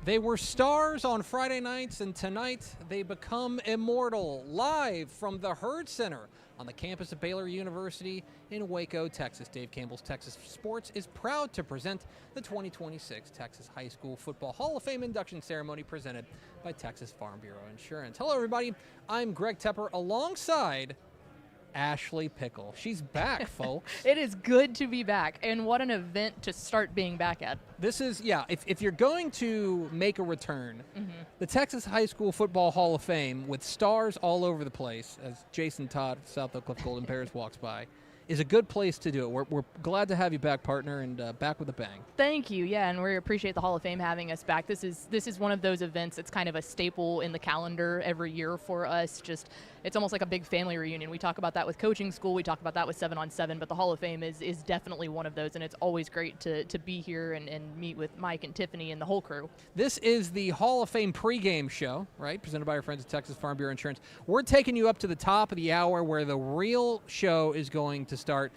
They were stars on Friday nights, and tonight they become immortal. Live from the Herd Center on the campus of Baylor University in Waco, Texas. Dave Campbell's Texas Sports is proud to present the 2026 Texas High School Football Hall of Fame induction ceremony presented by Texas Farm Bureau Insurance. Hello, everybody. I'm Greg Tepper alongside Ashley Pickle. She's back, folks. It is good to be back, and what an event to start being back at. This is, if you're going to make a return, the Texas High School Football Hall of Fame, with stars all over the place, as Jason Todd of South Oak Cliff Golden Bears walks by, is a good place to do it. We're glad to have you back, partner, and back with a bang. Thank you. Yeah, and we appreciate the Hall of Fame having us back. This is one of those events that's kind of a staple in the calendar every year for us. It's almost like a big family reunion. We talk about that with coaching school. We talk about that with 7-on-7, but the Hall of Fame is definitely one of those, and it's always great to be here and meet with Mike and Tiffany and the whole crew. This is the Hall of Fame pregame show, right, presented by our friends at Texas Farm Bureau Insurance. We're taking you up to the top of the hour where the real show is going to start.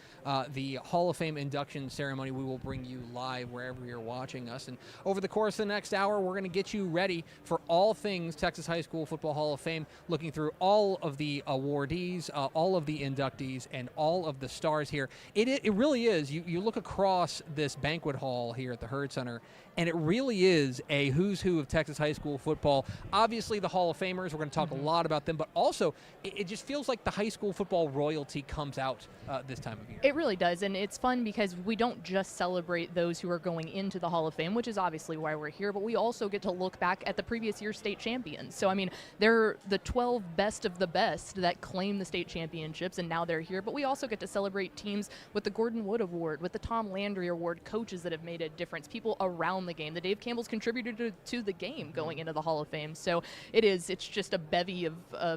The Hall of Fame induction ceremony, we will bring you live wherever you're watching us. And over the course of the next hour, we're going to get you ready for all things Texas High School Football Hall of Fame, looking through all of the awardees, all of the inductees, and all of the stars here. It really is. You look across this banquet hall here at the Herd Center, and it really is a who's who of Texas high school football. Obviously, the Hall of Famers, we're going to talk a lot about them, but also it just feels like the high school football royalty comes out this time of year. It really does, and it's fun because we don't just celebrate those who are going into the Hall of Fame, which is obviously why we're here, but we also get to look back at the previous year's state champions. So, I mean, they're the 12 best of the best that claim the state championships, and now they're here, but we also get to celebrate teams with the Gordon Wood Award, with the Tom Landry Award, coaches that have made a difference, people around the game. The Dave Campbell's contributed to the game going into the Hall of Fame, so it's just a bevy of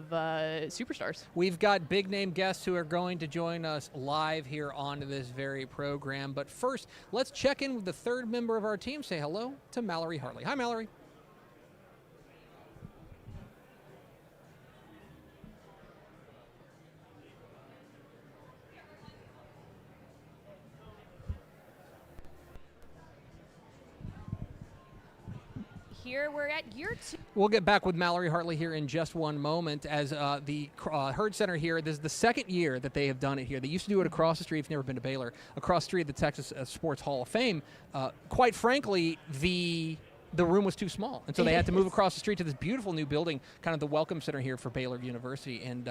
superstars. We've got big name guests who are going to join us live here on this very program, but first, let's check in with the third member of our team. Say hello to Mallory Hartley. Hi, Mallory. Here we're at year 2. We'll get back with Mallory Hartley here in just one moment as the Herd Center here. This is the second year that they have done it here. They used to do it across the street, if you've never been to Baylor, across the street of the Texas Sports Hall of Fame. Quite frankly, the room was too small, and so they had to move across the street to this beautiful new building, kind of the welcome center here for Baylor University, and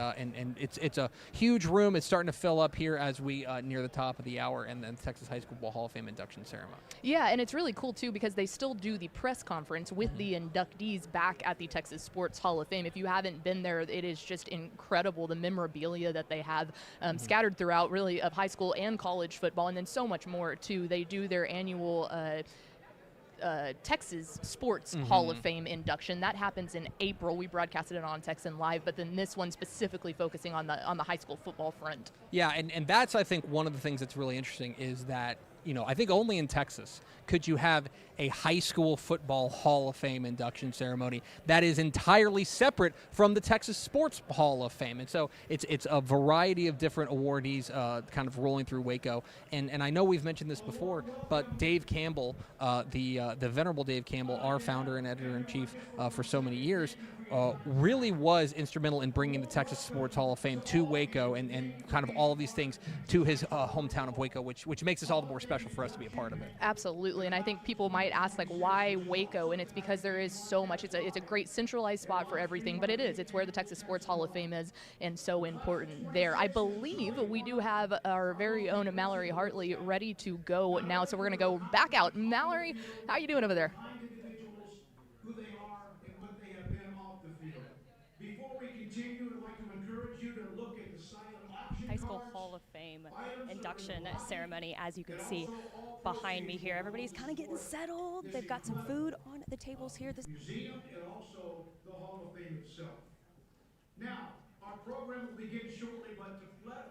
it's a huge room. It's starting to fill up here as we near the top of the hour, and then Texas High School Hall of Fame induction ceremony. Yeah, and it's really cool too because they still do the press conference with the inductees back at the Texas Sports Hall of Fame. If you haven't been there, it is just incredible, the memorabilia that they have scattered throughout, really, of high school and college football, and then so much more too. They do their annual Texas Sports Hall of Fame induction. That happens in April. We broadcasted it on Texan Live, but then this one specifically focusing on the high school football front. Yeah, and that's, I think, one of the things that's really interesting is that, I think only in Texas could you have a high school football Hall of Fame induction ceremony that is entirely separate from the Texas Sports Hall of Fame. And so it's a variety of different awardees kind of rolling through Waco. And I know we've mentioned this before, but Dave Campbell, the venerable Dave Campbell, our founder and editor-in-chief for so many years, really was instrumental in bringing the Texas Sports Hall of Fame to Waco and kind of all of these things to his hometown of Waco, which makes this all the more special for us to be a part of it. Absolutely, and I think people might ask, like, why Waco? And it's because there is so much. It's a great centralized spot for everything, but it is. It's where the Texas Sports Hall of Fame is, and so important there. I believe we do have our very own Mallory Hartley ready to go now, so we're going to go back out. Mallory, how you doing over there? Who they are and what they have been off the field. Before we continue, I'd like to encourage you to look at the silent option High School cards. Hall of Fame induction ceremony. As you can see behind me here, everybody's kind of getting settled. They've got some food on the tables here. This Museum and also the Hall of Fame itself. Now, our program will begin shortly, but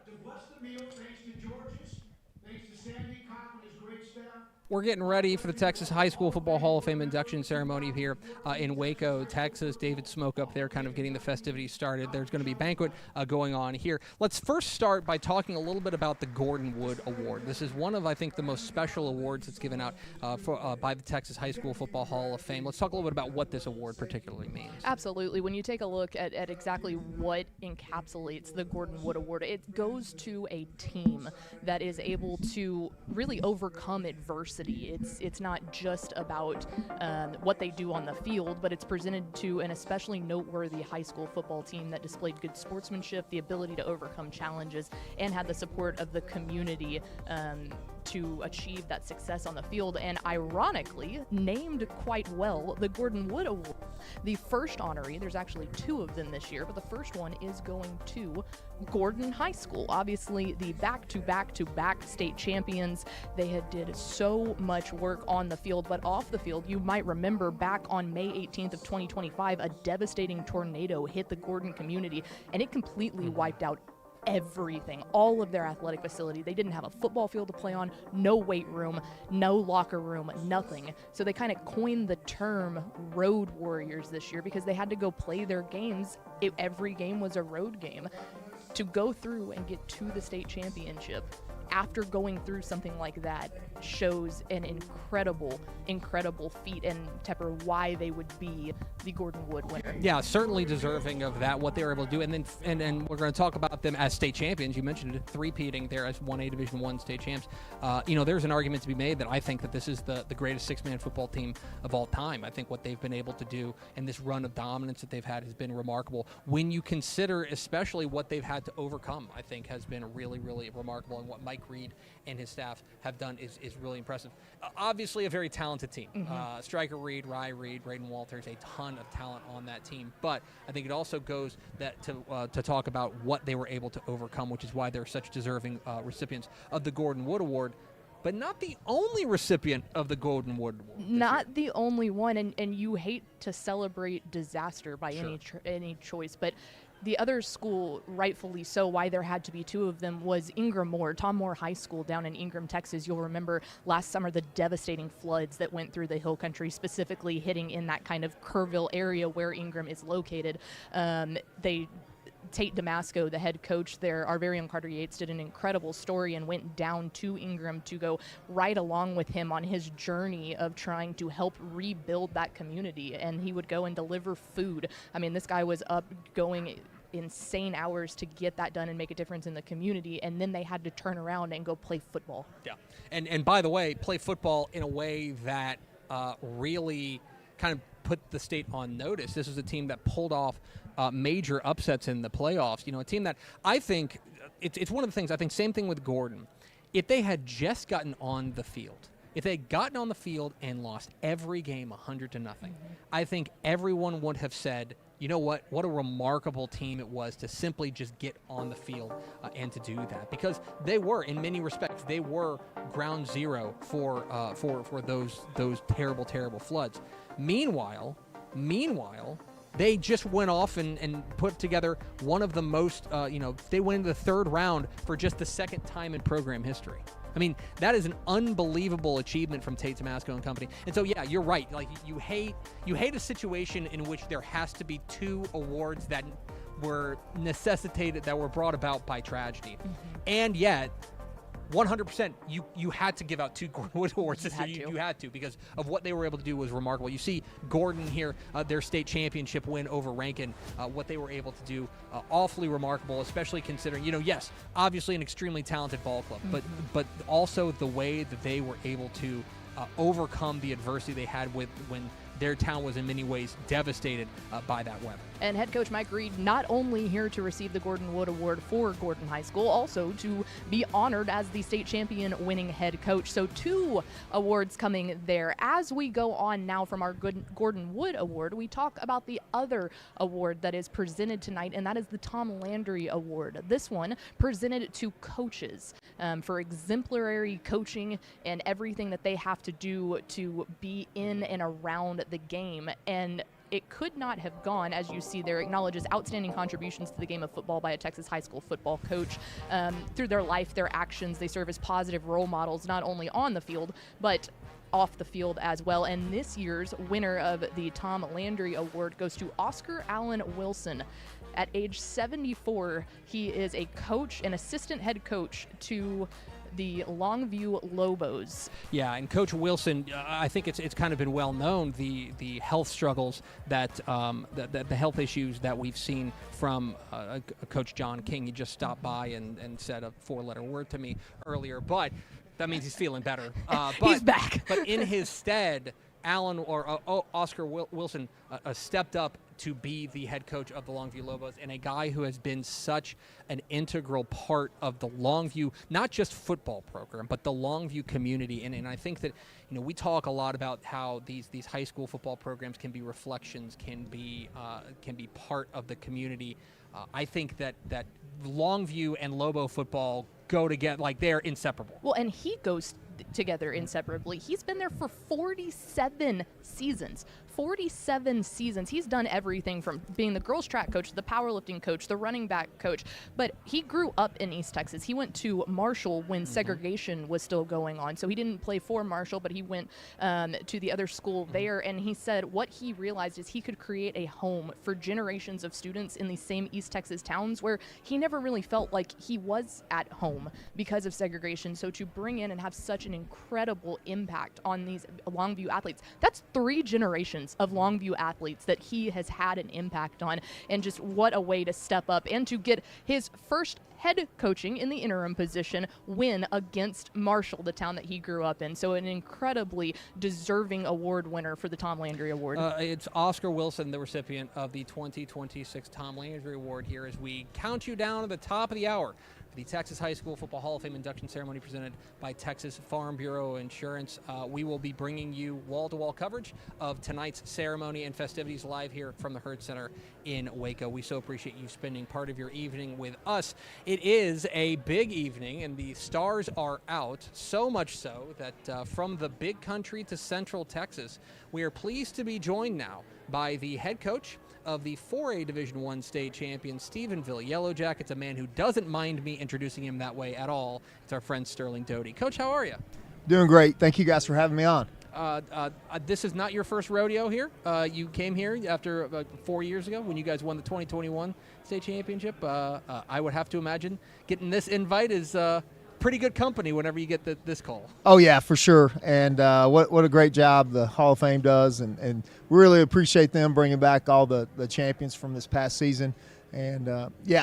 to bless the meal, thanks to George's, thanks to Sandy Cobb and his great staff, We're getting ready for the Texas High School Football Hall of Fame induction ceremony here in Waco, Texas. David Smoke up there kind of getting the festivities started. There's going to be a banquet going on here. Let's first start by talking a little bit about the Gordon Wood Award. This is one of, I think, the most special awards that's given out by the Texas High School Football Hall of Fame. Let's talk a little bit about what this award particularly means. Absolutely. When you take a look at exactly what encapsulates the Gordon Wood Award, it goes to a team that is able to really overcome adversity. It's not just about what they do on the field, but it's presented to an especially noteworthy high school football team that displayed good sportsmanship, the ability to overcome challenges, and had the support of the community to achieve that success on the field, and ironically named quite well the Gordon Wood Award. The first honoree, there's actually two of them this year, but the first one is going to Gordon High School. Obviously the back-to-back state champions. They had did so much work on the field, but off the field, you might remember back on May 18th of 2025, a devastating tornado hit the Gordon community, and it completely wiped out everything, all of their athletic facility. They didn't have a football field to play on, no weight room, no locker room, nothing. So they kind of coined the term Road Warriors this year because they had to go play their games. Every game was a road game. To go through and get to the state championship after going through something like that shows an incredible feat, and Tepper, why they would be the Gordon Wood winner. Yeah, certainly deserving of that, what they were able to do. And then we're going to talk about them as state champions. You mentioned it, three-peating there as 1A Division I state champs. There's an argument to be made that I think that this is the greatest six-man football team of all time. I think what they've been able to do and this run of dominance that they've had has been remarkable. When you consider especially what they've had to overcome, I think has been really, really remarkable. And what Mike Reed and his staff have done is really impressive. Obviously a very talented team. Striker Reed, Rye Reed, Braden Walters, a ton of talent on that team. But I think it also goes to talk about what they were able to overcome, which is why they're such deserving recipients of the Gordon Wood Award. But not the only recipient of the Gordon Wood Award. Not the only one, and you hate to celebrate disaster by Sure. any choice, but the other school, rightfully so, why there had to be two of them, was Ingram Moore, Tom Moore High School down in Ingram, Texas. You'll remember last summer the devastating floods that went through the hill country, specifically hitting in that kind of Kerrville area where Ingram is located. Tate Damasco, the head coach there, our very own Carter Yates, did an incredible story and went down to Ingram to go right along with him on his journey of trying to help rebuild that community. And he would go and deliver food. I mean, this guy was up going insane hours to get that done and make a difference in the community, and then they had to turn around and go play football. Yeah, and by the way, play football in a way that really kind of put the state on notice. This was a team that pulled off major upsets in the playoffs. A team that I think, it's one of the things, I think same thing with Gordon. If they had just gotten on the field, if they had gotten on the field and lost every game 100-0, I think everyone would have said, you know what a remarkable team it was to simply just get on the field and to do that. Because they were, in many respects, they were ground zero for those terrible floods. Meanwhile, they just went off and put together one of the most, they went into the third round for just the second time in program history. I mean, that is an unbelievable achievement from Tate Damasco and company. And so, yeah, you're right. Like, you hate a situation in which there has to be two awards that were necessitated, that were brought about by tragedy. And yet, 100%, you had to give out two Gordon Wood Awards this year. You had to, because of what they were able to do was remarkable. You see Gordon here, their state championship win over Rankin, what they were able to do, awfully remarkable, especially considering, yes, obviously an extremely talented ball club, but also the way that they were able to overcome the adversity they had when their town was in many ways devastated by that weather. And head coach Mike Reed not only here to receive the Gordon Wood Award for Gordon High School, also to be honored as the state champion winning head coach. So two awards coming there. As we go on now from our Gordon Wood Award, we talk about the other award that is presented tonight, and that is the Tom Landry Award. This one presented to coaches for exemplary coaching and everything that they have to do to be in and around the game. And it could not have gone, as you see there, acknowledges outstanding contributions to the game of football by a Texas high school football coach. Through their life, their actions, they serve as positive role models, not only on the field, but off the field as well. And this year's winner of the Tom Landry Award goes to Oscar Allen Wilson. At age 74, he is a coach, an assistant head coach to the Longview Lobos. Yeah, and Coach Wilson, I think it's kind of been well known, the health struggles that the health issues that we've seen from Coach John King. He just stopped by and said a 4-letter word to me earlier, but that means he's feeling better. But, he's back. But in his stead, Oscar Wilson stepped up to be the head coach of the Longview Lobos, and a guy who has been such an integral part of the Longview, not just football program, but the Longview community. And I think that, we talk a lot about how these high school football programs can be reflections, can be part of the community. I think that Longview and Lobo football go together, like they're inseparable. Well, and he goes together inseparably. He's been there for 47 seasons. 47 seasons. He's done everything from being the girls track coach, the powerlifting coach, the running back coach. But he grew up in East Texas. He went to Marshall when segregation was still going on. So he didn't play for Marshall, but he went to the other school there. And he said what he realized is he could create a home for generations of students in these same East Texas towns where he never really felt like he was at home because of segregation. So to bring in and have such an incredible impact on these Longview athletes, that's 3 generations of Longview athletes that he has had an impact on, and just what a way to step up and to get his first head coaching in the interim position win against Marshall, the town that he grew up in. So an incredibly deserving award winner for the Tom Landry Award. It's Oscar Wilson, the recipient of the 2026 Tom Landry Award, here as we count you down to the top of the hour. The Texas High School Football Hall of Fame induction ceremony presented by Texas Farm Bureau Insurance. We will be bringing you wall-to-wall coverage of tonight's ceremony and festivities live here from the Hurt Center in Waco. We so appreciate you spending part of your evening with us. It is a big evening, and the stars are out, so much so that from the big country to Central Texas, we are pleased to be joined now by the head coach of the 4A Division I state champion Stephenville Yellow Jackets, a man who doesn't mind me introducing him that way at all. It's our friend Sterling Dodie. Coach, how are you? Doing great. Thank you guys for having me on. This is not your first rodeo here. You came here after 4 years ago when you guys won the 2021 state championship. I would have to imagine getting this invite is pretty good company whenever you get this call. Oh, yeah, for sure. And what a great job the Hall of Fame does. And we really appreciate them bringing back all the champions from this past season. And,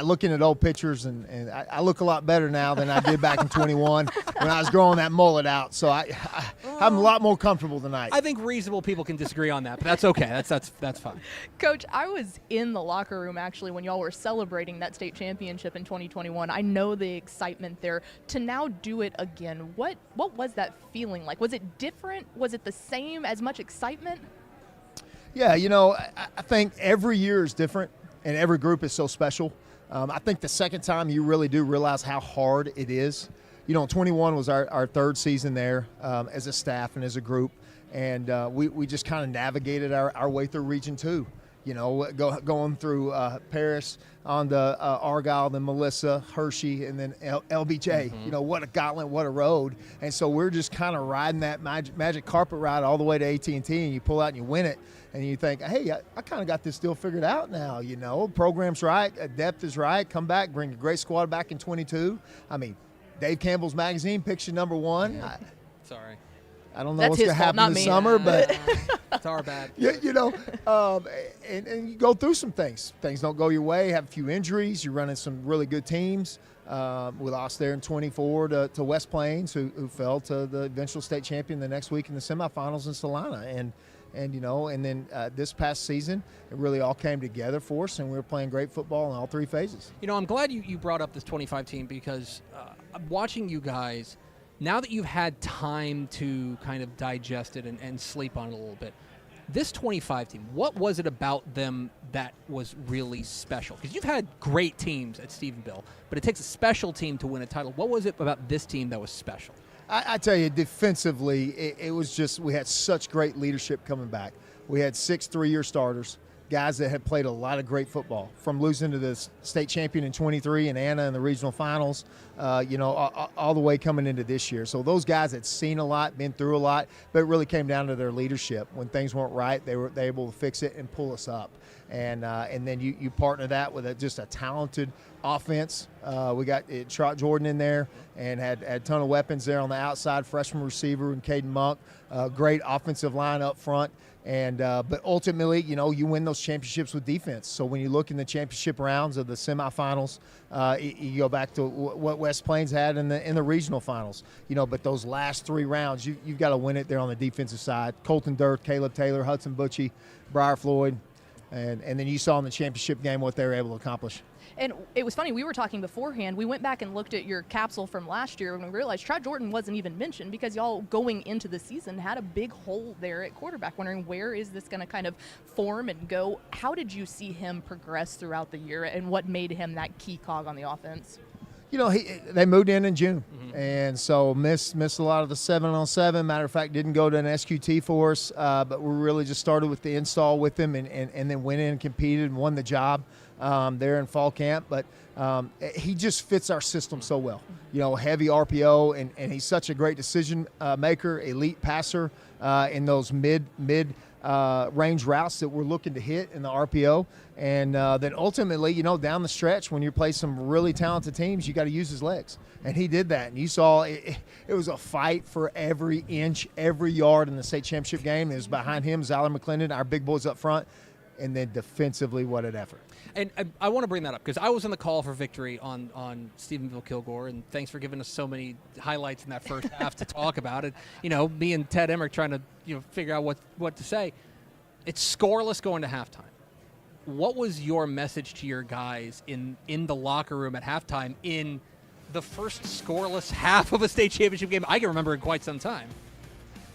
looking at old pictures, and I look a lot better now than I did back in 21 when I was growing that mullet out. So I'm a lot more comfortable tonight. I think reasonable people can disagree on that, but that's okay. That's fine. Coach, I was in the locker room actually when y'all were celebrating that state championship in 2021. I know the excitement there. To now do it again, what was that feeling like? Was it different? Was it the same, as much excitement? Yeah, I think every year is different. And every group is so special. I think the second time you really do realize how hard it is. 21 was our third season there as a staff and as a group. And we just kind of navigated our way through Region 2. Going through Paris on the Argyle, then Melissa, Hershey, and then LBJ. Mm-hmm. What a gauntlet, what a road. And so we're just kind of riding that magic carpet ride all the way to AT&T, and you pull out and you win it. And you think, hey, I kind of got this deal figured out now, Program's right, depth is right, come back, bring a great squad back in 22. I mean, Dave Campbell's magazine picks you number 1. Yeah. Sorry. I don't know That's what's going to happen this summer, but it's our bad. and you go through some things. Things don't go your way, have a few injuries, you're running some really good teams. We lost there in 24 to West Plains, who fell to the eventual state champion the next week in the semifinals in Salina. And then this past season, it really all came together for us, and we were playing great football in all 3 phases. I'm glad you brought up this 25 team because watching you guys, now that you've had time to kind of digest it and sleep on it a little bit, this 25 team, what was it about them that was really special? Because you've had great teams at Stephenville, but it takes a special team to win a title. What was it about this team that was special? I tell you, defensively, it was just we had such great leadership coming back. We had 6 3-year starters, guys that had played a lot of great football, from losing to the state champion in 23 and Anna in the regional finals, all the way coming into this year. So those guys had seen a lot, been through a lot, but it really came down to their leadership. When things weren't right, they were able to fix it and pull us up. And then you partner that with just a talented offense. We got Trot Jordan in there and had a ton of weapons there on the outside, freshman receiver and Caden Monk, great offensive line up front. And but ultimately, you win those championships with defense. So when you look in the championship rounds of the semifinals, you go back to what West Plains had in the regional finals. But those last 3 rounds, you've got to win it there on the defensive side. Colton Dirk, Caleb Taylor, Hudson Butchie, Briar Floyd, and then you saw in the championship game what they were able to accomplish. And it was funny, we were talking beforehand. We went back and looked at your capsule from last year and we realized Trot Jordan wasn't even mentioned because y'all going into the season had a big hole there at quarterback, wondering where is this going to kind of form and go. How did you see him progress throughout the year and what made him that key cog on the offense? They moved in June, and so missed a lot of the 7-on-7. Matter of fact, didn't go to an SQT for us, but we really just started with the install with him and then went in and competed and won the job there in fall camp. But he just fits our system so well. Heavy RPO, and he's such a great decision maker, elite passer in those mid range routes that we're looking to hit in the RPO. And then ultimately, down the stretch, when you play some really talented teams, you got to use his legs. And he did that. And you saw it was a fight for every inch, every yard in the state championship game. It was behind him, Zyler McClendon, our big boys up front. And then defensively, what an effort. And I want to bring that up because I was on the call for victory on Stephenville Kilgore, and thanks for giving us so many highlights in that first half to talk about it. Me and Ted Emmerich trying to figure out what to say. It's scoreless going to halftime. What was your message to your guys in the locker room at halftime in the first scoreless half of a state championship game I can remember in quite some time?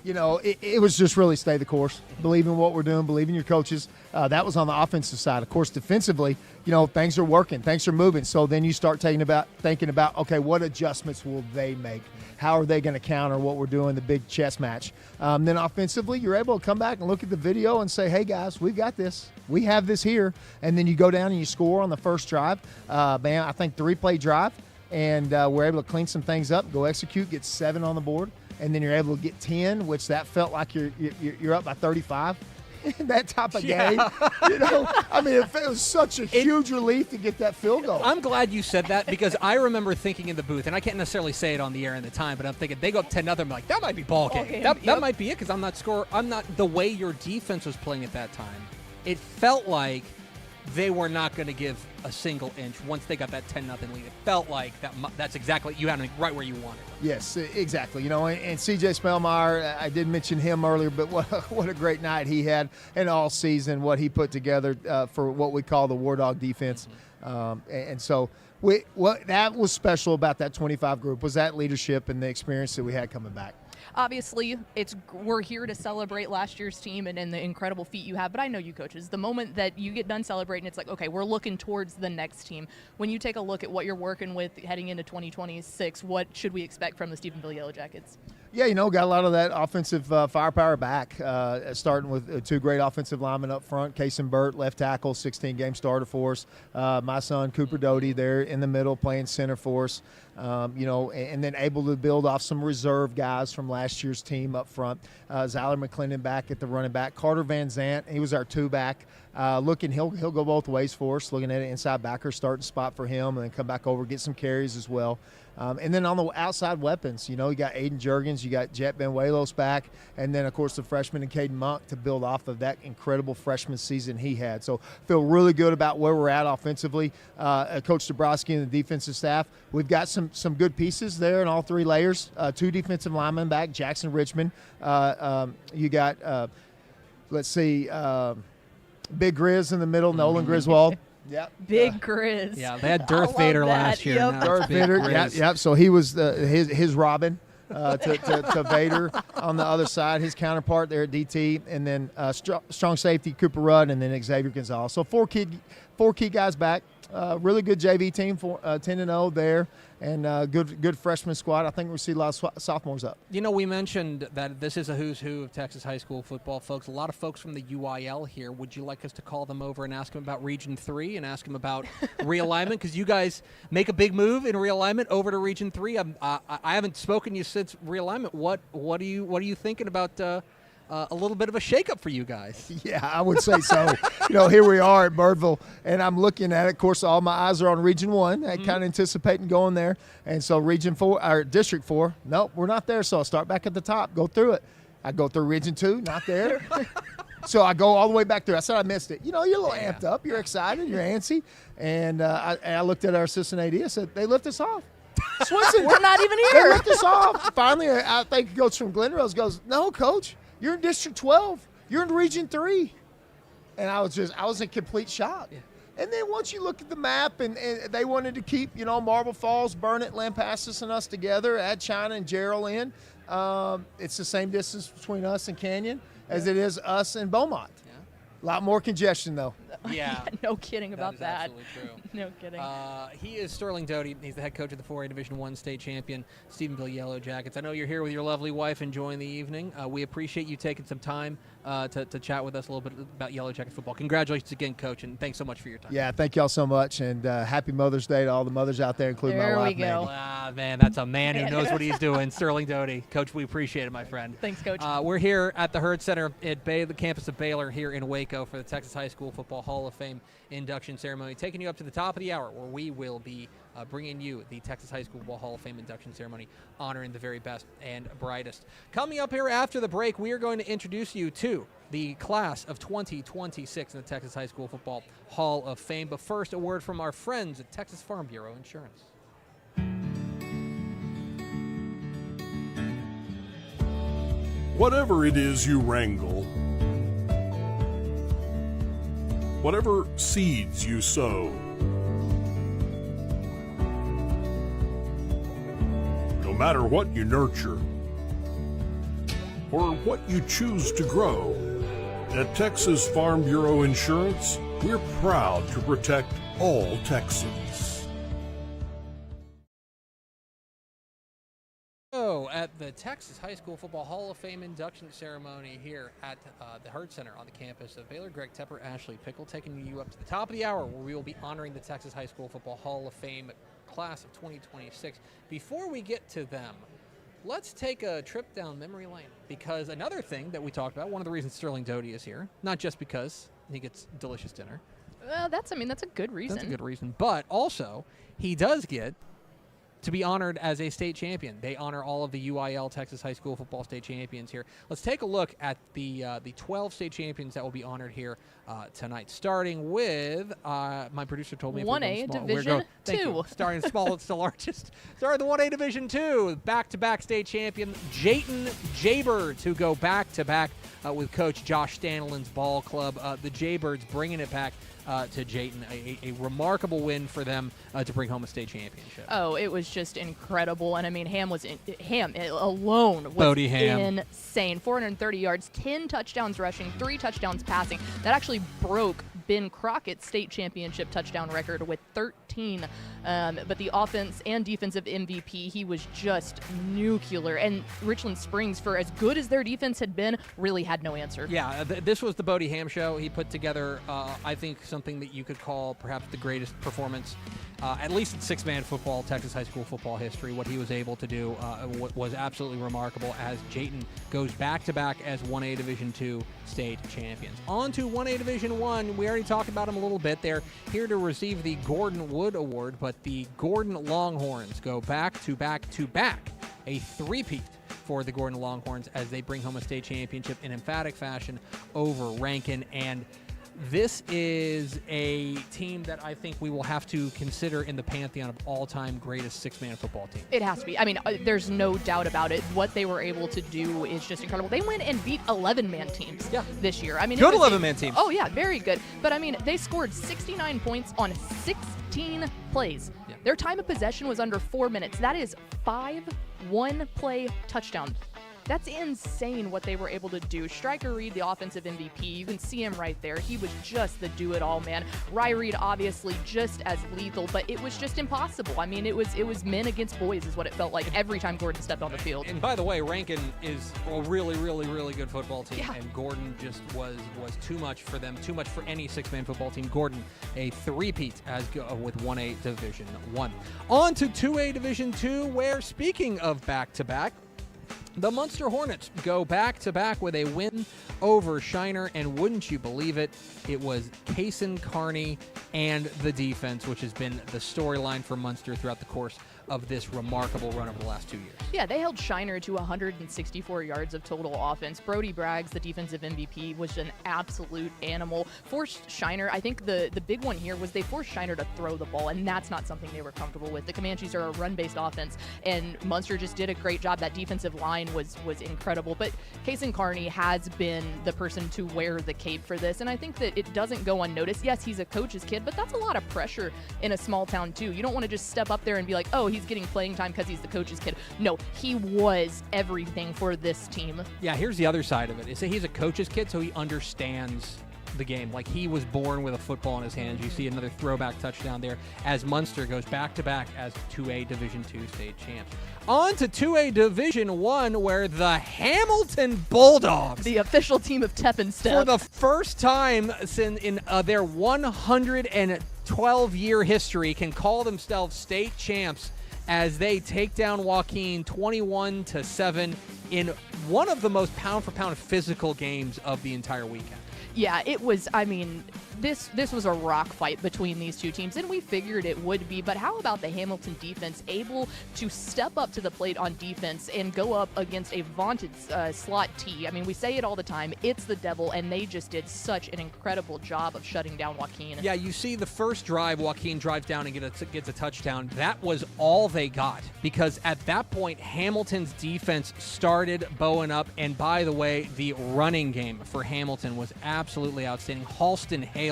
It was just really stay the course, believe in what we're doing, believe in your coaches. That was on the offensive side. Of course, defensively, things are working, things are moving. So then you start thinking about, okay, what adjustments will they make? How are they going to counter what we're doing, the big chess match? Then offensively, you're able to come back and look at the video and say, hey, guys, we've got this. We have this here. And then you go down and you score on the first drive. I think 3-play drive. And we're able to clean some things up, go execute, get 7 on the board. And then you're able to get 10, which that felt like you're up by 35 in that type of game. It was such a huge relief to get that field goal. I'm glad you said that because I remember thinking in the booth, and I can't necessarily say it on the air in the time, but I'm thinking they go up 10-0. I'm like, that might be ball game. That might be it because I'm not the way your defense was playing at that time. It felt like they were not going to give a single inch once they got that 10-0 lead. It felt like that's exactly you had them right where you wanted them. Yes, exactly. And C.J. Spellmeyer, I did mention him earlier, but what a great night he had, and all season what he put together for what we call the War Dog defense. And so what that was special about that 25 group was that leadership and the experience that we had coming back. Obviously, we're here to celebrate last year's team and the incredible feat you have, but I know you coaches. The moment that you get done celebrating, it's like, okay, we're looking towards the next team. When you take a look at what you're working with heading into 2026, what should we expect from the Stephenville Yellow Jackets? Yeah, got a lot of that offensive firepower back, starting with 2 great offensive linemen up front, Case and Burt, left tackle, 16-game starter for us. My son, Cooper Dodie, there in the middle playing center for us. And then able to build off some reserve guys from last year's team up front. Zyler McClendon back at the running back. Carter Van Zant, he was our 2-back. He'll go both ways for us, looking at an inside backer starting spot for him, and then come back over, get some carries as well. And then on the outside weapons, you got Aiden Juergens, you got Jet Benuelos back, and then, of course, the freshman and Caden Monk to build off of that incredible freshman season he had. So feel really good about where we're at offensively. Coach Dabrowski and the defensive staff, we've got some good pieces there in all 3 layers. 2 defensive linemen back, Jackson Richmond. You got, Big Grizz in the middle, Nolan Griswold. Yep. Big Grizz. Yeah, they had Darth Vader last year. Yep. Darth Vader. Yep. So he was his Robin to Vader on the other side. His counterpart there at DT, and then strong safety Cooper Rudd, and then Xavier Gonzalez. So four key guys back. Really good JV team for 10-0 there. and good freshman squad. I think we'll see a lot of sophomores up. You know, we mentioned that this is a who's who of Texas high school football, folks. A lot of folks from the UIL here. Would you like us to call them over and ask them about Region 3 and ask them about realignment? Because you guys make a big move in realignment over to Region 3. I haven't spoken to you since realignment. What are you thinking about a little bit of a shakeup for you guys? Yeah, I would say so. Here we are at Birdville, and I'm looking at it. Of course, all my eyes are on Region 1. I kind of anticipating going there. And so Region 4, or District 4, nope, we're not there. So I'll start back at the top, go through it. I go through Region 2, not there. So I go all the way back through. I said I missed it. You're a little amped up. You're excited. You're antsy. And I looked at our assistant AD. I said, they lift us off. Swinson, We're not even they here. lift us off. Finally, I think Coach from Glen Rose goes, no, Coach. You're in District 12. You're in Region 3. And I was in complete shock. Yeah. And then once you look at the map, and they wanted to keep, Marble Falls, Burnett, Lampasas, and us together, add China and Gerald in. It's the same distance between us and Canyon as it is us and Beaumont. Yeah. A lot more congestion, though. Yeah. No kidding about that. Absolutely true. No kidding. He is Sterling Dodie. He's the head coach of the 4A Division I state champion, Stephenville Yellow Jackets. I know you're here with your lovely wife enjoying the evening. We appreciate you taking some time to chat with us a little bit about Yellow Jacket football. Congratulations again, Coach, and thanks so much for your time. Yeah, thank y'all so much, and happy Mother's Day to all the mothers out there, including There my we wife, go. Maggie. Man, that's a man who knows what he's doing. Sterling Dodie. Coach, we appreciate it, my friend. Thanks, Coach. We're here at the Herd Center at the campus of Baylor here in Waco for the Texas High School Football Hall of Fame induction ceremony, taking you up to the top of the hour where we will be bringing you the Texas High School Football Hall of Fame induction ceremony, honoring the very best and brightest. Coming up here after the break, we are going to introduce you to the class of 2026 in the Texas High School Football Hall of Fame. But first, a word from our friends at Texas Farm Bureau Insurance. Whatever it is you wrangle, whatever seeds you sow, no matter what you nurture or what you choose to grow, at Texas Farm Bureau Insurance, we're proud to protect all Texans. At the Texas High School Football Hall of Fame induction ceremony here at the Herd Center on the campus of Baylor, Greg Tepper, Ashley Pickle, taking you up to the top of the hour where we will be honoring the Texas High School Football Hall of Fame class of 2026. Before we get to them, let's take a trip down memory lane, because another thing that we talked about, one of the reasons Sterling Dodie is here, not just because he gets delicious dinner. Well, that's a good reason. That's a good reason. But also, he does get to be honored as a state champion. They honor all of the UIL Texas High School Football state champions here. Let's take a look at the 12 state champions that will be honored here tonight, starting with, my producer told me, 1A Division II. Starting smallest to largest. Starting the 1A Division II, back-to-back state champion, Jayton Jaybirds, who go back-to-back with Coach Josh Stanlin's ball club. The Jaybirds bringing it back to Jayton, a remarkable win for them to bring home a state championship. Oh, it was just incredible. And I mean, Ham alone was Bodie Ham. insane. 430 yards, 10 touchdowns rushing, 3 touchdowns passing. That actually broke Ben Crockett's state championship touchdown record with 13. But the offense and defensive MVP, he was just nuclear. And Richland Springs, for as good as their defense had been, really had no answer. Yeah, this was the Bodie Ham show. He put together, I think, something that you could call perhaps the greatest performance, at least in six-man football, Texas high school football history. What he was able to do was absolutely remarkable as Jayton goes back-to-back as 1A Division II state champions. On to 1A Division I. We already talked about them a little bit. They're here to receive the Gordon Wood Award, but the Gordon Longhorns go back-to-back-to-back, a three-peat for the Gordon Longhorns as they bring home a state championship in emphatic fashion over Rankin. And this is a team that I think we will have to consider in the pantheon of all-time greatest six-man football team. It has to be. I mean, there's no doubt about it. What they were able to do is just incredible. They went and beat 11-man teams this year. I mean, good 11-man teams. Oh, yeah, very good. But, I mean, they scored 69 points on 16 plays. Yeah. Their time of possession was under 4 minutes. That is 5 one-play touchdowns. That's insane what they were able to do. Striker Reed, the offensive MVP, you can see him right there. He was just the do-it-all man. Ry Reed, obviously, just as lethal, but it was just impossible. I mean, it was men against boys is what it felt like every time Gordon stepped on the field. And by the way, Rankin is a really, really, really good football team, Yeah. and Gordon just was too much for them, too much for any six-man football team. Gordon, a three-peat with 1A Division I. On to 2A Division II, where, speaking of back-to-back, the Munster Hornets go back-to-back with a win over Shiner, and wouldn't you believe it, it was Kaysen Carney and the defense, which has been the storyline for Munster throughout the course of this remarkable run over the last 2 years. Yeah, they held Shiner to 164 yards of total offense. Brody Braggs, the defensive MVP, was an absolute animal. Forced Shiner, I think the big one here was they forced Shiner to throw the ball, and that's not something they were comfortable with. The Comanches are a run-based offense, and Munster just did a great job. That defensive line was incredible, but Kaysen Carney has been the person to wear the cape for this, and I think that it doesn't go unnoticed. Yes, he's a coach's kid, but that's a lot of pressure in a small town, too. You don't want to just step up there and be like, oh, he's getting playing time because he's the coach's kid. No, he was everything for this team. Yeah, here's the other side of it, is that he's a coach's kid, so he understands the game. Like, he was born with a football in his hands. You see another throwback touchdown there as Munster goes back-to-back as 2A Division II state champs. On to 2A Division I, where the Hamilton Bulldogs, The official team of Tep and Step. for the first time in their 112-year history, can call themselves state champs as they take down Joaquin 21-7 in one of the most pound-for-pound physical games of the entire weekend. Yeah, it was, I mean, this was a rock fight between these two teams, and we figured it would be, but how about the Hamilton defense able to step up to the plate on defense and go up against a vaunted slot T? I mean, we say it all the time, it's the devil, and they just did such an incredible job of shutting down Joaquin. Yeah, you see the first drive, Joaquin drives down and gets a touchdown. That was all they got, because at that point, Hamilton's defense started bowing up, and by the way, the running game for Hamilton was absolutely outstanding. Halston Hale,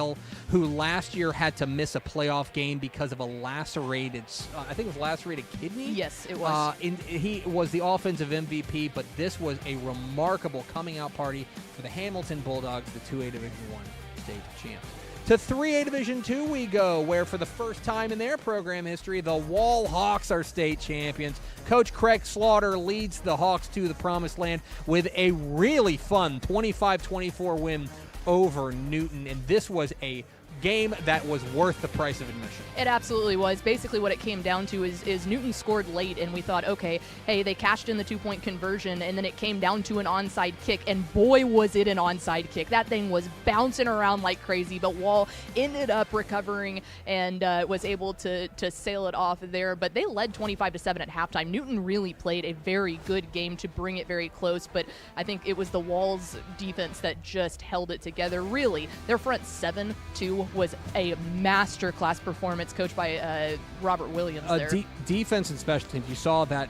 who last year had to miss a playoff game because of a lacerated, I think it was lacerated kidney? Yes, it was. He was the offensive MVP, but this was a remarkable coming out party for the Hamilton Bulldogs, the 2A Division I state champs. To 3A Division II we go, where for the first time in their program history, the Wall Hawks are state champions. Coach Craig Slaughter leads the Hawks to the promised land with a really fun 25-24 win over Newton, and this was a game that was worth the price of admission. It absolutely was. Basically what it came down to is Newton scored late, and we thought, okay, hey, they cashed in the 2-point conversion, and then it came down to an onside kick, and boy, was it an onside kick. That thing was bouncing around like crazy, but Wall ended up recovering and was able to sail it off there, but they led 25-7 at halftime. Newton really played a very good game to bring it very close, but I think it was the Wall's defense that just held it together. Really, their front 7-2 was a masterclass performance, coached by Robert Williams. There, defense and special teams. You saw that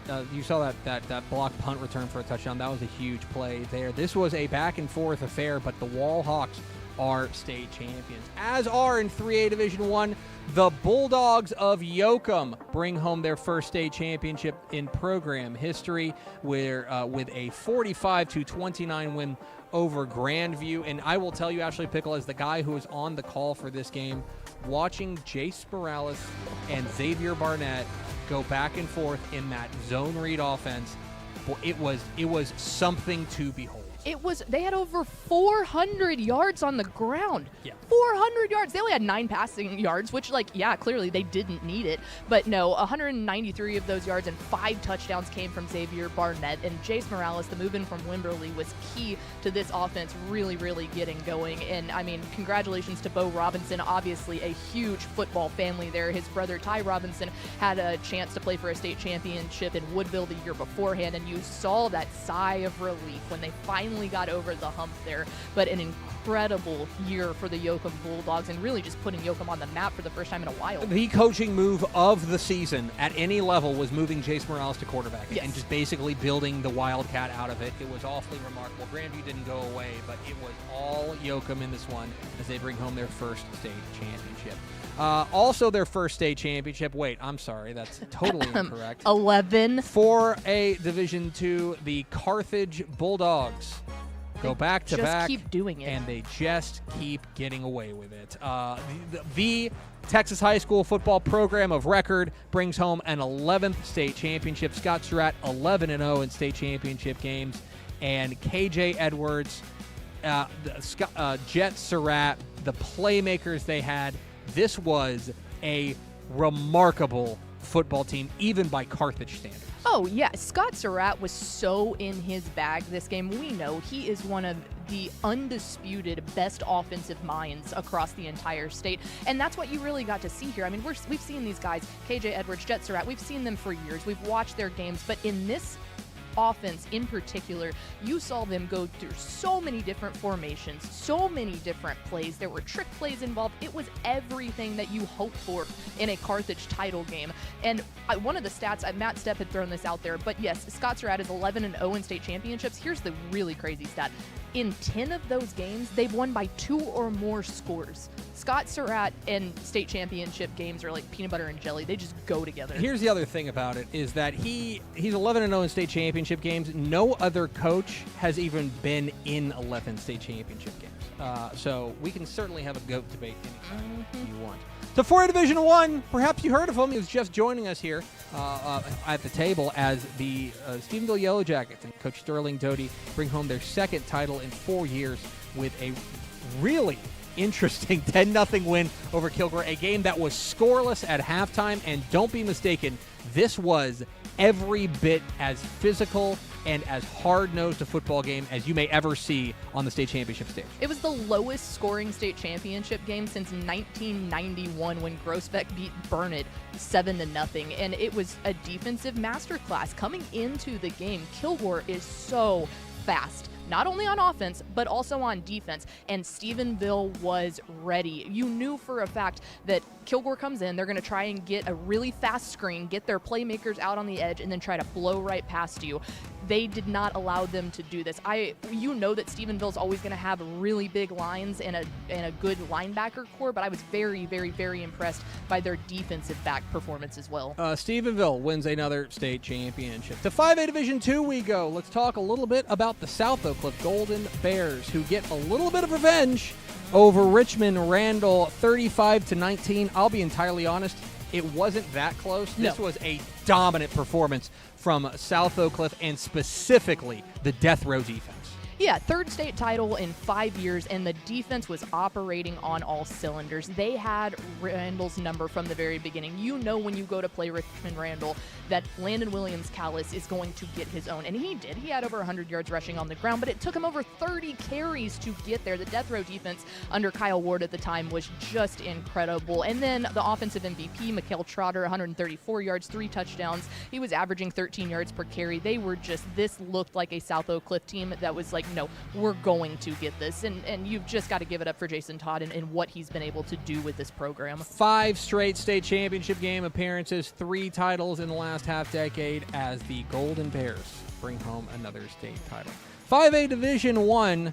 block punt return for a touchdown. That was a huge play there. This was a back and forth affair, but the Wall Hawks are state champions, as are in 3A Division I. The Bulldogs of Yoakum bring home their first state championship in program history, with a 45-29 win over Grandview. And I will tell you, Ashley Pickle, as the guy who was on the call for this game, watching Jace Morales and Xavier Barnett go back and forth in that zone read offense, it was something to behold. They had over 400 yards on the ground. Yeah. 400 yards. They only had 9 passing yards, which, clearly they didn't need it. But no, 193 of those yards and 5 touchdowns came from Xavier Barnett. And Jace Morales, the move-in from Wimberley, was key to this offense really, really getting going. And, I mean, congratulations to Bo Robinson. Obviously a huge football family there. His brother, Ty Robinson, had a chance to play for a state championship in Woodville the year beforehand. And you saw that sigh of relief when they finally finally got over the hump there. But an incredible year for the Yoakum Bulldogs and really just putting Yoakum on the map for the first time in a while. The coaching move of the season at any level was moving Jace Morales to quarterback and just basically building the Wildcat out of it. It was awfully remarkable. Grandview didn't go away, but it was all Yoakum in this one as they bring home their first state championship. Also their first state championship. Wait, I'm sorry. That's totally incorrect. 11. For a Division II, the Carthage Bulldogs go back to back. Just keep doing it. And they just keep getting away with it. The Texas high school football program of record brings home an 11th state championship. Scott Surratt 11-0 in state championship games. And KJ Edwards, Jet Surratt, the playmakers they had. This was a remarkable football team, even by Carthage standards. Oh, yeah. Scott Surratt was so in his bag this game. We know he is one of the undisputed best offensive minds across the entire state. And that's what you really got to see here. I mean, we've seen these guys, KJ Edwards, Jet Surratt, we've seen them for years. We've watched their games. But in this offense in particular, you saw them go through so many different formations, so many different plays. There were trick plays involved. It was everything that you hope for in a Carthage title game. And one of the stats, Matt Stepp had thrown this out there, but yes, Scott Surratt is 11-0 in state championships. Here's the really crazy stat. In 10 of those games, they've won by 2 or more scores. Scott Surratt and state championship games are like peanut butter and jelly. They just go together. Here's the other thing about it is that he's 11-0 in state championship games. No other coach has even been in 11 state championship games. So we can certainly have a GOAT debate anytime you want. So for Division I, perhaps you heard of him. He was just joining us here at the table as the Stephenville Yellow Jackets and Coach Sterling Dodie bring home their second title in 4 years with a really interesting 10-0 win over Kilgore, a game that was scoreless at halftime. And don't be mistaken, this was every bit as physical and as hard-nosed a football game as you may ever see on the state championship stage. It was the lowest scoring state championship game since 1991 when Groesbeck beat Burnett 7-0, and it was a defensive masterclass. Coming into the game, Kilgore is so fast. Not only on offense, but also on defense. And Stephenville was ready. You knew for a fact that Kilgore comes in, they're going to try and get a really fast screen, get their playmakers out on the edge, and then try to blow right past you. They did not allow them to do this. You know that Stephenville's always going to have really big lines and a good linebacker core, but I was very, very, very impressed by their defensive back performance as well. Stephenville wins another state championship. To 5A Division II we go. Let's talk a little bit about the South Oak Cliff Golden Bears, who get a little bit of revenge over Richmond Randall 35-19. I'll be entirely honest, it wasn't that close. This was a dominant performance from South Oak Cliff and specifically the death row defense. Yeah, third state title in 5 years, and the defense was operating on all cylinders. They had Randall's number from the very beginning. You know when you go to play Richmond Randall that Landon Williams-Callis is going to get his own, and he did. He had over 100 yards rushing on the ground, but it took him over 30 carries to get there. The death row defense under Kyle Ward at the time was just incredible. And then the offensive MVP, Mikael Trotter, 134 yards, 3 touchdowns. He was averaging 13 yards per carry. They were this looked like a South Oak Cliff team that was like, no, we're going to get this. And you've just got to give it up for Jason Todd and what he's been able to do with this program. 5 straight state championship game appearances, 3 titles in the last half decade as the Golden Bears bring home another state title. 5A Division I,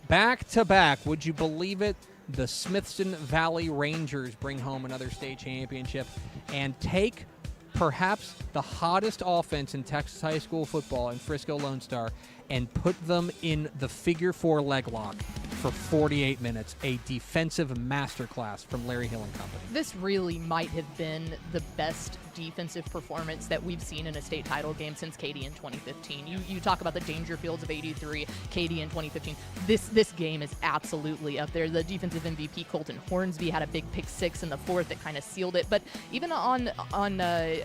back-to-back. Would you believe it? The Smithson Valley Rangers bring home another state championship and take perhaps the hottest offense in Texas high school football in Frisco Lone Star and put them in the figure 4 leg lock for 48 minutes, a defensive masterclass from Larry Hill and company. This really might have been the best defensive performance that we've seen in a state title game since Katy in 2015. You talk about the Dangerfields of 83, Katy in 2015. This game is absolutely up there. The defensive MVP, Colton Hornsby, had a big pick 6 in the 4th that kind of sealed it. But even on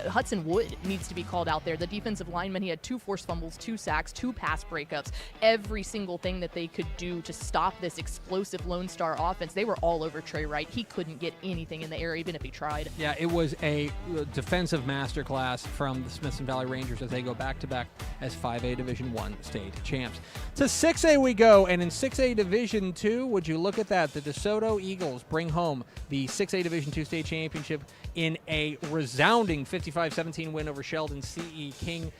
Hudson Wood needs to be called out there. The defensive lineman, he had 2 forced fumbles, 2 sacks, 2 pass breakups. Every single thing that they could do to stop this this explosive Lone Star offense. They were all over Trey Wright. He couldn't get anything in the air, even if he tried. Yeah, it was a defensive masterclass from the Smithson Valley Rangers as they go back-to-back as 5A Division I state champs. To 6A we go, and in 6A Division II, would you look at that? The DeSoto Eagles bring home the 6A Division II state championship in a resounding 55-17 win over Sheldon C.E. King.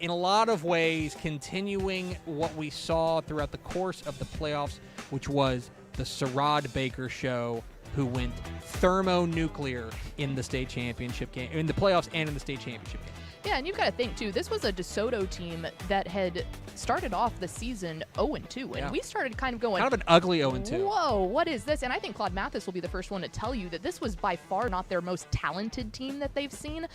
In a lot of ways, continuing what we saw throughout the course of the playoffs, which was the Sherrod Baker show, who went thermonuclear in the state championship game, in the playoffs and in the state championship game. Yeah, and you've got to think, too, this was a DeSoto team that had started off the season 0-2, and we started kind of going... Kind of an ugly 0-2. Whoa, what is this? And I think Claude Mathis will be the first one to tell you that this was by far not their most talented team that they've seen.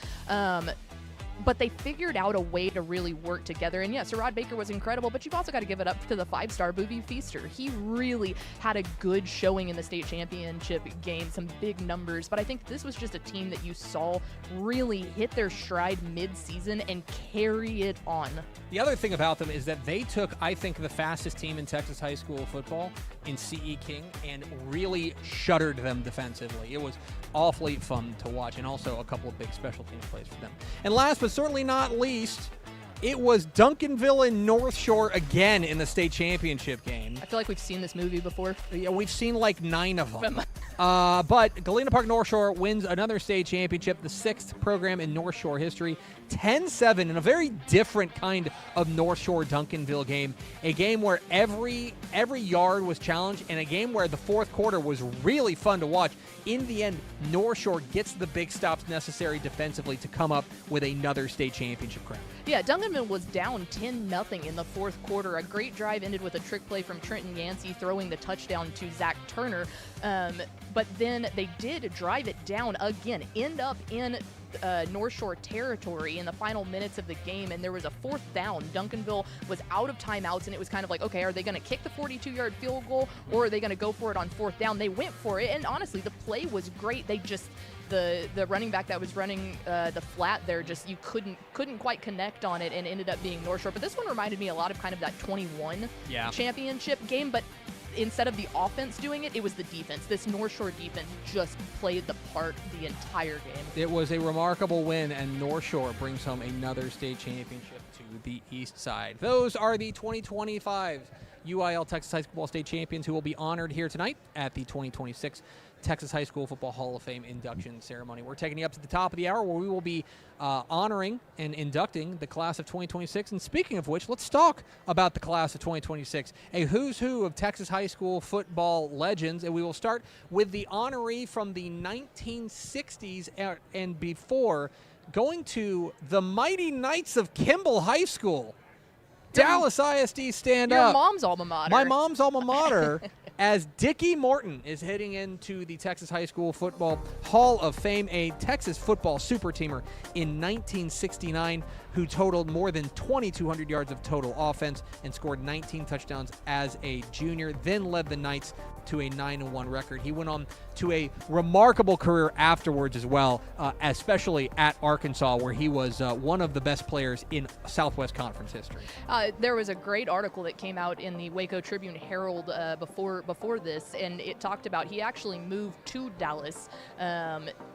But they figured out a way to really work together. And yes, Sherrod Baker was incredible, but you've also got to give it up to the 5-star Boobie Feaster. He really had a good showing in the state championship game, some big numbers. But I think this was just a team that you saw really hit their stride mid-season and carry it on. The other thing about them is that they took, I think, the fastest team in Texas high school football in C.E. King and really shuttered them defensively. It was awfully fun to watch, and also a couple of big special team plays for them. And last but certainly not least, it was Duncanville and North Shore again in the state championship game. I feel like we've seen this movie before. Yeah, we've seen like 9 of them. But Galena Park North Shore wins another state championship, the 6th program in North Shore history, 10-7 in a very different kind of North Shore Duncanville game, a game where every yard was challenged, and a game where the fourth quarter was really fun to watch. In the end, North Shore gets the big stops necessary defensively to come up with another state championship crown. Yeah, Duncanville was down 10-0 in the fourth quarter. A great drive ended with a trick play from Trenton Yancey throwing the touchdown to Zach Turner. But then they did drive it down again, end up in North Shore territory in the final minutes of the game, and there was a 4th down. Duncanville was out of timeouts, and it was kind of like, okay, are they going to kick the 42-yard field goal, or are they going to go for it on 4th down? They went for it, and honestly, the play was great. They just... The running back that was running the flat there, just you couldn't quite connect on it, and ended up being North Shore. But this one reminded me a lot of kind of that 21 championship game, but instead of the offense doing it, it was the defense. This North Shore defense just played the part the entire game. It was a remarkable win, and North Shore brings home another state championship to the east side. Those are the 2025 UIL Texas High School Football State Champions who will be honored here tonight at the 2026 Texas High School Football Hall of Fame induction ceremony. We're taking you up to the top of the hour where we will be honoring and inducting the class of 2026. And speaking of which, let's talk about the class of 2026, a who's who of Texas high school football legends. And we will start with the honoree from the 1960s and before, going to the Mighty Knights of Kimball High School. Dallas ISD, stand up. Your mom's alma mater. My mom's alma mater. As Dicky Morton is heading into the Texas High School Football Hall of Fame, a Texas football super teamer in 1969 who totaled more than 2,200 yards of total offense and scored 19 touchdowns as a junior, then led the Knights to a 9-1 record. He went on to a remarkable career afterwards as well, especially at Arkansas, where he was one of the best players in Southwest Conference history. There was a great article that came out in the Waco Tribune Herald before this, and it talked about he actually moved to Dallas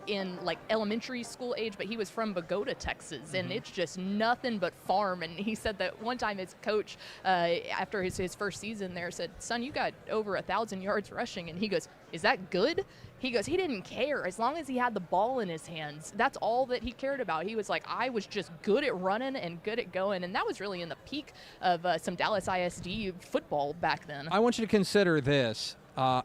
in like elementary school age, but he was from Bogota, Texas, and it's just nothing but farm. And he said that one time his coach, after his first season there, said, "Son, you got over 1,000 yards rushing," and he goes, "Is that good?" He goes, he didn't care. As long as he had the ball in his hands, that's all that he cared about. He was like, I was just good at running and good at going. And that was really in the peak of some Dallas ISD football back then. I want you to consider this.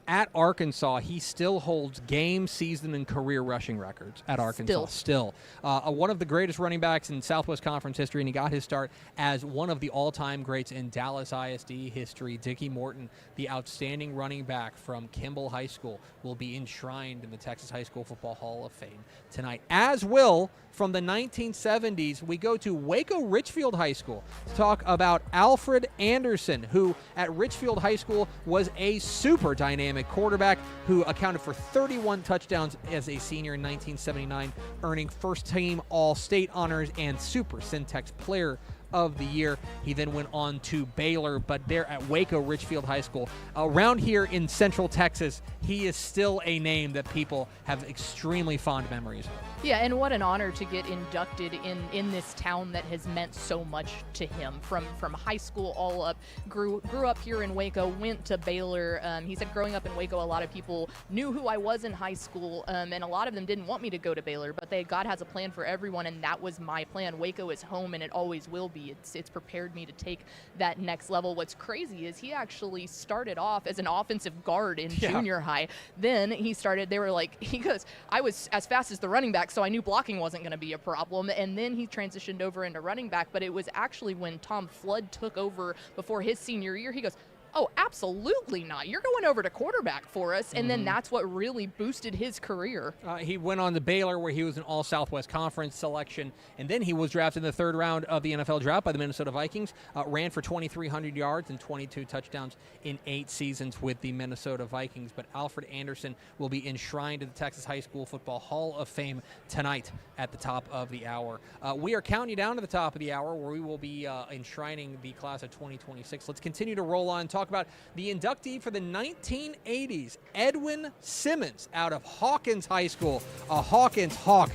At Arkansas, he still holds game, season, and career rushing records at Arkansas. Still. One of the greatest running backs in Southwest Conference history, and he got his start as one of the all-time greats in Dallas ISD history. Dicky Morton, the outstanding running back from Kimball High School, will be enshrined in the Texas High School Football Hall of Fame tonight, as will, from the 1970s, we go to Waco Richfield High School to talk about Alfred Anderson, who at Richfield High School was a super dynamic quarterback who accounted for 31 touchdowns as a senior in 1979, earning first-team All-State honors and Super Syntax Player of the year. He then went on to Baylor, but there at Waco Richfield High School. Around here in Central Texas, he is still a name that people have extremely fond memories of. Yeah, and what an honor to get inducted in this town that has meant so much to him from high school all up. Grew up here in Waco, went to Baylor. He said growing up in Waco, a lot of people knew who I was in high school, and a lot of them didn't want me to go to Baylor, but God has a plan for everyone, and that was my plan. Waco is home, and it always will be. It's prepared me to take that next level. What's crazy is he actually started off as an offensive guard in junior high. Then he goes, I was as fast as the running back, so I knew blocking wasn't going to be a problem. And then he transitioned over into running back, but it was actually when Tom Flood took over before his senior year, he goes, oh, absolutely not. You're going over to quarterback for us. And then that's what really boosted his career. He went on to Baylor, where he was an All-Southwest Conference selection, and then he was drafted in the third round of the NFL draft by the Minnesota Vikings, ran for 2,300 yards and 22 touchdowns in 8 seasons with the Minnesota Vikings. But Alfred Anderson will be enshrined in the Texas High School Football Hall of Fame tonight at the top of the hour. We are counting you down to the top of the hour, where we will be enshrining the class of 2026. Let's continue to roll on and talk about the inductee for the 1980s, Edwin Simmons, out of Hawkins High School. A Hawkins Hawk,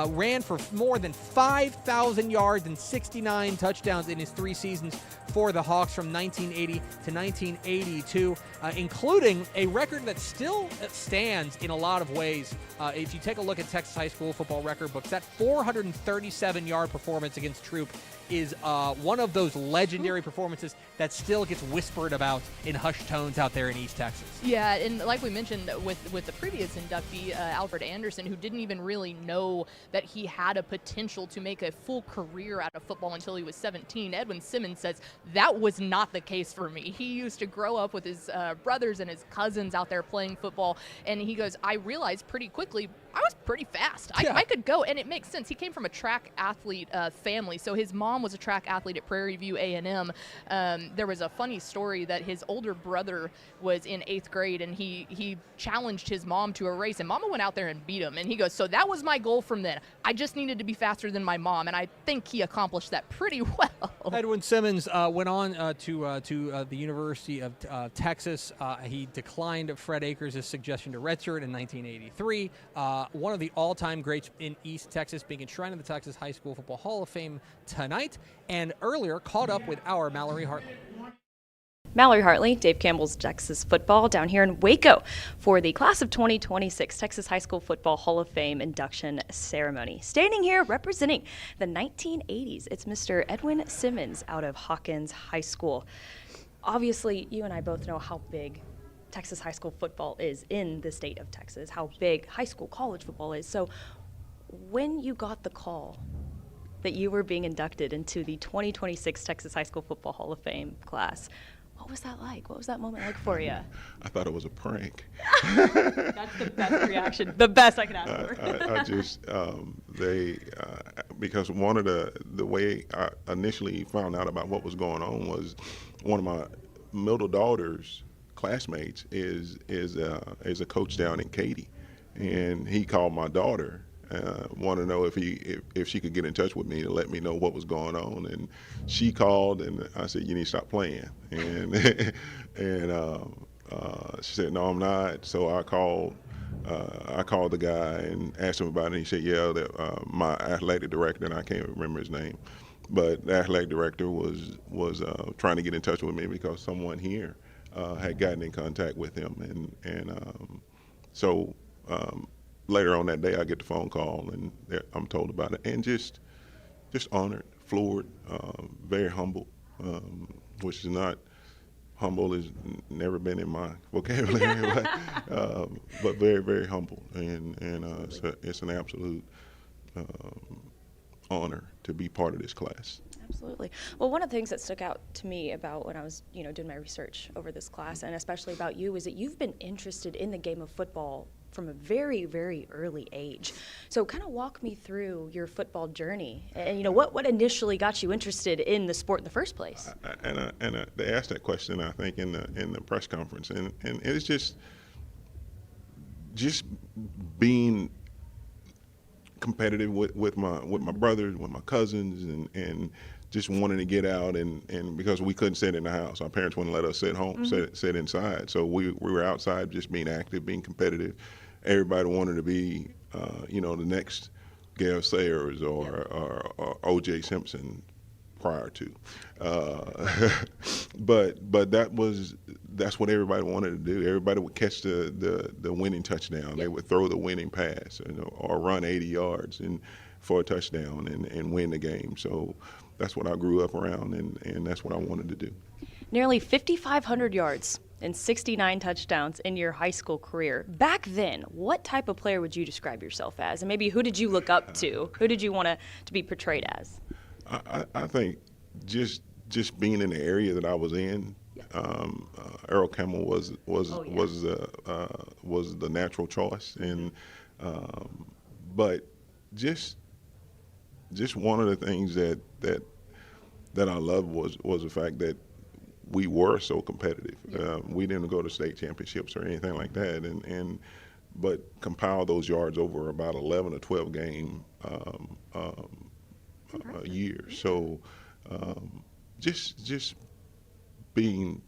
ran for more than 5,000 yards and 69 touchdowns in his 3 seasons for the Hawks from 1980 to 1982, including a record that still stands in a lot of ways. If you take a look at Texas high school football record books, that 437-yard performance against Troop is one of those legendary performances that still gets whispered about in hushed tones out there in East Texas. Yeah, and like we mentioned with the previous inductee, Alfred Anderson, who didn't even really know that he had a potential to make a full career out of football until he was 17. Edwin Simmons says, that was not the case for me. He used to grow up with his brothers and his cousins out there playing football, and he goes, I realized pretty quickly I was pretty fast. I could go, and it makes sense. He came from a track athlete family, so his mom was a track athlete at Prairie View A&M. There was a funny story that his older brother was in 8th grade, and he challenged his mom to a race, and Mama went out there and beat him. And he goes, so that was my goal from then. I just needed to be faster than my mom, and I think he accomplished that pretty well. Edwin Simmons went on to the University of Texas. He declined Fred Akers' suggestion to redshirt in 1983. One of the all-time greats in East Texas, being enshrined in the Texas High School Football Hall of Fame tonight, and earlier caught up with our Mallory Hartley. Mallory Hartley, Dave Campbell's Texas Football, down here in Waco for the class of 2026 Texas High School Football Hall of Fame induction ceremony. Standing here representing the 1980s, it's Mr. Edwin Simmons out of Hawkins High School. Obviously, you and I both know how big Texas high school football is in the state of Texas, how big high school college football is. So when you got the call that you were being inducted into the 2026 Texas High School Football Hall of Fame class, what was that like? What was that moment like for you? I thought it was a prank. That's the best reaction, the best I can ask for. I just, because one of the way I initially found out about what was going on was one of my middle daughter's classmates is a coach down in Katy, and he called my daughter, wanted to know if she could get in touch with me to let me know what was going on, and she called, and I said, you need to stop playing, and she said, no, I'm not. So I called the guy and asked him about it, and he said, yeah, that my athletic director, and I can't remember his name, but the athletic director was trying to get in touch with me because someone here had gotten in contact with him, so later on that day I get the phone call and I'm told about it, and just honored, floored, very humble, which is not humble, has never been in my vocabulary, but very, very humble, and it's an absolute honor to be part of this class. Absolutely. Well, one of the things that stuck out to me about when I was, doing my research over this class, and especially about you, is that you've been interested in the game of football from a very, very early age. So kind of walk me through your football journey, and what initially got you interested in the sport in the first place. They asked that question, I think, in the press conference, and it's just being competitive with my brothers, with my cousins, and just wanting to get out, and because we couldn't sit in the house, our parents wouldn't let us sit home, sit inside. So we were outside, just being active, being competitive. Everybody wanted to be, the next Gail Sayers or O.J. Simpson prior to, but that's what everybody wanted to do. Everybody would catch the winning touchdown. They would throw the winning pass, or run 80 yards for a touchdown and win the game. So that's what I grew up around, and that's what I wanted to do. Nearly 5,500 yards and 69 touchdowns in your high school career. Back then, what type of player would you describe yourself as? And maybe who did you look up to? Who did you want to be portrayed as? I think just being in the area that I was in, Earl Campbell was the natural choice, and but just one of the things that I loved was the fact that we were so competitive. We didn't go to state championships or anything like that, but compile those yards over about 11 or 12 game a year. So just being,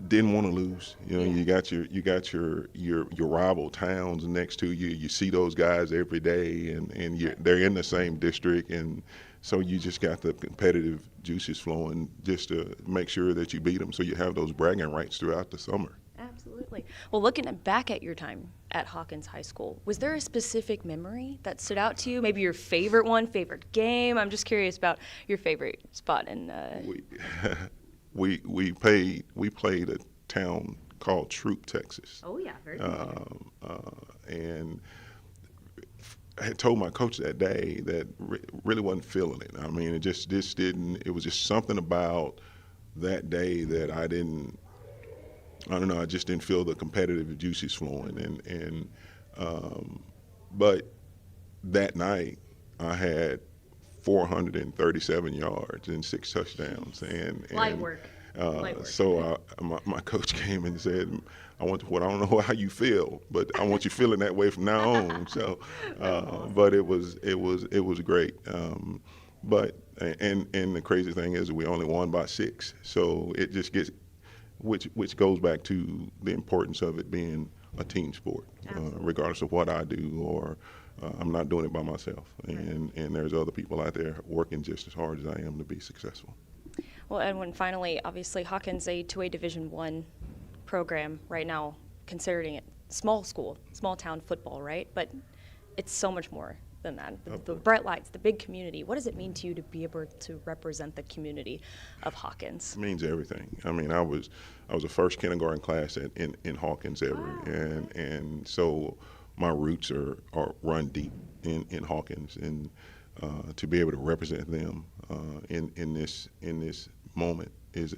didn't want to lose. You got your rival towns next to you. You see those guys every day, and they're in the same district, and so you just got the competitive juices flowing just to make sure that you beat them, so you have those bragging rights throughout the summer. Absolutely. Well, looking back at your time at Hawkins High School, was there a specific memory that stood out to you? Maybe your favorite one, favorite game? I'm just curious about your favorite spot. We played a town called Troop, Texas. Oh yeah, very and I had told my coach that day that really wasn't feeling it. I mean, it was just something about that day that I don't know, I just didn't feel the competitive juices flowing. But that night I had 437 yards and 6 touchdowns. Light work. So my coach came and said, I don't know how you feel, but I want you feeling that way from now on. So, but it was great. But the crazy thing is we only won by 6. So it just gets, which goes back to the importance of it being a team sport, regardless of what I do, or I'm not doing it by myself. And there's other people out there working just as hard as I am to be successful. Well, Edwin, finally, obviously Hawkins a 2A Division I program right now, considering it small school, small town football, right? But it's so much more than that. The bright lights, the big community. What does it mean to you to be able to represent the community of Hawkins? It means everything. I mean, I was the first kindergarten class in Hawkins ever, wow. and so my roots are run deep in Hawkins, and to be able to represent them in this moment is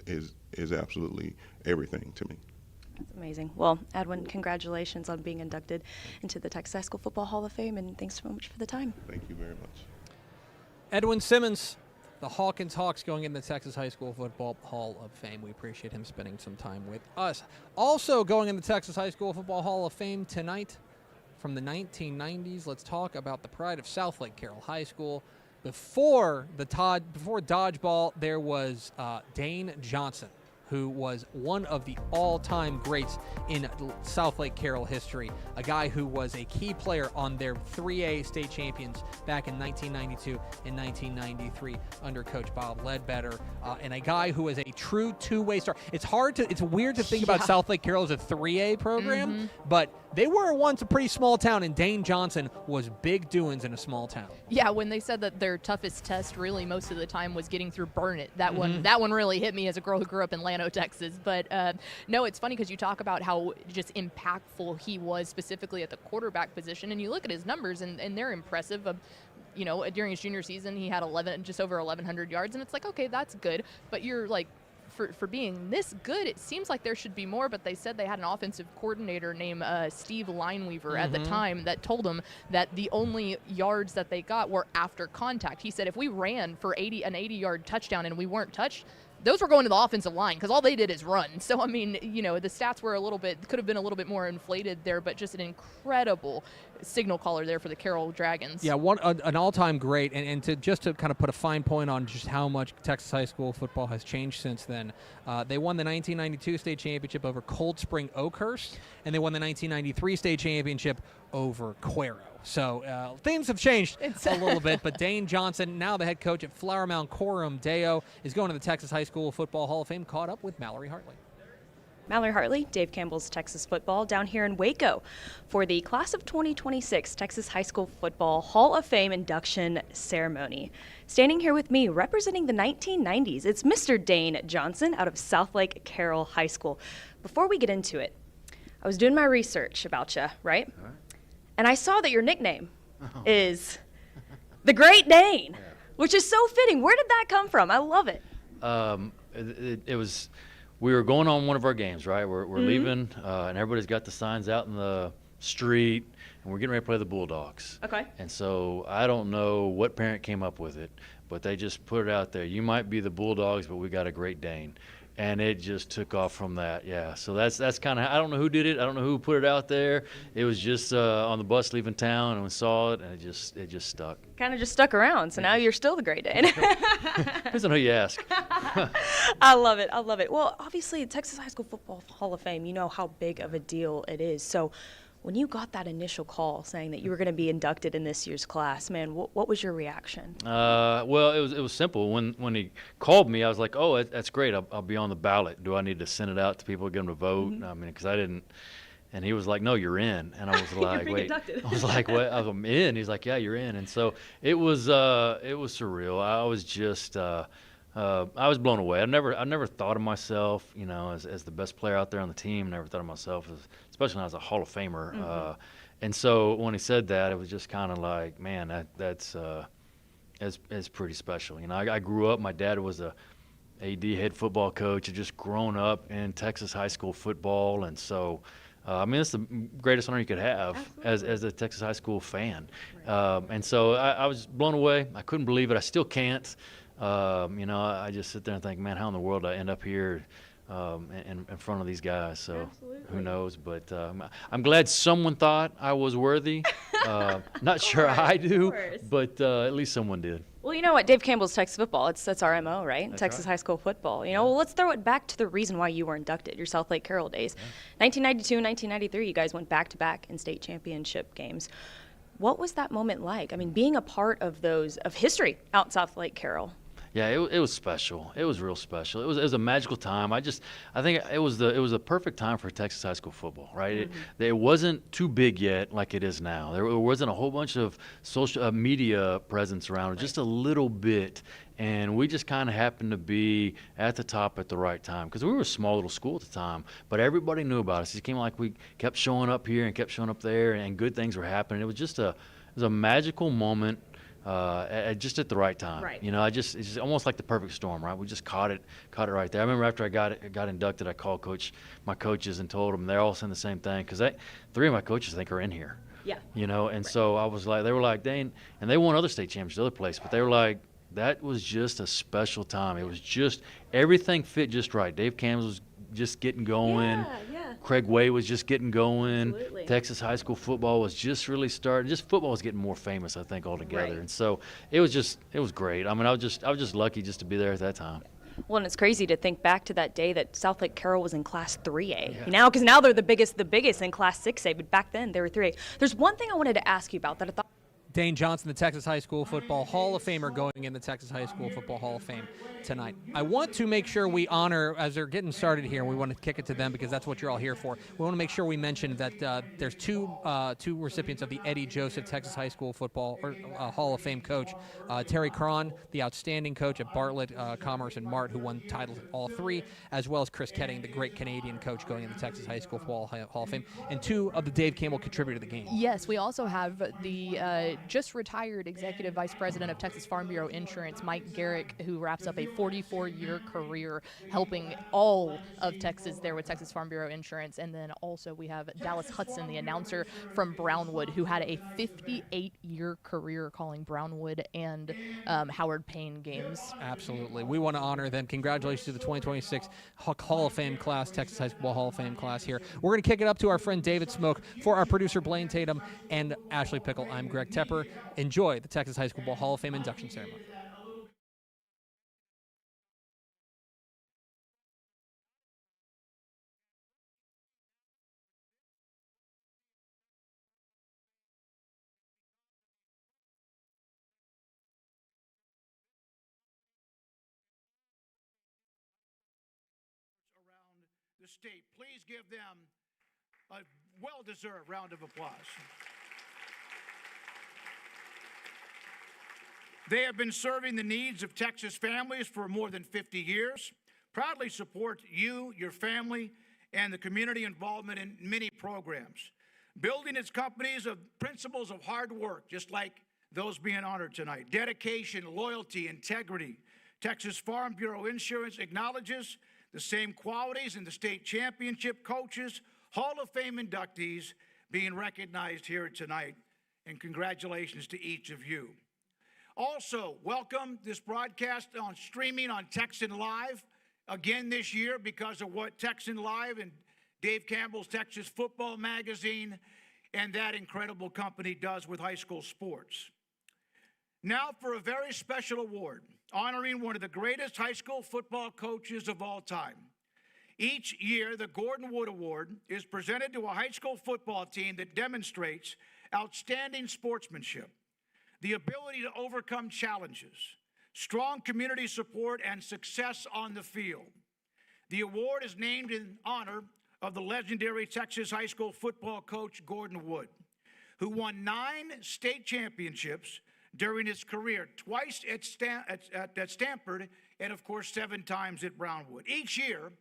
absolutely everything to me. That's amazing. Well, Edwin, congratulations on being inducted into the Texas High School Football Hall of Fame, and thanks so much for the time. Thank you very much. Edwin Simmons, the Hawkins Hawks going in the Texas High School Football Hall of Fame. We appreciate him spending some time with us. Also going in the Texas High School Football Hall of Fame tonight from the 1990s, let's talk about the pride of Southlake Carroll High School. Before dodgeball, there was Dane Johnson, who was one of the all-time greats in Southlake Carroll history, a guy who was a key player on their 3A state champions back in 1992 and 1993 under Coach Bob Ledbetter, and a guy who was a true two-way star. It's weird to think about Southlake Carroll as a 3A program, but they were once a pretty small town, and Dane Johnson was big doings in a small town. Yeah, when they said that their toughest test really most of the time was getting through Burnett, that one really hit me as a girl who grew up in Llano, Texas. But no, it's funny because you talk about how just impactful he was specifically at the quarterback position, and you look at his numbers, and they're impressive. During his junior season, he had just over 1,100 yards, and it's like, okay, that's good. But you're like, for being this good, it seems like there should be more, but they said they had an offensive coordinator named Steve Lineweaver at the time that told them that the only yards that they got were after contact. He said if we ran for an 80-yard touchdown and we weren't touched, those were going to the offensive line because all they did is run. So, I mean, you know, the stats were could have been a little bit more inflated there, but just an incredible signal caller there for the Carroll Dragons. Yeah, an all-time great, and to kind of put a fine point on just how much Texas high school football has changed since then. They won the 1992 state championship over Cold Spring Oakhurst, and they won the 1993 state championship over Cuero. So things have changed a little bit, but Dane Johnson, now the head coach at Flower Mound Coram Deo, is going to the Texas High School Football Hall of Fame, caught up with Mallory Hartley. Mallory Hartley, Dave Campbell's Texas Football, down here in Waco for the Class of 2026 Texas High School Football Hall of Fame induction ceremony. Standing here with me, representing the 1990s, it's Mr. Dane Johnson out of Southlake Carroll High School. Before we get into it, I was doing my research about you, right? All right. And I saw that your nickname is the Great Dane, which is so fitting. Where did that come from? I love it. It was, we were going on one of our games, right? We're leaving, and everybody's got the signs out in the street, and we're getting ready to play the Bulldogs. Okay. And so I don't know what parent came up with it, but they just put it out there. You might be the Bulldogs, but we got a Great Dane. And it just took off from that, yeah. So that's kind of, I don't know who did it. I don't know who put it out there. It was just on the bus leaving town, and we saw it, and it just stuck. Kind of just stuck around, so now you're still the Great Dane. Depends on who you ask. I love it. I love it. Well, obviously, Texas High School Football Hall of Fame, you know how big of a deal it is. So when you got that initial call saying that you were going to be inducted in this year's class, man, what was your reaction? Well, it was simple. When he called me, I was like, oh, that's great. I'll be on the ballot. Do I need to send it out to people, get them to vote? I mean, because I didn't. And he was like, no, you're in. And I was like, wait. Inducted. I was like, what? I'm in. He's like, yeah, you're in. And so it was surreal. I was just I was blown away. I never thought of myself, you know, as the best player out there on the team. Never thought of myself especially when I was a Hall of Famer. And so when he said that, it was just kind of like, man, that's pretty special. You know, I grew up. My dad was a AD head football coach. Had just grown up in Texas high school football, and so. I mean, it's the greatest honor you could have as a Texas high school fan. Right. And so I was blown away. I couldn't believe it. I still can't. You know, I just sit there and think, man, how in the world did I end up here in front of these guys? So Absolutely. Who knows? But I'm glad someone thought I was worthy. Not sure I do, but at least someone did. Well, you know what? Dave Campbell's Texas Football. That's our MO, right? That's Texas right. high school football. You know, well, let's throw it back to the reason why you were inducted, your Southlake Carroll days. 1992 and 1993, you guys went back-to-back in state championship games. What was that moment like? I mean, being a part of history out in Southlake Carroll. Yeah, it was special. It was real special. It was a magical time. I think it was a perfect time for Texas high school football, right? It wasn't too big yet like it is now. There wasn't a whole bunch of social media presence around it, just a little bit. And we just kind of happened to be at the top at the right time because we were a small little school at the time, but everybody knew about us. It came like we kept showing up here and kept showing up there, and good things were happening. It was just a magical moment. Just at the right time. Right. You know, it's just almost like the perfect storm, right? We just caught it right there. I remember after I got inducted, I called my coaches and told them they're all saying the same thing because 3 of my coaches I think are in here. Yeah. You know, and so I was like, they were like, Dane, and they won other state championships other places, but they were like, that was just a special time. It was just everything fit just right. Dave Campbell was just getting going. Yeah. Craig Way was just getting going. Absolutely. Texas high school football was just really starting. Just football was getting more famous, I think, altogether. Right. And so it was great. I mean, I was just lucky just to be there at that time. Well, and it's crazy to think back to that day that Southlake Carroll was in Class 3A. Yeah. Because now they're the biggest in Class 6A, but back then they were 3A. There's one thing I wanted to ask you about that I thought. Dane Johnson, the Texas High School Football Hall of Famer, going in the Texas High School Football Hall of Fame tonight. I want to make sure we honor, as they're getting started here, we want to kick it to them because that's what you're all here for. We want to make sure we mention that there's two recipients of the Eddie Joseph Texas High School Football Hall of Fame coach. Terry Cron, the outstanding coach at Bartlett, Commerce, and Mart, who won titles at all 3, as well as Chris Ketting, the great Canadian coach going in the Texas High School Football Hall of Fame, and 2 of the Dave Campbell contributed to the game. Yes, we also have the just retired Executive Vice President of Texas Farm Bureau Insurance, Mike Garrick, who wraps up a 44-year career helping all of Texas there with Texas Farm Bureau Insurance. And then also we have Dallas Hudson, the announcer from Brownwood, who had a 58-year career calling Brownwood and Howard Payne games. Absolutely. We want to honor them. Congratulations to the 2026 Hall of Fame class, Texas High School Hall of Fame class here. We're going to kick it up to our friend David Smoke. For our producer Blaine Tatum and Ashley Pickle, I'm Greg Tepper. Enjoy the Texas High School Hall of Fame induction ceremony. Around the state. Please give them a well-deserved round of applause. They have been serving the needs of Texas families for more than 50 years, proudly support you, your family, and the community involvement in many programs, building its companies of principles of hard work, just like those being honored tonight, dedication, loyalty, integrity. Texas Farm Bureau Insurance acknowledges the same qualities in the state championship coaches, Hall of Fame inductees being recognized here tonight, and congratulations to each of you. Also, welcome this broadcast on streaming on Texan Live again this year because of what Texan Live and Dave Campbell's Texas Football Magazine and that incredible company does with high school sports. Now for a very special award, honoring one of the greatest high school football coaches of all time. Each year, the Gordon Wood Award is presented to a high school football team that demonstrates outstanding sportsmanship, the ability to overcome challenges, strong community support, and success on the field. The award is named in honor of the legendary Texas high school football coach Gordon Wood, who won 9 state championships during his career, twice at Stanford, and of course 7 times at Brownwood. Each year,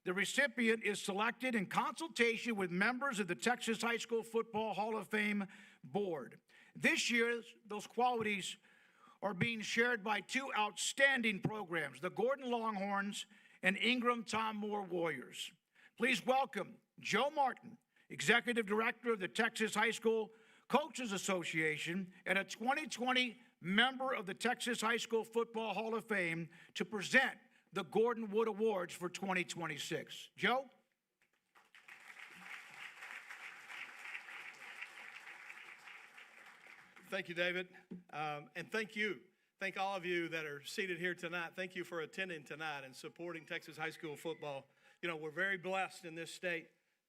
the recipient is selected in consultation with members of the Texas High School Football Hall of Fame Board. This year, those qualities are being shared by 2 outstanding programs, the Gordon Longhorns and Ingram Tom Moore Warriors. Please welcome Joe Martin, Executive Director of the Texas High School Coaches Association and a 2020 member of the Texas High School Football Hall of Fame, to present the Gordon Wood Awards for 2026. Joe? Thank you, David. And thank you. Thank all of you that are seated here tonight. Thank you for attending tonight and supporting Texas high school football. You know, we're very blessed in this state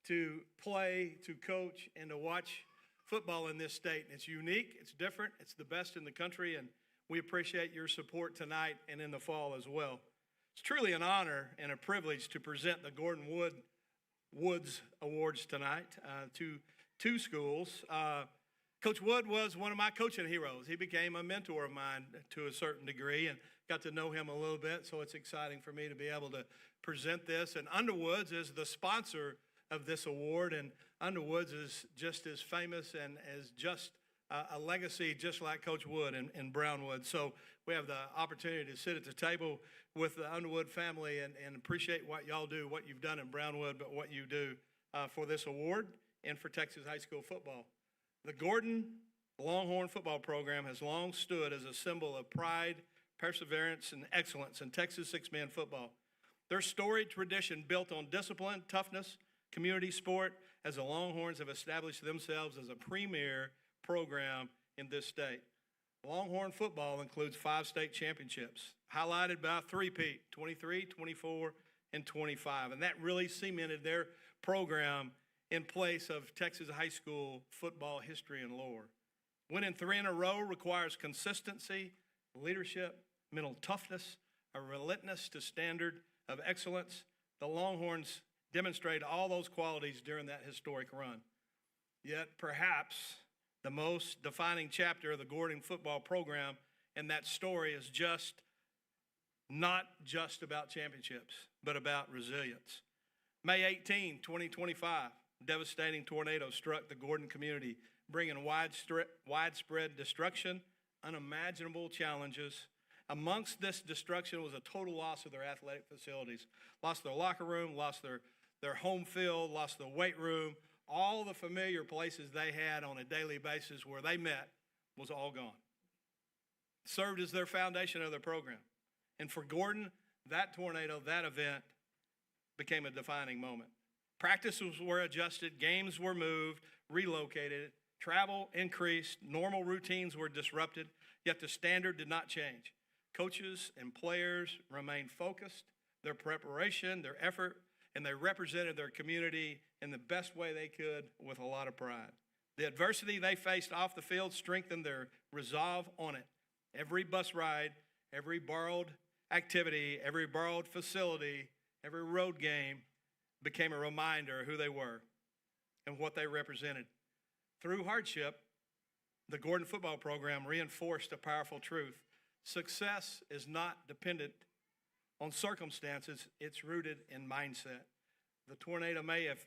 to play, to coach, and to watch football in this state. It's unique, it's different, it's the best in the country, and we appreciate your support tonight and in the fall as well. It's truly an honor and a privilege to present the Gordon Woods Awards tonight to 2 schools. Coach Wood was one of my coaching heroes. He became a mentor of mine to a certain degree and got to know him a little bit, so it's exciting for me to be able to present this. And Underwoods is the sponsor of this award, and Underwoods is just as famous and as just a legacy just like Coach Wood in Brownwood. So we have the opportunity to sit at the table with the Underwood family and appreciate what y'all do, what you've done in Brownwood, but what you do for this award and for Texas high school football. The Gordon Longhorn football program has long stood as a symbol of pride, perseverance, and excellence in Texas six-man football. Their storied tradition built on discipline, toughness, community sport, as the Longhorns have established themselves as a premier program in this state. Longhorn football includes 5 state championships, highlighted by 3-peat, 23, 24, and 25. And that really cemented their program in place of Texas high school football history and lore. Winning 3 in a row requires consistency, leadership, mental toughness, a relentless to standard of excellence. The Longhorns demonstrated all those qualities during that historic run. Yet perhaps the most defining chapter of the Gordon football program and that story is not just about championships, but about resilience. May 18, 2025, devastating tornado struck the Gordon community, bringing widespread destruction, unimaginable challenges. Amongst this destruction was a total loss of their athletic facilities. Lost their locker room, lost their home field, lost the weight room. All the familiar places they had on a daily basis where they met was all gone. Served as their foundation of their program. And for Gordon, that tornado, that event, became a defining moment. Practices were adjusted, games were moved, relocated, travel increased, normal routines were disrupted, yet the standard did not change. Coaches and players remained focused, their preparation, their effort, and they represented their community in the best way they could with a lot of pride. The adversity they faced off the field strengthened their resolve on it. Every bus ride, every borrowed activity, every borrowed facility, every road game became a reminder of who they were and what they represented. Through hardship, the Gordon football program reinforced a powerful truth. Success is not dependent on circumstances, it's rooted in mindset. The tornado may have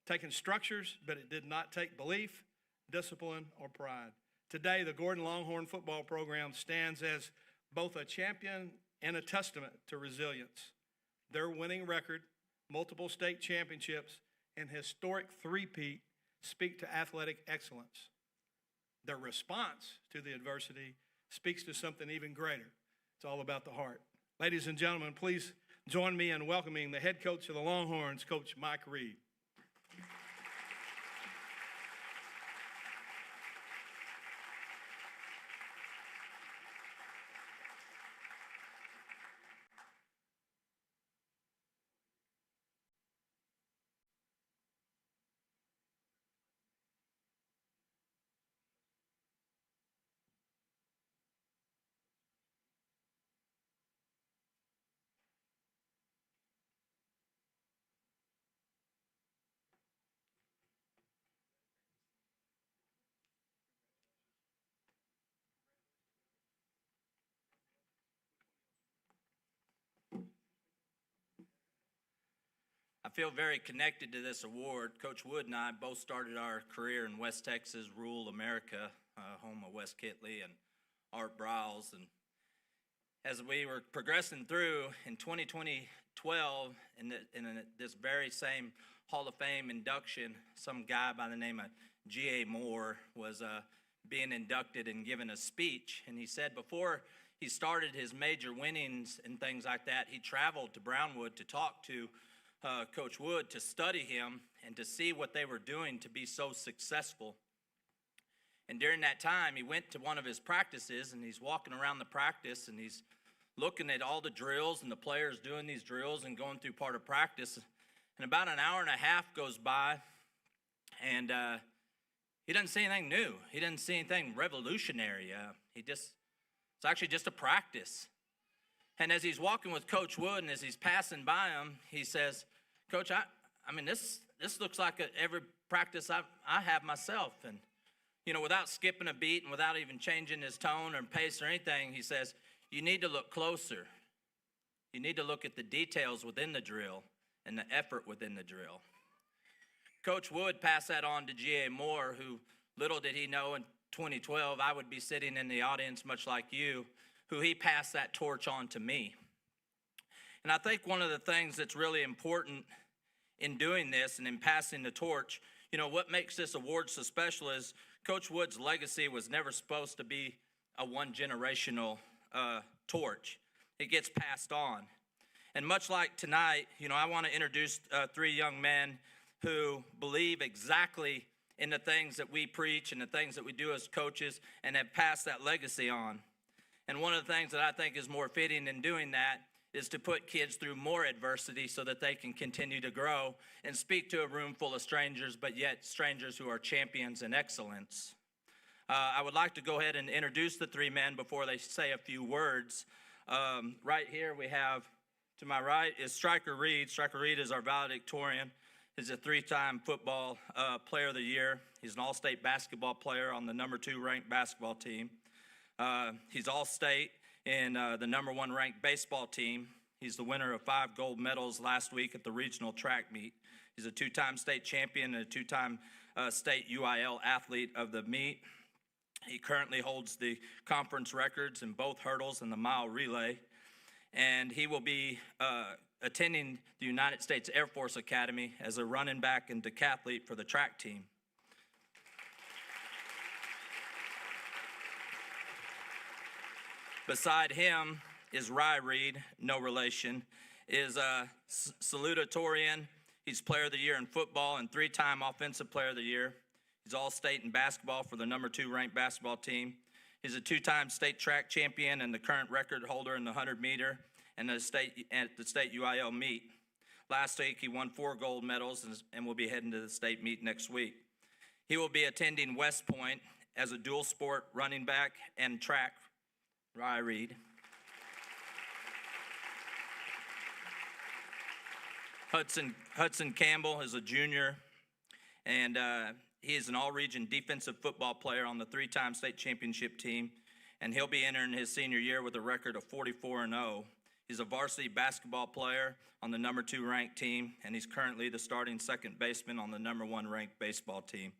taken structures, but it did not take belief, discipline, or pride. Today, the Gordon Longhorn football program stands as both a champion and a testament to resilience. Their winning record, multiple state championships, and historic three-peat speak to athletic excellence. Their response to the adversity speaks to something even greater. It's all about the heart. Ladies and gentlemen, please join me in welcoming the head coach of the Longhorns, Coach Mike Reed. I feel very connected to this award. Coach Wood and I both started our career in West Texas, rural America, home of Wes Kitley and Art Browse. And as we were progressing through in 2012, in this very same Hall of Fame induction, some guy by the name of G.A. Moore was being inducted and given a speech. And he said before he started his major winnings and things like that, he traveled to Brownwood to talk to Coach Wood, to study him and to see what they were doing to be so successful. And during that time, he went to one of his practices, and he's walking around the practice, and he's looking at all the drills and the players doing these drills and going through part of practice. And about an hour and a half goes by, and he doesn't see anything new. He doesn't see anything revolutionary. It's actually just a practice. And as he's walking with Coach Wood and as he's passing by him, he says, Coach, I mean, this looks like every practice I have myself. And, you know, without skipping a beat and without even changing his tone or pace or anything, he says, you need to look closer. You need to look at the details within the drill and the effort within the drill. Coach Wood passed that on to G.A. Moore, who little did he know in 2012 I would be sitting in the audience much like you, who he passed that torch on to me. And I think one of the things that's really important in doing this and in passing the torch, you know, what makes this award so special is Coach Wood's legacy was never supposed to be a one-generational torch. It gets passed on. And much like tonight, you know, I want to introduce three young men who believe exactly in the things that we preach and the things that we do as coaches and have passed that legacy on. And one of the things that I think is more fitting in doing that is to put kids through more adversity so that they can continue to grow and speak to a room full of strangers, but yet strangers who are champions in excellence. I would like to go ahead and introduce the three men before they say a few words. Right here we have, to my right, is Striker Reed. Striker Reed is our valedictorian. He's a three-time football player of the year. He's an all-state basketball player on the number 2 ranked basketball team. He's all-state in the number 1 ranked baseball team. He's the winner of 5 gold medals last week at the regional track meet. He's a two-time state champion and a two-time state UIL athlete of the meet. He currently holds the conference records in both hurdles and the mile relay. And he will be attending the United States Air Force Academy as a running back and decathlete for the track team. Beside him is Rye Reed, no relation, is a salutatorian. He's Player of the Year in football and three-time Offensive Player of the Year. He's All-State in basketball for the #2 ranked basketball team. He's a two-time state track champion and the current record holder in the 100-meter and at the state UIL meet. Last week, he won 4 gold medals and will be heading to the state meet next week. He will be attending West Point as a dual sport running back and track. Rye Reed. Hudson Campbell is a junior, and he is an all-region defensive football player on the 3-time state championship team, and he'll be entering his senior year with a record of 44-0. He's a varsity basketball player on the #2 ranked team, and he's currently the starting second baseman on the #1 ranked baseball team.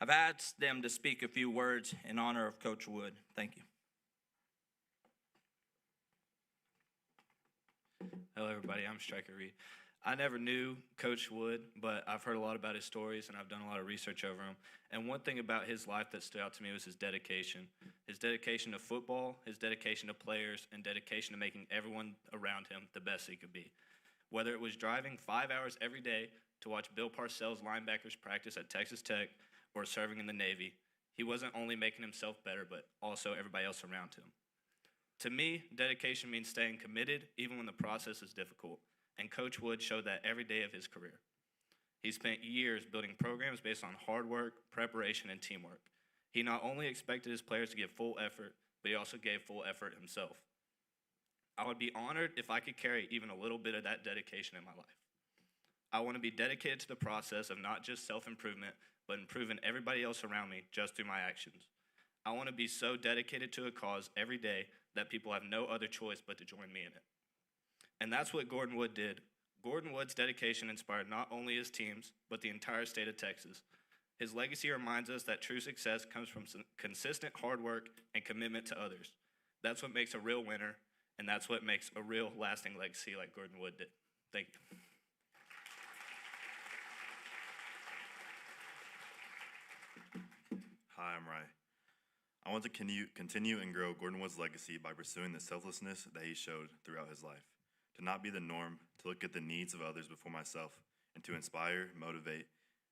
I've asked them to speak a few words in honor of Coach Wood. Thank you. Hello, everybody. I'm Striker Reed. I never knew Coach Wood, but I've heard a lot about his stories, and I've done a lot of research over him. And one thing about his life that stood out to me was his dedication. His dedication to football, his dedication to players, and dedication to making everyone around him the best he could be. Whether it was driving 5 hours every day to watch Bill Parcells linebackers practice at Texas Tech or serving in the Navy, he wasn't only making himself better, but also everybody else around him. To me, dedication means staying committed even when the process is difficult, and Coach Wood showed that every day of his career. He spent years building programs based on hard work, preparation, and teamwork. He not only expected his players to give full effort, but he also gave full effort himself. I would be honored if I could carry even a little bit of that dedication in my life. I want to be dedicated to the process of not just self-improvement, but improving everybody else around me just through my actions. I want to be so dedicated to a cause every day that people have no other choice but to join me in it. And that's what Gordon Wood did. Gordon Wood's dedication inspired not only his teams, but the entire state of Texas. His legacy reminds us that true success comes from consistent hard work and commitment to others. That's what makes a real winner, and that's what makes a real lasting legacy like Gordon Wood did. Thank you. Hi, I'm Rye. I want to continue and grow Gordon Wood's legacy by pursuing the selflessness that he showed throughout his life. To not be the norm, to look at the needs of others before myself, and to inspire, motivate,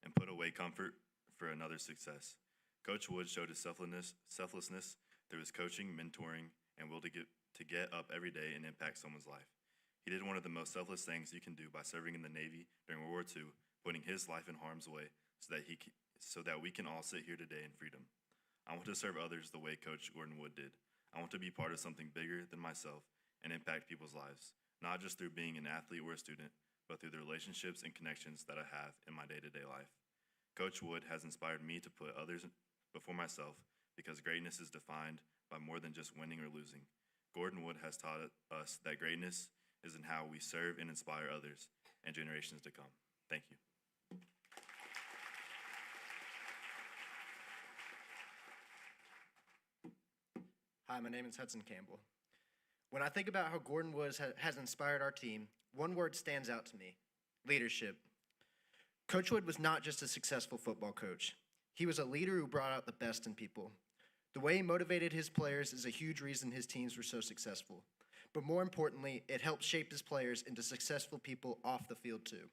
and put away comfort for another's success. Coach Wood showed his selflessness through his coaching, mentoring, and will to get up every day and impact someone's life. He did one of the most selfless things you can do by serving in the Navy during World War II, putting his life in harm's way so that we can all sit here today in freedom. I want to serve others the way Coach Gordon Wood did. I want to be part of something bigger than myself and impact people's lives, not just through being an athlete or a student, but through the relationships and connections that I have in my day-to-day life. Coach Wood has inspired me to put others before myself because greatness is defined by more than just winning or losing. Gordon Wood has taught us that greatness is in how we serve and inspire others and generations to come. Thank you. Hi, my name is Hudson Campbell. When I think about how Gordon Wood has inspired our team, one word stands out to me: leadership. Coach Wood was not just a successful football coach. He was a leader who brought out the best in people. The way he motivated his players is a huge reason his teams were so successful. But more importantly, it helped shape his players into successful people off the field too.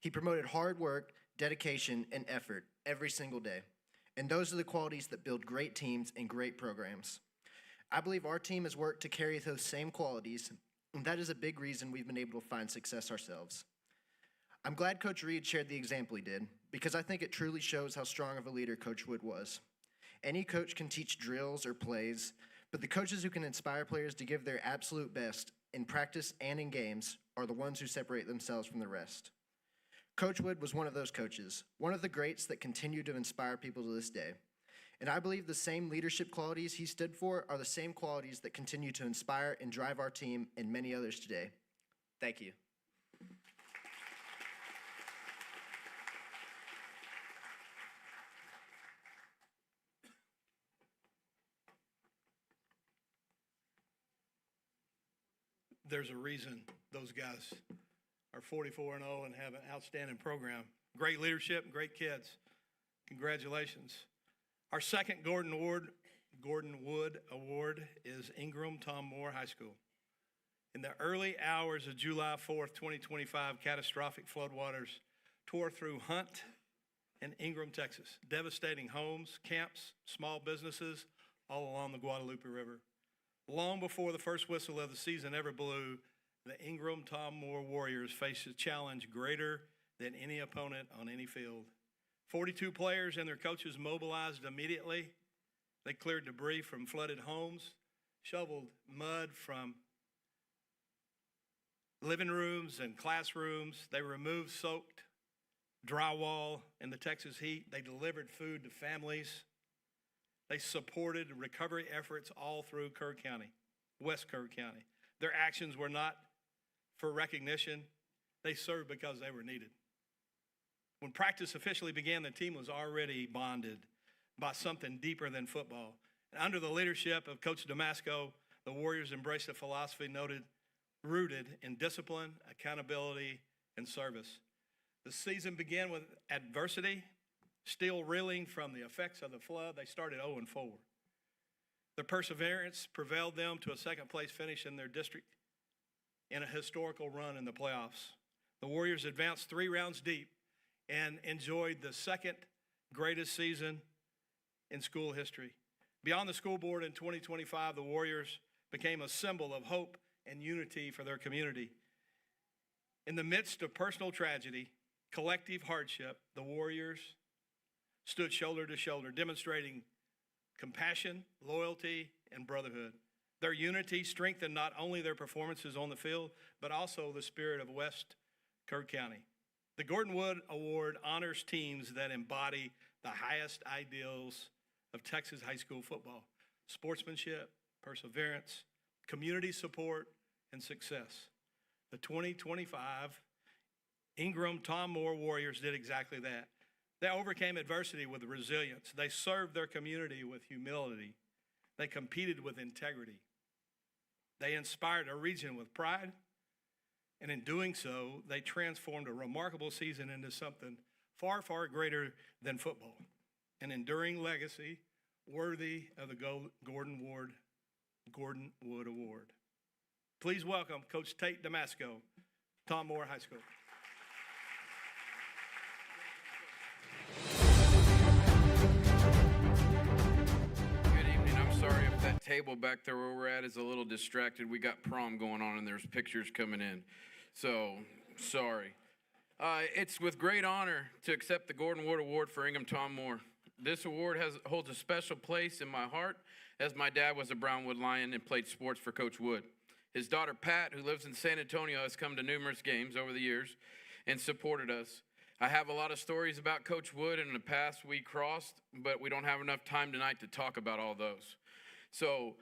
He promoted hard work, dedication, and effort every single day. And those are the qualities that build great teams and great programs. I believe our team has worked to carry those same qualities, and that is a big reason we've been able to find success ourselves. I'm glad Coach Reed shared the example he did, because I think it truly shows how strong of a leader Coach Wood was. Any coach can teach drills or plays, but the coaches who can inspire players to give their absolute best in practice and in games are the ones who separate themselves from the rest. Coach Wood was one of those coaches, one of the greats that continue to inspire people to this day. And I believe the same leadership qualities he stood for are the same qualities that continue to inspire and drive our team and many others today. Thank you. there's a reason those guys are 44-0 and have an outstanding program. Great leadership, great kids. Congratulations. Our second Gordon Wood Award is Ingram Tom Moore High School. In the early hours of July 4th, 2025, catastrophic floodwaters tore through Hunt and Ingram, Texas, devastating homes, camps, small businesses all along the Guadalupe River. Long before the first whistle of the season ever blew, the Ingram Tom Moore Warriors faced a challenge greater than any opponent on any field. 42 players and their coaches mobilized immediately. They cleared debris from flooded homes, shoveled mud from living rooms and classrooms. They removed soaked drywall in the Texas heat. They delivered food to families. They supported recovery efforts all through Kerr County, West Kerr County. Their actions were not for recognition. They served because they were needed. When practice officially began, the team was already bonded by something deeper than football. And under the leadership of Coach Damasco, the Warriors embraced a philosophy rooted in discipline, accountability, and service. The season began with adversity, still reeling from the effects of the flood. They started 0-4. Their perseverance prevailed them to a second-place finish in their district in a historical run in the playoffs. The Warriors advanced 3 rounds deep and enjoyed the second greatest season in school history. Beyond the school board in 2025, the Warriors became a symbol of hope and unity for their community. In the midst of personal tragedy, collective hardship, the Warriors stood shoulder to shoulder, demonstrating compassion, loyalty, and brotherhood. Their unity strengthened not only their performances on the field, but also the spirit of West Kerr County. The Gordon Wood Award honors teams that embody the highest ideals of Texas high school football: sportsmanship, perseverance, community support, and success. The 2025 Ingram Tom Moore Warriors did exactly that. They overcame adversity with resilience. They served their community with humility. They competed with integrity. They inspired a region with pride. And in doing so, they transformed a remarkable season into something far, far greater than football. An enduring legacy worthy of the Gordon Wood Award. Please welcome Coach Tate Damasco, Tom Moore High School. Good evening. I'm sorry if that table back there where we're at is a little distracted. We got prom going on and there's pictures coming in. So, sorry. It's with great honor to accept the Gordon Wood Award for Ingram Tom Moore. This award holds a special place in my heart, as my dad was a Brownwood Lion and played sports for Coach Wood. His daughter Pat, who lives in San Antonio, has come to numerous games over the years and supported us. I have a lot of stories about Coach Wood and in the past we crossed, but we don't have enough time tonight to talk about all those. So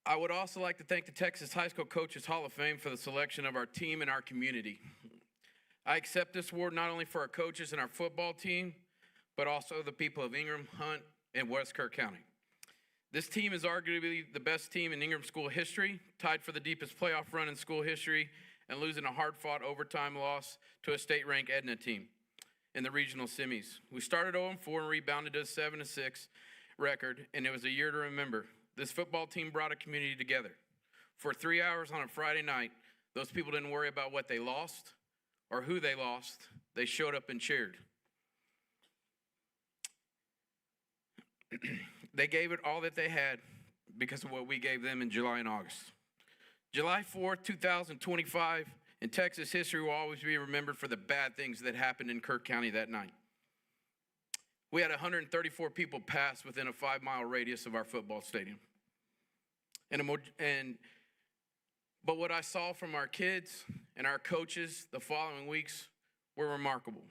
I would also like to thank the Texas High School Coaches Hall of Fame for the selection of our team and our community. I accept this award not only for our coaches and our football team, but also the people of Ingram, Hunt, and West Kerr County. This team is arguably the best team in Ingram school history, tied for the deepest playoff run in school history, and losing a hard-fought overtime loss to a state-ranked Edna team in the regional semis. We started 0-4 and rebounded to a 7-6 record, and it was a year to remember. This football team brought a community together. For 3 hours on a Friday night, those people didn't worry about what they lost or who they lost. They showed up and cheered. They gave it all that they had because of what we gave them in July and August. July 4th, 2025, in Texas history will always be remembered for the bad things that happened in Kerr County that night. We had 134 people pass within a 5-mile radius of our football stadium. But what I saw from our kids and our coaches the following weeks were remarkable.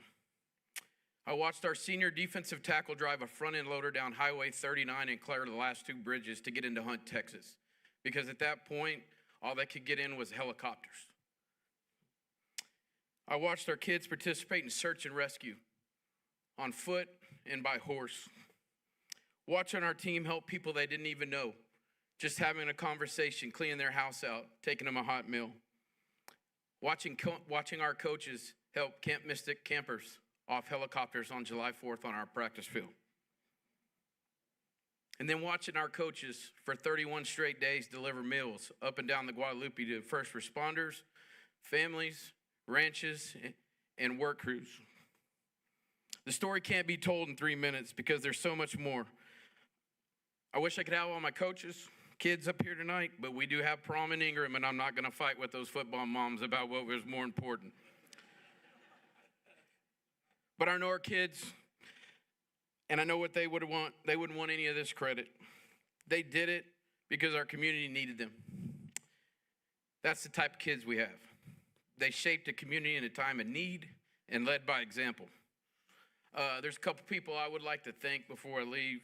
I watched our senior defensive tackle drive a front-end loader down Highway 39 and clear the last 2 bridges to get into Hunt, Texas, because at that point, all they could get in was helicopters. I watched our kids participate in search and rescue on foot and by horse. Watching our team help people they didn't even know just having a conversation, cleaning their house out, taking them a hot meal. Watching our coaches help Camp Mystic campers off helicopters on July 4th on our practice field. And then watching our coaches for 31 straight days deliver meals up and down the Guadalupe to first responders, families, ranches, and work crews. The story can't be told in 3 minutes because there's so much more. I wish I could have all my coaches, kids up here tonight, but we do have prom in Ingram, and I'm not going to fight with those football moms about what was more important. But I know our kids, and I know what they would want. They wouldn't want any of this credit. They did it because our community needed them. That's the type of kids we have. They shaped a community in a time of need and led by example. There's a couple people I would like to thank before I leave.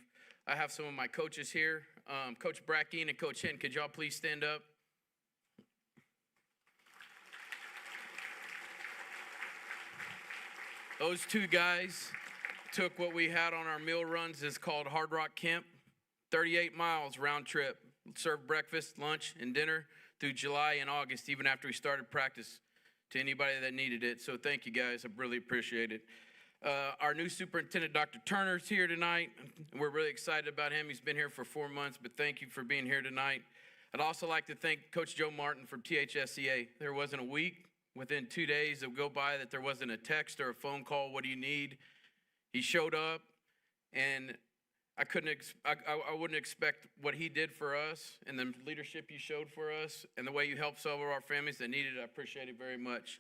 I have some of my coaches here. Coach Brackeen and Coach Hinton, could y'all please stand up? Those two guys took what we had on our meal runs. It's called Hard Rock Camp, 38 miles round trip. Served breakfast, lunch, and dinner through July and August, even after we started practice, to anybody that needed it. So thank you guys, I really appreciate it. Our new superintendent, Dr. Turner's here tonight. We're really excited about him. He's been here for 4 months, but thank you for being here tonight. I'd also like to thank Coach Joe Martin from TXHSFB. There wasn't a week within 2 days that would go by that there wasn't a text or a phone call, what do you need? He showed up, and I wouldn't expect what he did for us and the leadership you showed for us and the way you helped some of our families that needed it. I appreciate it very much.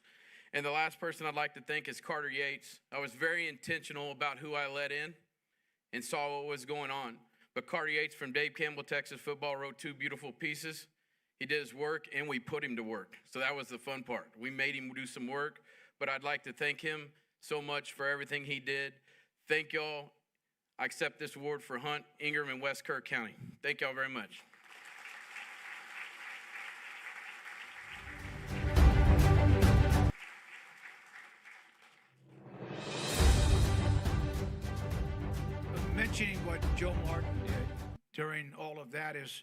And the last person I'd like to thank is Carter Yates. I was very intentional about who I let in and saw what was going on. But Carter Yates from Dave Campbell, Texas Football, wrote 2 beautiful pieces. He did his work, and we put him to work. So that was the fun part. We made him do some work, but I'd like to thank him so much for everything he did. Thank y'all. I accept this award for Hunt, Ingram, and West Kirk County. Thank y'all very much. Mentioning what Joe Martin did during all of that is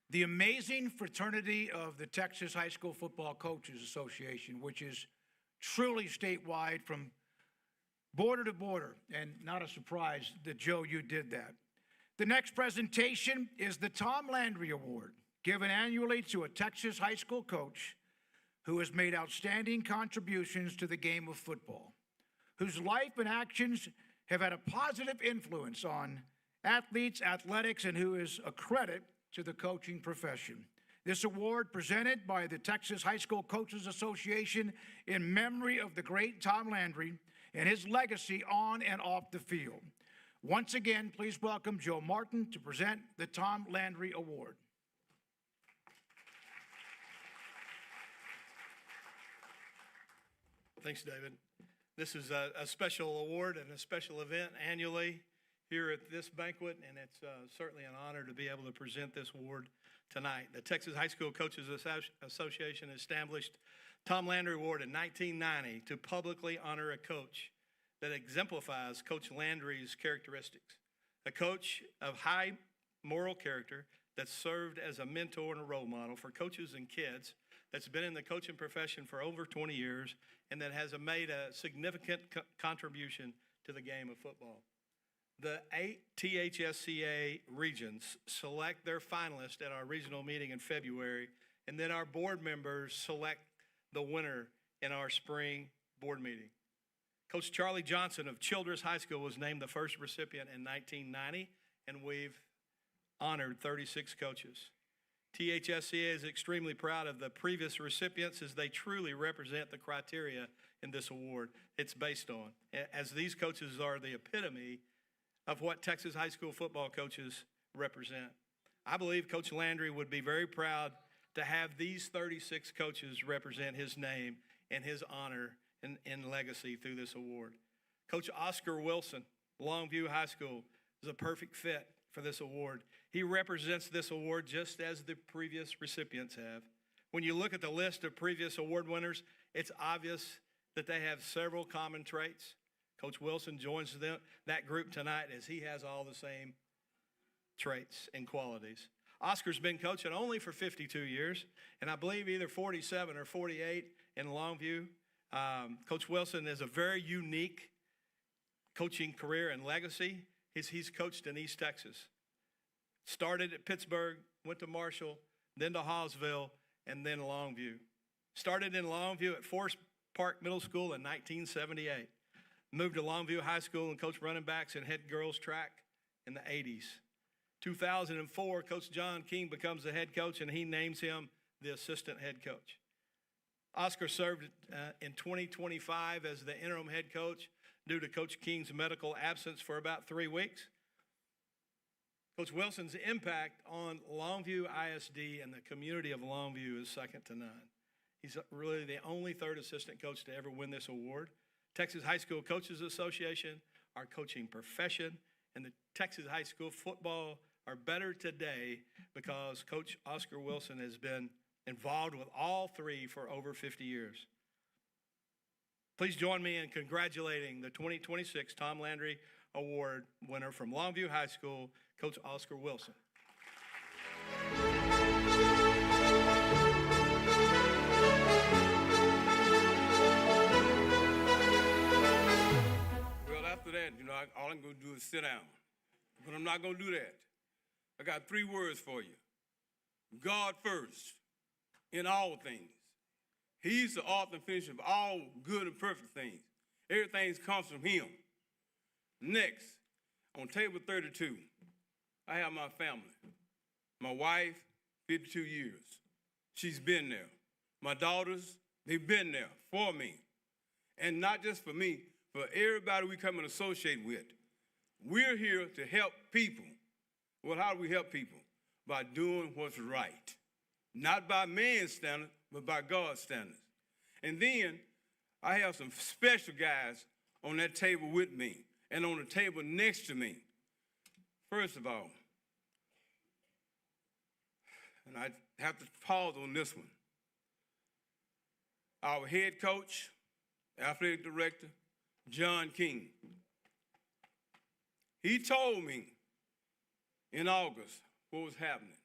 the amazing fraternity of the Texas High School Football Coaches Association, which is truly statewide from border to border, and not a surprise that, Joe, you did that. The next presentation is the Tom Landry Award, given annually to a Texas high school coach who has made outstanding contributions to the game of football, whose life and actions have had a positive influence on athletes, athletics, and who is a credit to the coaching profession. This award, presented by the Texas High School Coaches Association in memory of the great Tom Landry and his legacy on and off the field. Once again, please welcome Joe Martin to present the Tom Landry Award. Thanks, David. This is a special award and a special event annually here at this banquet, and it's certainly an honor to be able to present this award tonight. The Texas High School Coaches Association established Tom Landry Award in 1990 to publicly honor a coach that exemplifies Coach Landry's characteristics. A coach of high moral character that served as a mentor and a role model for coaches and kids, that's been in the coaching profession for over 20 years, and that has made a significant contribution to the game of football. The 8 THSCA regions select their finalists at our regional meeting in February, and then our board members select the winner in our spring board meeting. Coach Charlie Johnson of Childress High School was named the first recipient in 1990, and we've honored 36 coaches. THSCA is extremely proud of the previous recipients as they truly represent the criteria in this award it's based on, as these coaches are the epitome of what Texas high school football coaches represent. I believe Coach Landry would be very proud to have these 36 coaches represent his name and his honor and legacy through this award. Coach Oscar Wilson, Longview High School, is a perfect fit for this award. He represents this award just as the previous recipients have. When you look at the list of previous award winners, it's obvious that they have several common traits. Coach Wilson joins that group tonight as he has all the same traits and qualities. Oscar's been coaching only for 52 years, and I believe either 47 or 48 in Longview. Coach Wilson is a very unique coaching career and legacy. He's coached in East Texas. Started at Pittsburgh, went to Marshall, then to Hallsville, and then Longview. Started in Longview at Forest Park Middle School in 1978. Moved to Longview High School and coached running backs and head girls track in the 80s. 2004, Coach John King becomes the head coach, and he names him the assistant head coach. Oscar served in 2025 as the interim head coach due to Coach King's medical absence for about 3 weeks. Coach Wilson's impact on Longview ISD and the community of Longview is second to none. He's really the only third assistant coach to ever win this award. Texas High School Coaches Association, our coaching profession, and the Texas High School football are better today because Coach Oscar Wilson has been involved with all three for over 50 years. Please join me in congratulating the 2026 Tom Landry Award winner from Longview High School, Coach Oscar Wilson. Well, after that, all I'm going to do is sit down. But I'm not going to do that. I got 3 words for you. God first in all things. He's the author and finisher of all good and perfect things. Everything comes from him. Next, on table 32, I have my family. My wife, 52 years. She's been there. My daughters, they've been there for me. And not just for me, for everybody we come and associate with. We're here to help people. Well, how do we help people? By doing what's right. Not by man's standards, but by God's standards. And then I have some special guys on that table with me and on the table next to me. First of all, and I have to pause on this one, our head coach, athletic director, John King. He told me in August what was happening.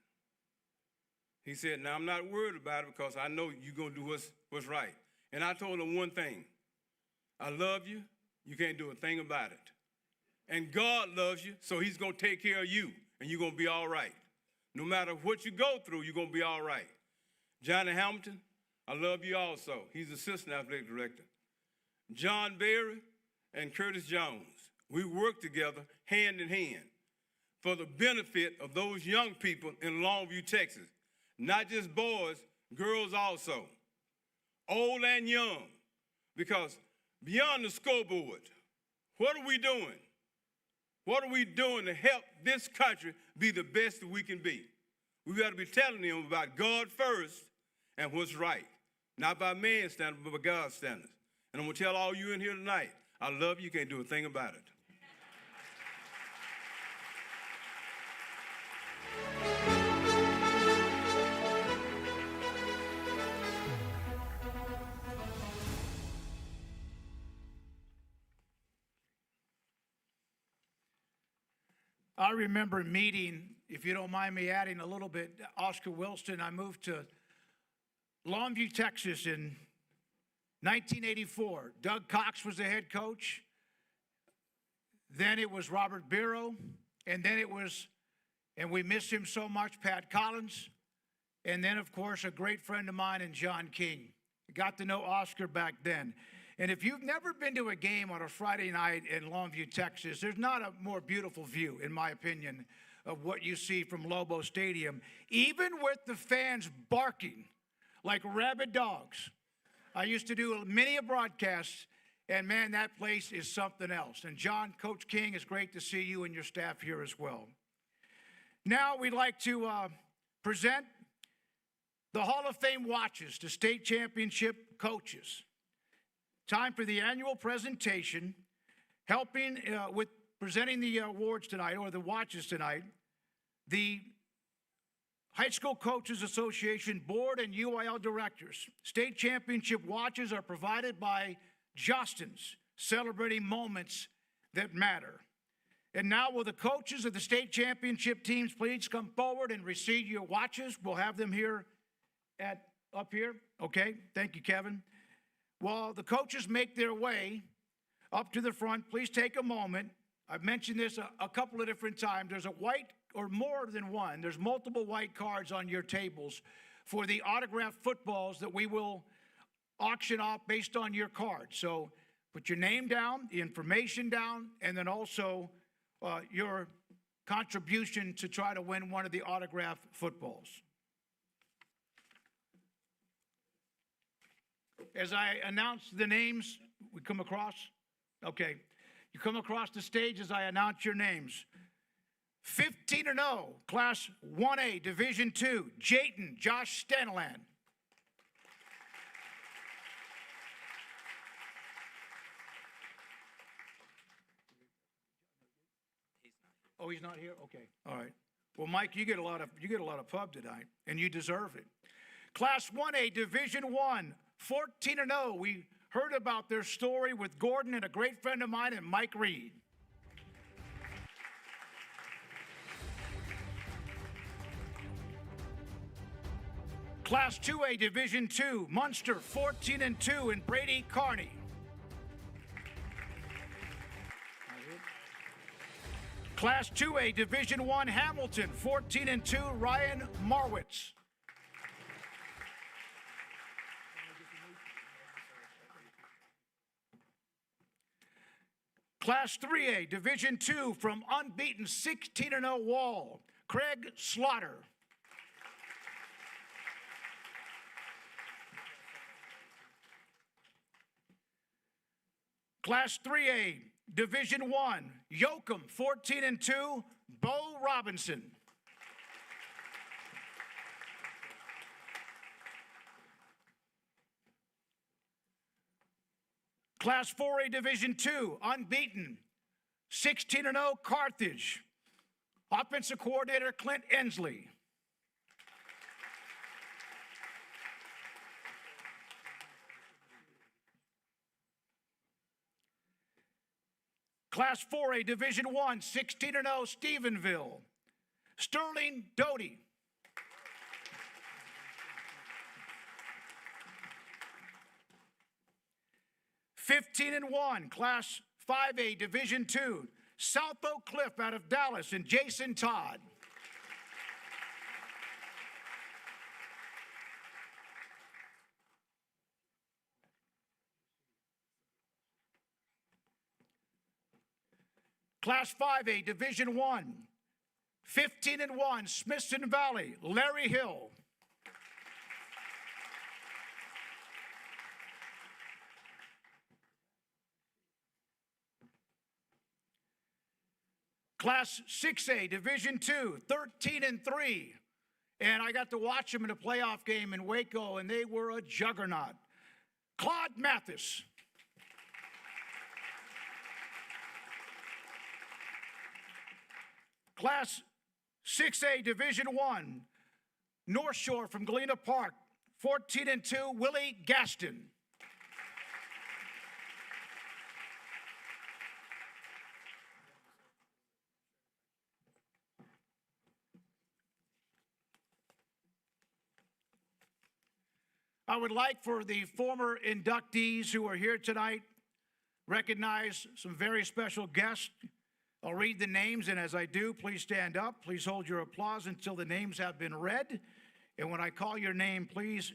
He said, now I'm not worried about it because I know you're going to do what's right. And I told him one thing. I love you. You can't do a thing about it. And God loves you, so he's going to take care of you, and you're going to be all right. No matter what you go through, you're going to be all right. Johnny Hamilton, I love you also. He's assistant athletic director. John Berry and Curtis Jones, we work together hand in hand for the benefit of those young people in Longview, Texas. Not just boys, girls also. Old and young. Because beyond the scoreboard, what are we doing? What are we doing to help this country be the best that we can be? We got to be telling them about God first and what's right. Not by man's standards, but by God's standards. And I'm going to tell all you in here tonight, I love you, can't do a thing about it. I remember meeting, if you don't mind me adding a little bit, Oscar Wilson. I moved to Longview, Texas in 1984. Doug Cox was the head coach. Then it was Robert Biro. And then it was, and we missed him so much, Pat Collins. And then, of course, a great friend of mine and John King. Got to know Oscar back then. And if you've never been to a game on a Friday night in Longview, Texas, there's not a more beautiful view, in my opinion, of what you see from Lobo Stadium, even with the fans barking like rabid dogs. I used to do many a broadcasts, and man, that place is something else. And John, Coach King, it's great to see you and your staff here as well. Now we'd like to present the Hall of Fame watches to state championship coaches. Time for the annual presentation. Helping with presenting the awards tonight, or the watches tonight, the High School Coaches Association Board and UIL directors. State championship watches are provided by Justin's, celebrating moments that matter. And now will the coaches of the state championship teams please come forward and receive your watches? We'll have them here up here. Okay, thank you, Kevin. While the coaches make their way up to the front, please take a moment. I've mentioned this a couple of different times. There's a white, or more than one, there's multiple white cards on your tables for the autographed footballs that we will auction off based on your card. So put your name down, the information down, and then also your contribution to try to win one of the autographed footballs. As I announce the names, we come across? Okay. You come across the stage as I announce your names. 15-0, Class 1A, Division II, Jayton Josh Steneland. Oh, he's not here? Okay. All right. Well, Mike, you get a lot of pub tonight, and you deserve it. Class 1A, Division I, 14-0. We heard about their story with Gordon and a great friend of mine, and Mike Reed. Class 2A, Division II, Munster, 14-2, and Brady Carney. Class 2A, Division I, Hamilton, 14-2, Ryan Marwitz. Class 3A, Division II, from unbeaten 16-0 Wall, Craig Slaughter. Class 3A, Division I, Yoakum, 14-2, Bo Robinson. Class 4A, Division II, unbeaten, 16-0 Carthage. Offensive coordinator Clint Ensley. Class 4A, Division I, 16-0 Stephenville, Sterling Dodie. (15-1), Class 5A, Division II, South Oak Cliff out of Dallas, and Jason Todd. Class 5A, Division I, 15-1, Smithson Valley, Larry Hill. Class 6A, Division II, 13-3. And I got to watch them in a playoff game in Waco, and they were a juggernaut. Claude Mathis. Class 6A, Division I, North Shore from Galena Park, 14-2, Willie Gaston. I would like for the former inductees who are here tonight recognize some very special guests. I'll read the names, and as I do, please stand up. Please hold your applause until the names have been read. And when I call your name, please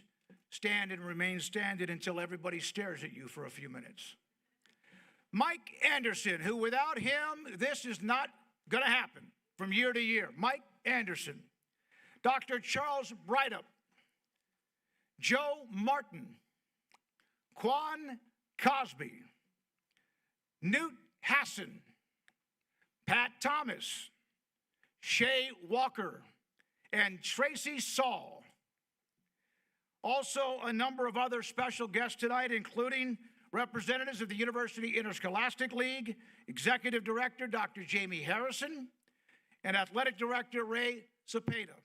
stand and remain standing until everybody stares at you for a few minutes. Mike Anderson, who without him, this is not going to happen from year to year. Mike Anderson. Dr. Charles Breithaupt. Joe Martin, Quan Cosby, Newt Hassan, Pat Thomas, Shay Walker, and Tracy Saul. Also, a number of other special guests tonight, including representatives of the University Interscholastic League, Executive Director Dr. Jamie Harrison, and Athletic Director Ray Cepeda,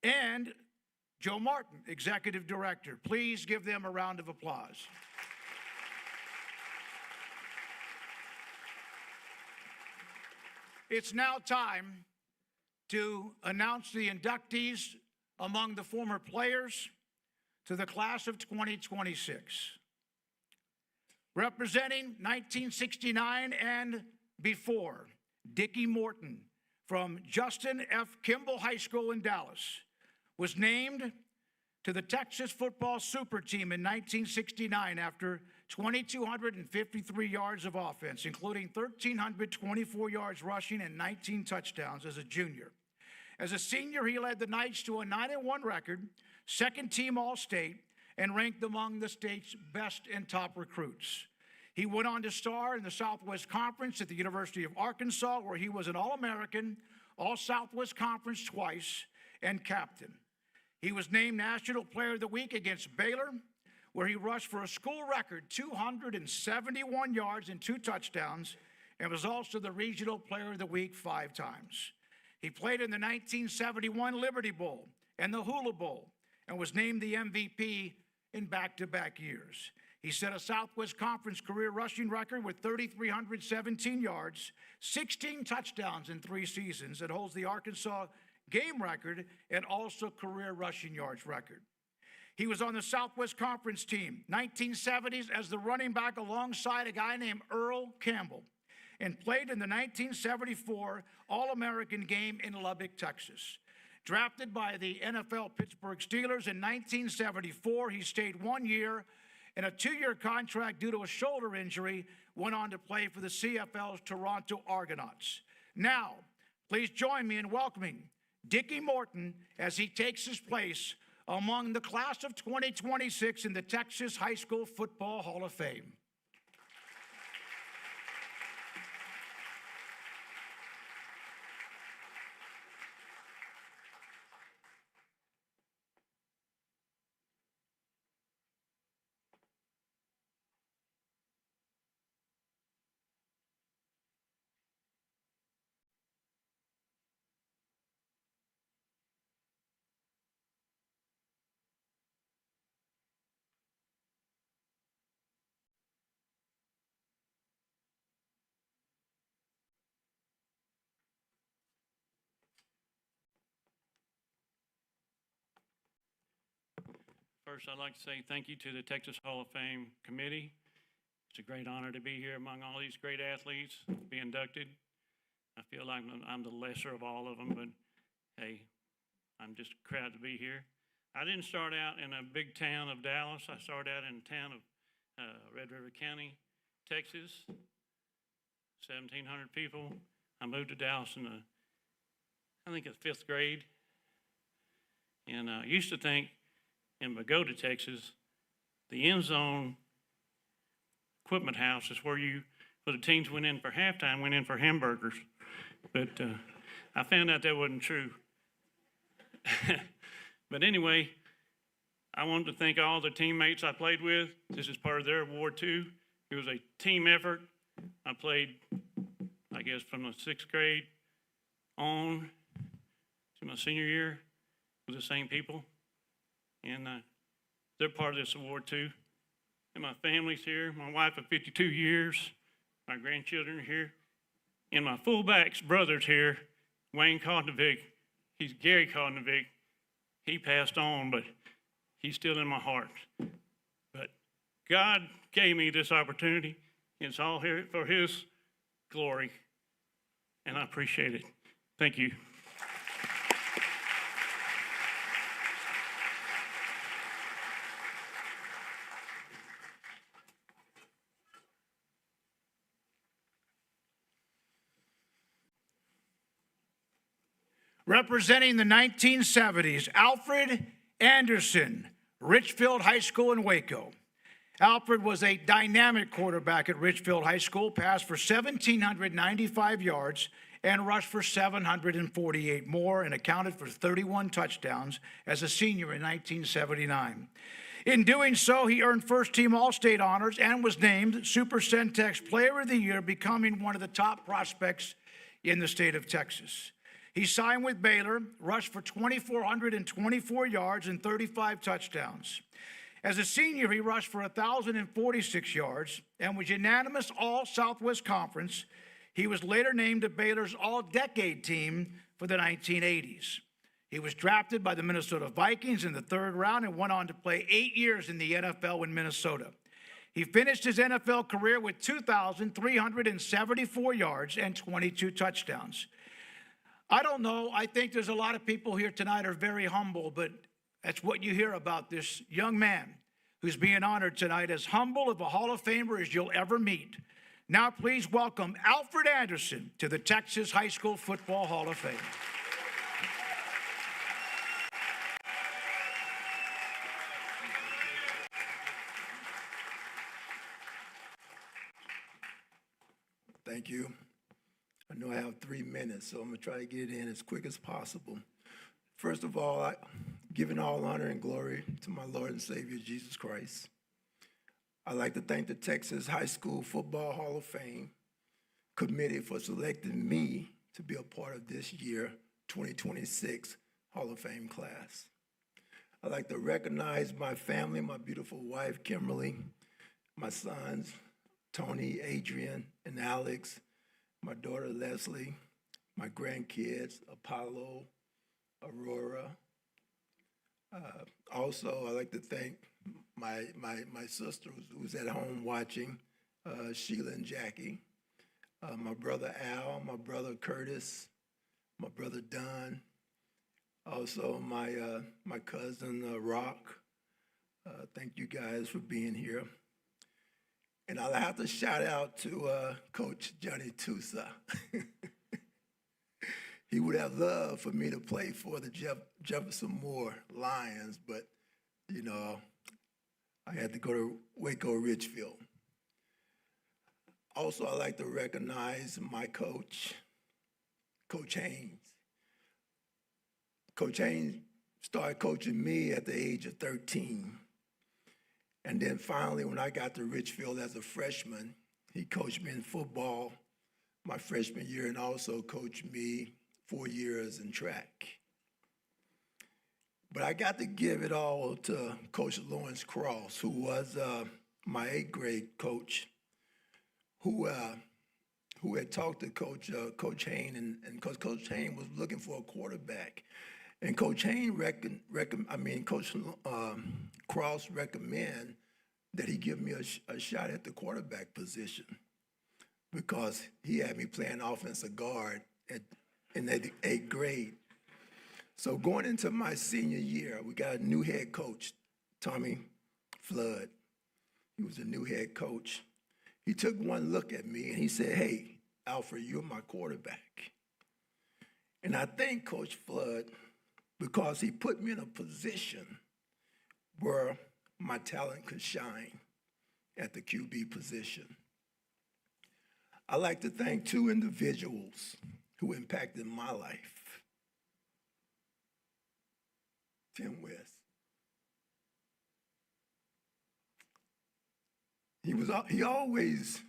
and Joe Martin, Executive Director. Please give them a round of applause. It's now time to announce the inductees among the former players to the class of 2026. Representing 1969 and before, Dicky Morton from Justin F. Kimball High School in Dallas was named to the Texas football super team in 1969 after 2,253 yards of offense, including 1,324 yards rushing and 19 touchdowns as a junior. As a senior, he led the Knights to a 9-1 record, second team All-State, and ranked among the state's best and top recruits. He went on to star in the Southwest Conference at the University of Arkansas, where he was an All-American, All-Southwest Conference twice, and captain. He was named National Player of the Week against Baylor, where he rushed for a school record 271 yards and 2 touchdowns, and was also the Regional Player of the Week 5 times. He played in the 1971 Liberty Bowl and the Hula Bowl, and was named the MVP in back-to-back years. He set a Southwest Conference career rushing record with 3,317 yards, 16 touchdowns in 3 seasons. It holds the Arkansas game record and also career rushing yards record. He was on the Southwest Conference team, 1970s, as the running back alongside a guy named Earl Campbell, and played in the 1974 All-American game in Lubbock, Texas. Drafted by the NFL Pittsburgh Steelers in 1974, he stayed 1 year and a 2-year contract due to a shoulder injury, went on to play for the CFL's Toronto Argonauts. Now, please join me in welcoming Dicky Morton as he takes his place among the class of 2026 in the Texas High School Football Hall of Fame. First, I'd like to say thank you to the Texas Hall of Fame committee. It's a great honor to be here among all these great athletes, be inducted. I feel like I'm the lesser of all of them, but hey, I'm just proud to be here. I didn't start out in a big town of Dallas. I started out in the town of Red River County, Texas, 1,700 people. I moved to Dallas in I think it's 5th grade. And I used to think in Pagoda, Texas, the end zone equipment house is where the teams went in for halftime, went in for hamburgers. But I found out that wasn't true. But anyway, I wanted to thank all the teammates I played with. This is part of their award too. It was a team effort. I played, I guess, from the 6th grade on to my senior year with the same people. And they're part of this award too. And my family's here, my wife of 52 years, my grandchildren are here, and my fullback's brother's here, Wayne Cotnovic. He's Gary Cotnovic. He passed on, but he's still in my heart. But God gave me this opportunity. It's all here for His glory, and I appreciate it. Thank you. Representing the 1970s, Alfred Anderson, Richfield High School in Waco. Alfred was a dynamic quarterback at Richfield High School, passed for 1,795 yards and rushed for 748 more, and accounted for 31 touchdowns as a senior in 1979. In doing so, he earned first-team All-State honors and was named Super Centex Player of the Year, becoming one of the top prospects in the state of Texas. He signed with Baylor, rushed for 2,424 yards and 35 touchdowns. As a senior, he rushed for 1,046 yards and was unanimous All-Southwest Conference. He was later named to Baylor's all-decade team for the 1980s. He was drafted by the Minnesota Vikings in the 3rd round and went on to play 8 years in the NFL in Minnesota. He finished his NFL career with 2,374 yards and 22 touchdowns. I don't know. I think there's a lot of people here tonight are very humble, but that's what you hear about this young man who's being honored tonight, as humble of a Hall of Famer as you'll ever meet. Now please welcome Alfred Anderson to the Texas High School Football Hall of Fame. Thank you. I know I have 3 minutes, so I'm going to try to get it in as quick as possible. First of all, giving all honor and glory to my Lord and Savior, Jesus Christ. I'd like to thank the Texas High School Football Hall of Fame committee for selecting me to be a part of this year 2026 Hall of Fame class. I'd like to recognize my family, my beautiful wife, Kimberly, my sons, Tony, Adrian, and Alex, my daughter, Leslie, my grandkids, Apollo, Aurora. Also, I'd like to thank my sister who's at home watching, Sheila and Jackie, my brother Al, my brother Curtis, my brother Don, also my cousin Rock. Thank you guys for being here. And I'll have to shout out to Coach Johnny Tusa. He would have loved for me to play for the Jefferson Moore Lions, but, you know, I had to go to Waco Ridgefield. Also, I'd like to recognize my coach, Coach Haynes. Coach Haynes started coaching me at the age of 13. And then finally, when I got to Ridgefield as a freshman, he coached me in football my freshman year and also coached me 4 years in track. But I got to give it all to Coach Lawrence Cross, who was my 8th grade coach, who had talked to Coach Hayne, and Coach Hayne was looking for a quarterback. And Coach Hayne Coach Cross recommended that he give me a shot at the quarterback position because he had me playing offensive guard in the 8th grade. So going into my senior year, we got a new head coach, Tommy Flood. He was a new head coach. He took one look at me and he said, "Hey, Alfred, you're my quarterback." And I thank Coach Flood because he put me in a position where my talent could shine at the QB position. I'd like to thank 2 individuals who impacted my life. Tim West. He always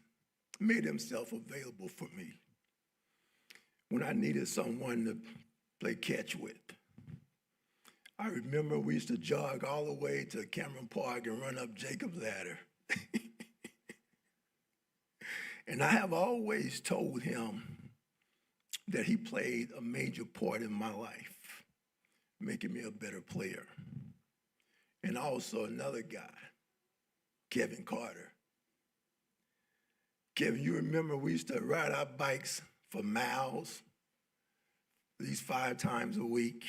made himself available for me when I needed someone to play catch with. I remember we used to jog all the way to Cameron Park and run up Jacob's Ladder. And I have always told him that he played a major part in my life, making me a better player. And also another guy, Kevin Carter. Kevin, you remember we used to ride our bikes for miles, at least 5 times a week,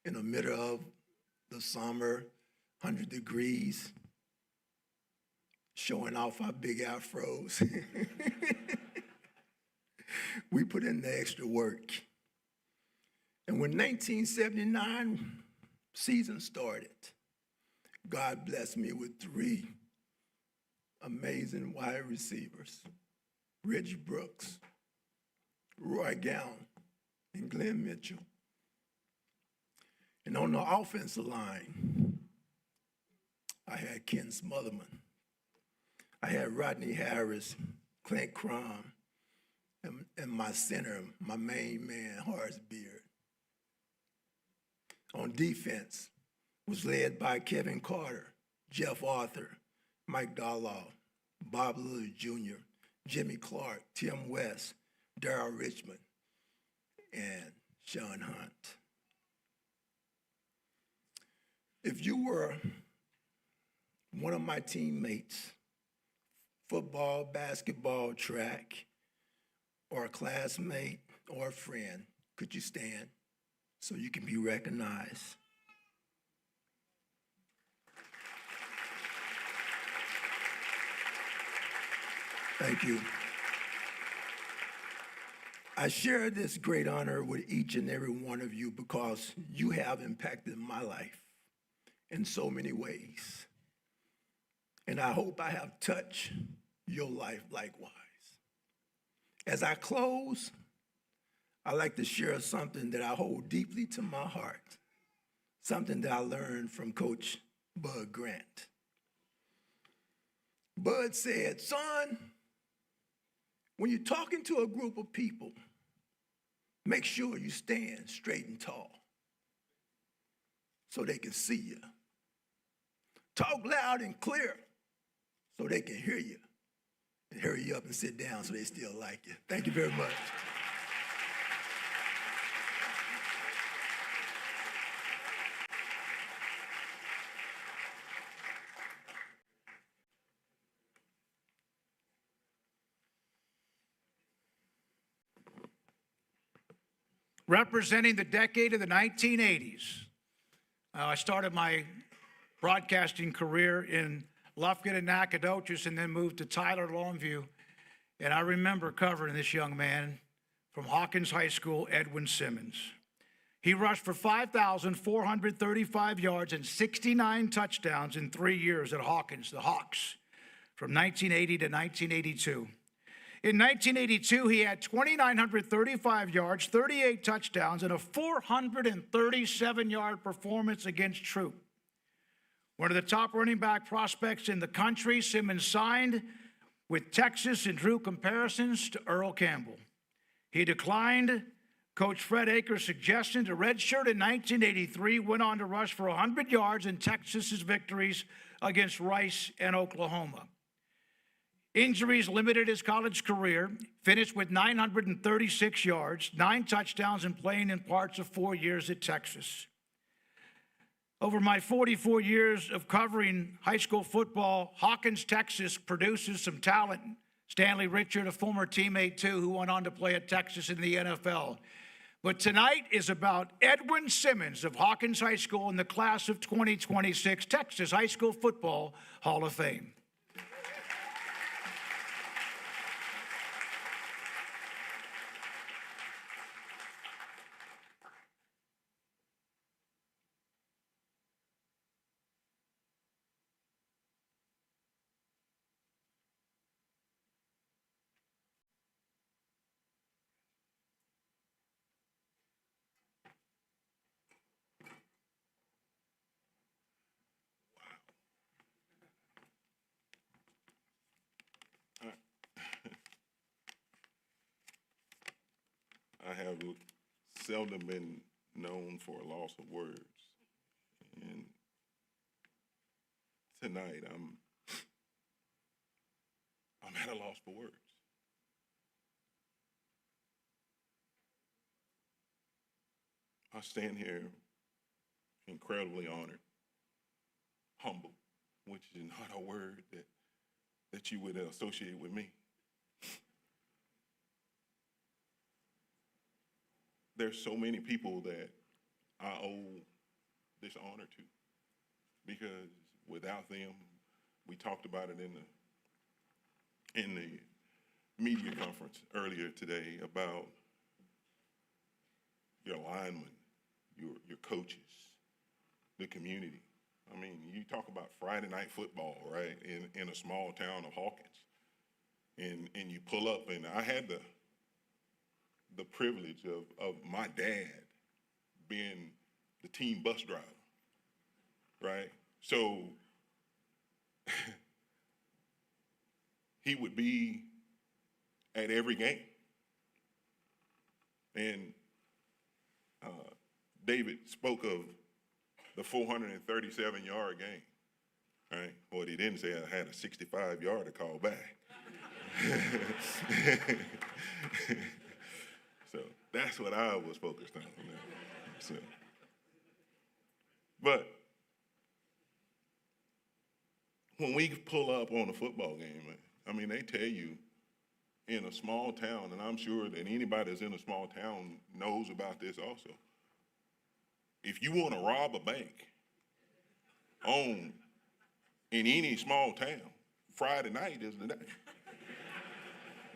in the middle of the summer, 100 degrees, showing off our big afros. We put in the extra work. And when 1979 season started, God blessed me with 3 amazing wide receivers, Reggie Brooks, Roy Gown, and Glenn Mitchell. And on the offensive line, I had Ken Smotherman. I had Rodney Harris, Clint Cron, and my center, my main man, Horace Beard. On defense was led by Kevin Carter, Jeff Arthur, Mike Darlaw, Bob Lillard Jr., Jimmy Clark, Tim West, Darryl Richmond, and Sean Hunt. If you were one of my teammates, football, basketball, track, or a classmate or a friend, could you stand so you can be recognized? Thank you. I share this great honor with each and every one of you because you have impacted my life in so many ways. And I hope I have touched your life likewise. As I close, I'd like to share something that I hold deeply to my heart, something that I learned from Coach Bud Grant. Bud said, son, when you're talking to a group of people, make sure you stand straight and tall so they can see you. Talk loud and clear so they can hear you. And hurry up and sit down so they still like you. Thank you very much. Representing the decade of the 1980s. I started my broadcasting career in Lufkin and Nacogdoches and then moved to Tyler, Longview. And I remember covering this young man from Hawkins High School, Edwin Simmons. He rushed for 5,435 yards and 69 touchdowns in 3 years at Hawkins, the Hawks, from 1980 to 1982. In 1982, he had 2,935 yards, 38 touchdowns, and a 437-yard performance against Troop. One of the top running back prospects in the country, Simmons signed with Texas and drew comparisons to Earl Campbell. He declined Coach Fred Akers' suggestion to redshirt in 1983, went on to rush for 100 yards in Texas's victories against Rice and Oklahoma. Injuries limited his college career, finished with 936 yards, 9 touchdowns, and playing in parts of 4 years at Texas. Over my 44 years of covering high school football, Hawkins, Texas produces some talent. Stanley Richard, a former teammate too, who went on to play at Texas in the NFL. But tonight is about Edwin Simmons of Hawkins High School in the class of 2026 Texas High School Football Hall of Fame. I have seldom been known for a loss of words. And tonight, I'm at a loss for words. I stand here incredibly honored, humble, which is not a word that you would associate with me. There's so many people that I owe this honor to, because without them, we talked about it in the media conference earlier today about your linemen, your coaches, the community. I mean, you talk about Friday night football, right, in a small town of Hawkins, and you pull up, and I had the privilege of my dad being the team bus driver, right? So he would be at every game. And David spoke of the 437-yard game, right? What he didn't say, I had a 65-yarder call back. So that's what I was focused on. So, but when we pull up on a football game, I mean, they tell you in a small town, and I'm sure that anybody that's in a small town knows about this also. If you want to rob a bank in any small town, Friday night is the day,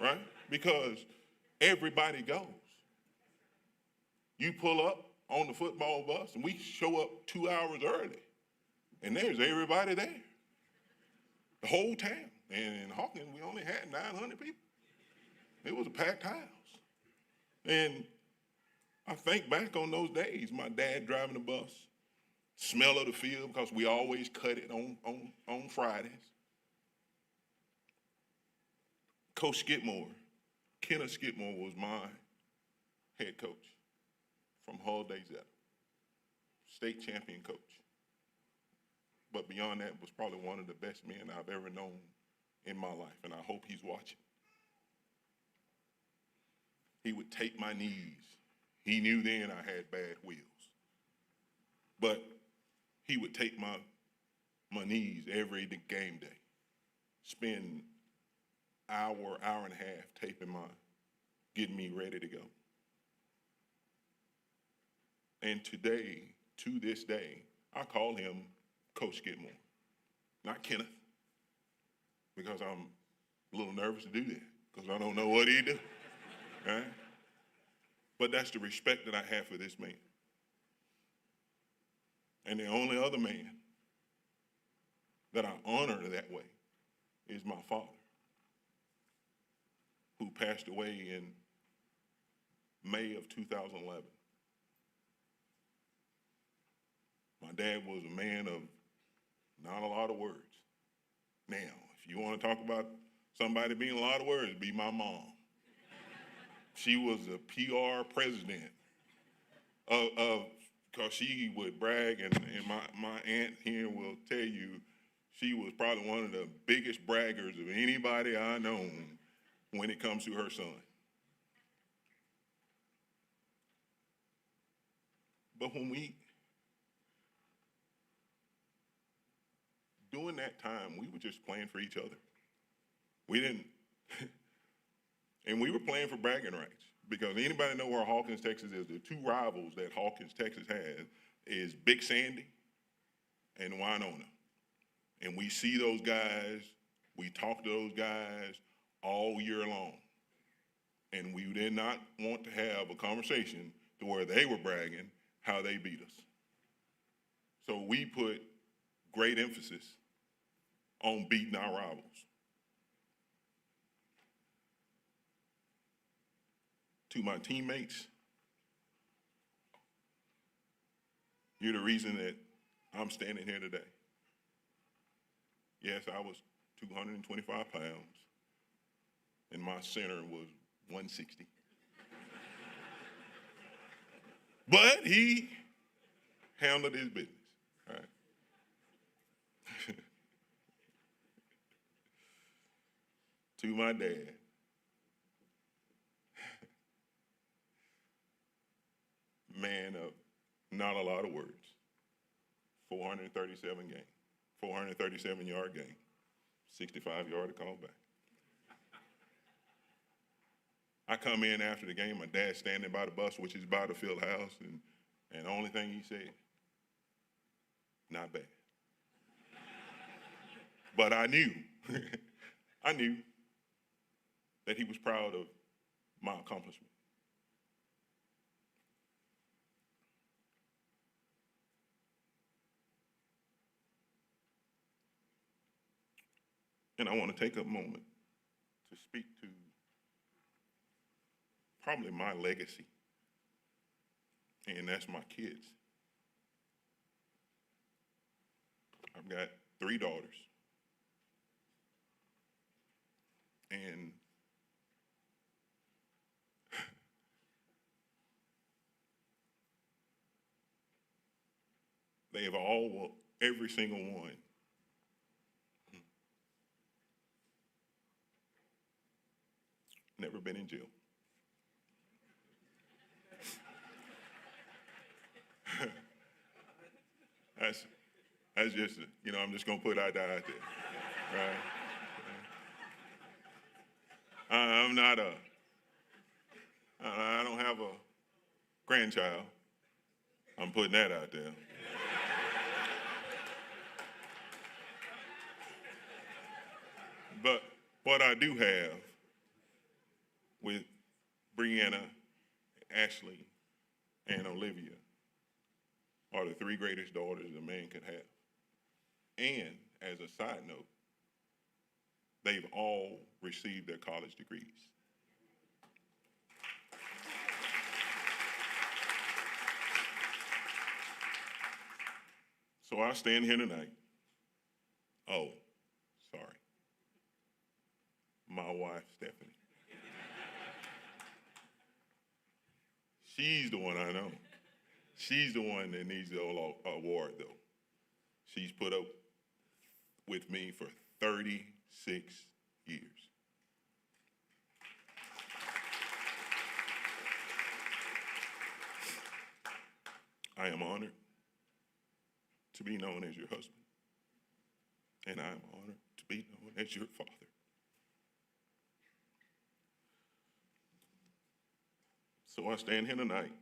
right? Because everybody goes. You pull up on the football bus, and we show up 2 hours early, and there's everybody there, the whole town. And in Hawkins, we only had 900 people. It was a packed house. And I think back on those days, my dad driving the bus, smell of the field, because we always cut it on Fridays. Coach Skidmore, Kenneth Skidmore was my head coach from Hull Day Zeta, state champion coach. But beyond that, was probably one of the best men I've ever known in my life, and I hope he's watching. He would take my knees. He knew then I had bad wheels. But he would take my knees every game day, spend hour and a half taping getting me ready to go. And today, to this day, I call him Coach Skidmore, not Kenneth, because I'm a little nervous to do that, because I don't know what he do, right? But that's the respect that I have for this man. And the only other man that I honor that way is my father, who passed away in May of 2011. My dad was a man of not a lot of words. Now, if you want to talk about somebody being a lot of words, it'd be my mom. She was a PR president because she would brag, and my aunt here will tell you, she was probably one of the biggest braggers of anybody I know when it comes to her son. But during that time, we were just playing for each other. We didn't, and we were playing for bragging rights, because anybody know where Hawkins, Texas is? The two rivals that Hawkins, Texas has is Big Sandy and Winona. And we see those guys, we talk to those guys all year long. And we did not want to have a conversation to where they were bragging how they beat us. So we put great emphasis on beating our rivals. To my teammates, you're the reason that I'm standing here today. Yes, I was 225 pounds, and my center was 160. But he handled his business, all right? To my dad, man of not a lot of words, 437 game, 437-yard game, 65-yard callback. I come in after the game, my dad's standing by the bus, which is by the field house, and the only thing he said, not bad. But I knew that he was proud of my accomplishment. And I want to take a moment to speak to probably my legacy, and that's my kids. I've got 3 daughters, and they have all, every single one, been in jail. That's just, I'm just going to put that out there, right? I'm not I don't have a grandchild. I'm putting that out there. But what I do have with Brianna, Ashley, and Olivia are the three greatest daughters a man could have. And as a side note, they've all received their college degrees. So I stand here tonight. Oh, sorry. My wife, Stephanie. She's the one I know. She's the one that needs the award, though. She's put up with me for 36 years. I am honored to be known as your husband, and I am honored to be known as your father. So I stand here tonight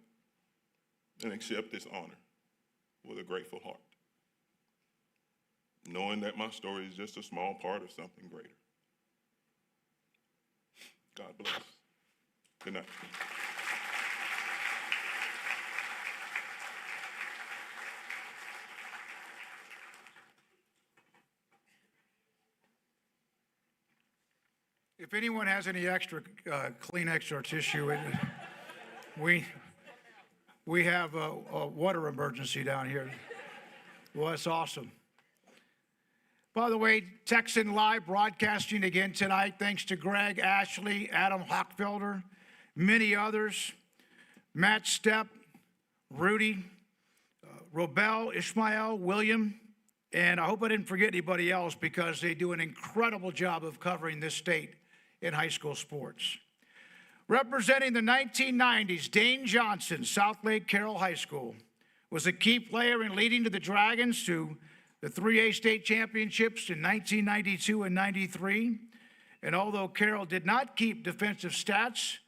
and accept this honor with a grateful heart, knowing that my story is just a small part of something greater. God bless. Good night. If anyone has any extra Kleenex or tissue, we have a water emergency down here. Well, that's awesome. By the way, Texan Live broadcasting again tonight, thanks to Greg, Ashley, Adam Hochfelder, many others, Matt Stepp, Rudy, Robel, Ishmael, William, and I hope I didn't forget anybody else because they do an incredible job of covering this state in high school sports. Representing the 1990s, Dane Johnson, South Lake Carroll High School, was a key player in leading the Dragons to the 3A state championships in 1992 and 93. And although Carroll did not keep defensive stats,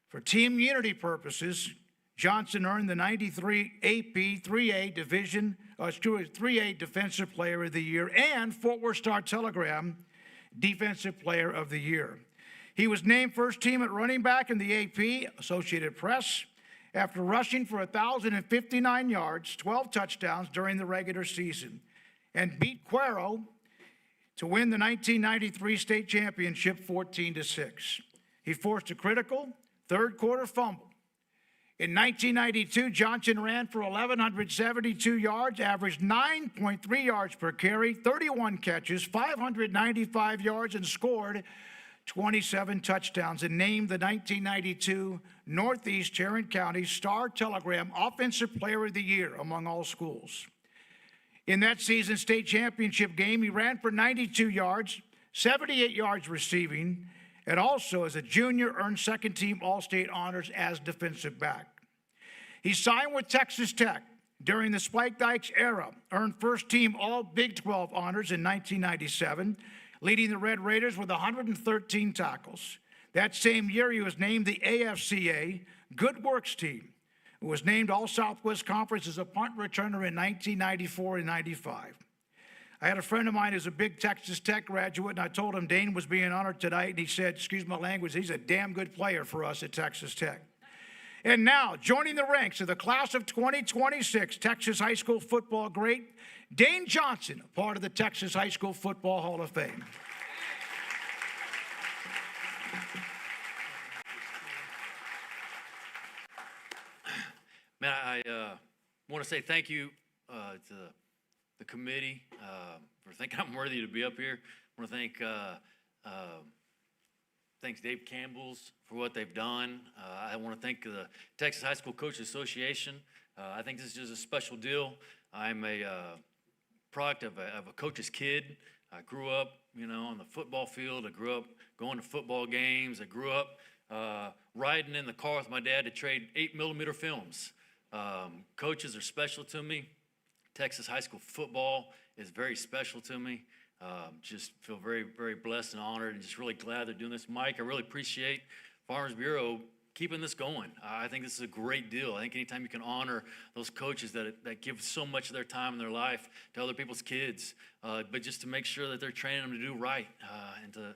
for team unity purposes, Johnson earned the 93 AP 3A Division, 3A Defensive Player of the Year and Fort Worth Star-Telegram Defensive Player of the Year. He was named first team at running back in the AP, Associated Press, after rushing for 1,059 yards, 12 touchdowns during the regular season, and beat Cuero to win the 1993 state championship 14-6. He forced a critical third-quarter fumble. In 1992, Johnson ran for 1,172 yards, averaged 9.3 yards per carry, 31 catches, 595 yards, and scored 27 touchdowns, and named the 1992 Northeast Tarrant County Star-Telegram Offensive Player of the Year among all schools. In that season's state championship game, he ran for 92 yards, 78 yards receiving, and also as a junior earned second-team All-State honors as defensive back. He signed with Texas Tech during the Spike Dykes era, earned first-team All-Big 12 honors in 1997, leading the Red Raiders with 113 tackles. That same year, he was named the AFCA Good Works Team, who was named All-Southwest Conference as a punt returner in 1994 and 95. I had a friend of mine who's a big Texas Tech graduate, and I told him Dane was being honored tonight, and he said, excuse my language, he's a damn good player for us at Texas Tech. And now, joining the ranks of the class of 2026 Texas high school football great, Dane Johnson, part of the Texas High School Football Hall of Fame. Man, I want to say thank you to the committee for thinking I'm worthy to be up here. I want to thank thanks Dave Campbell's for what they've done. I want to thank the Texas High School Coaches Association. I think this is just a special deal. I'm a product of a coach's kid. I grew up, on the football field. I grew up going to football games. I grew up riding in the car with my dad to trade 8mm films. Coaches are special to me. Texas high school football is very special to me. Just feel very, very blessed and honored, and just really glad they're doing this. Mike, I really appreciate Farmers Bureau keeping this going. I think this is a great deal. I think anytime you can honor those coaches that give so much of their time and their life to other people's kids, but just to make sure that they're training them to do right and to,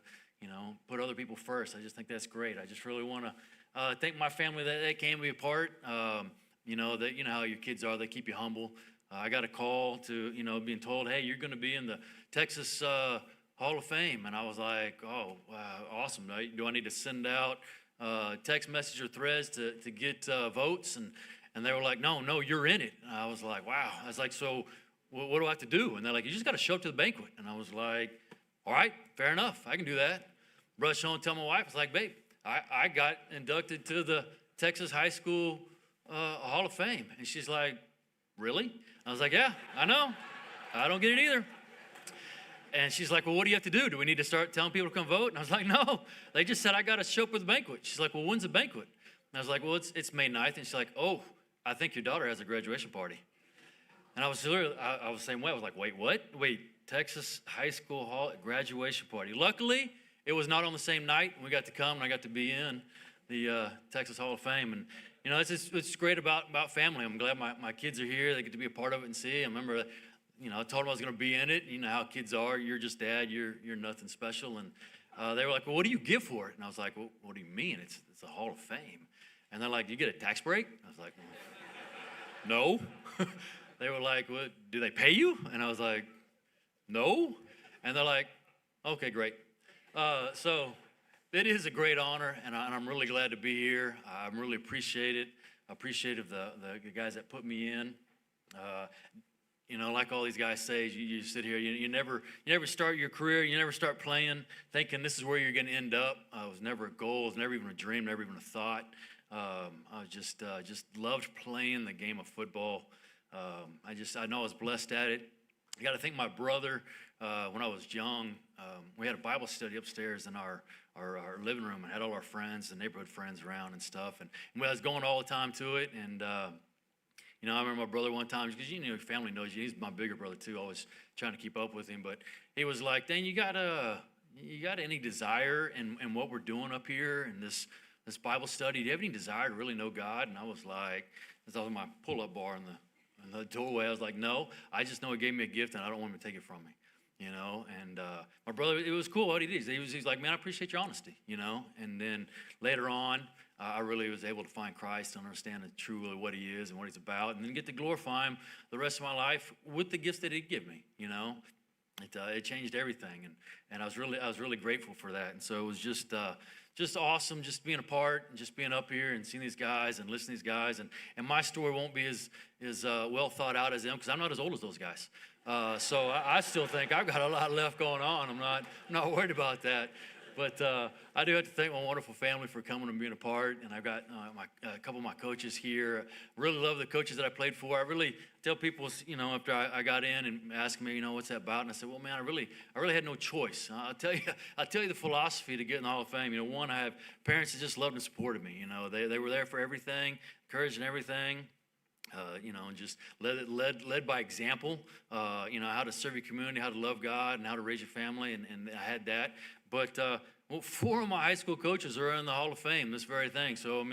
put other people first. I just think that's great. I just really want to thank my family that came to be a part. That you know how your kids are. They keep you humble. I got a call to, being told, hey, you're going to be in the Texas Hall of Fame. And I was like, oh, awesome. Do I need to send out text message or threads to get votes? And they were like, no, you're in it. And I was like, wow. I was like, so what do I have to do? And they're like, you just got to show up to the banquet. And I was like, all right, fair enough. I can do that. Rush home and tell my wife, I was like, babe, I got inducted to the Texas High School Hall of Fame. And she's like, really? I was like, yeah, I know. I don't get it either. And she's like, well, what do you have to do? Do we need to start telling people to come vote? And I was like, no. They just said I got to show up for the banquet. She's like, well, when's the banquet? And I was like, well, it's May 9th. And she's like, oh, I think your daughter has a graduation party. And I was the same way. I was like, wait, what? Wait, Texas High School Hall graduation party. Luckily, it was not on the same night. We got to come, and I got to be in the Texas Hall of Fame. And it's great about family. I'm glad my kids are here. They get to be a part of it and see. I remember, I told them I was going to be in it. You know how kids are. You're just dad. You're nothing special. And they were like, well, what do you give for it? And I was like, well, what do you mean? It's a Hall of Fame. And they're like, do you get a tax break? I was like, no. They were like, what, do they pay you? And I was like, no. And they're like, okay, great. So it is a great honor, and I'm really glad to be here. I'm really appreciative of the guys that put me in. Like all these guys say, you sit here, you never start your career, you never start playing thinking this is where you're going to end up. It was never a goal, it was never even a dream, never even a thought. I was just loved playing the game of football. I know I was blessed at it. I got to thank my brother. When I was young, we had a Bible study upstairs in our living room and had all our friends, the neighborhood friends around and stuff. And I was going all the time to it. And, I remember my brother one time, because your family knows you. He's my bigger brother too. I was trying to keep up with him. But he was like, Dane, you got any desire in what we're doing up here in this Bible study? Do you have any desire to really know God? And I was like, that was my pull-up bar in the doorway. I was like, no, I just know he gave me a gift and I don't want him to take it from me. And my brother, it was cool what he did. He's like, man, I appreciate your honesty, And then later on, I really was able to find Christ and understand truly what he is and what he's about, and then get to glorify him the rest of my life with the gifts that he'd give me, It changed everything, and I was really grateful for that. And so it was just awesome just being a part and just being up here and seeing these guys and listening to these guys. And my story won't be as well thought out as them, because I'm not as old as those guys. So I still think I've got a lot left going on. I'm not worried about that. But I do have to thank my wonderful family for coming and being a part. And I've got a couple of my coaches here. I really love the coaches that I played for. I really tell people, after I got in and ask me, what's that about? And I said, well, man, I really had no choice. I'll tell you the philosophy to get in the Hall of Fame. One, I have parents that just loved and supported me. They were there for everything, encouraging everything. And just led by example, how to serve your community, how to love God, and how to raise your family, and I had that. But 4 of my high school coaches are in the Hall of Fame, this very thing. So,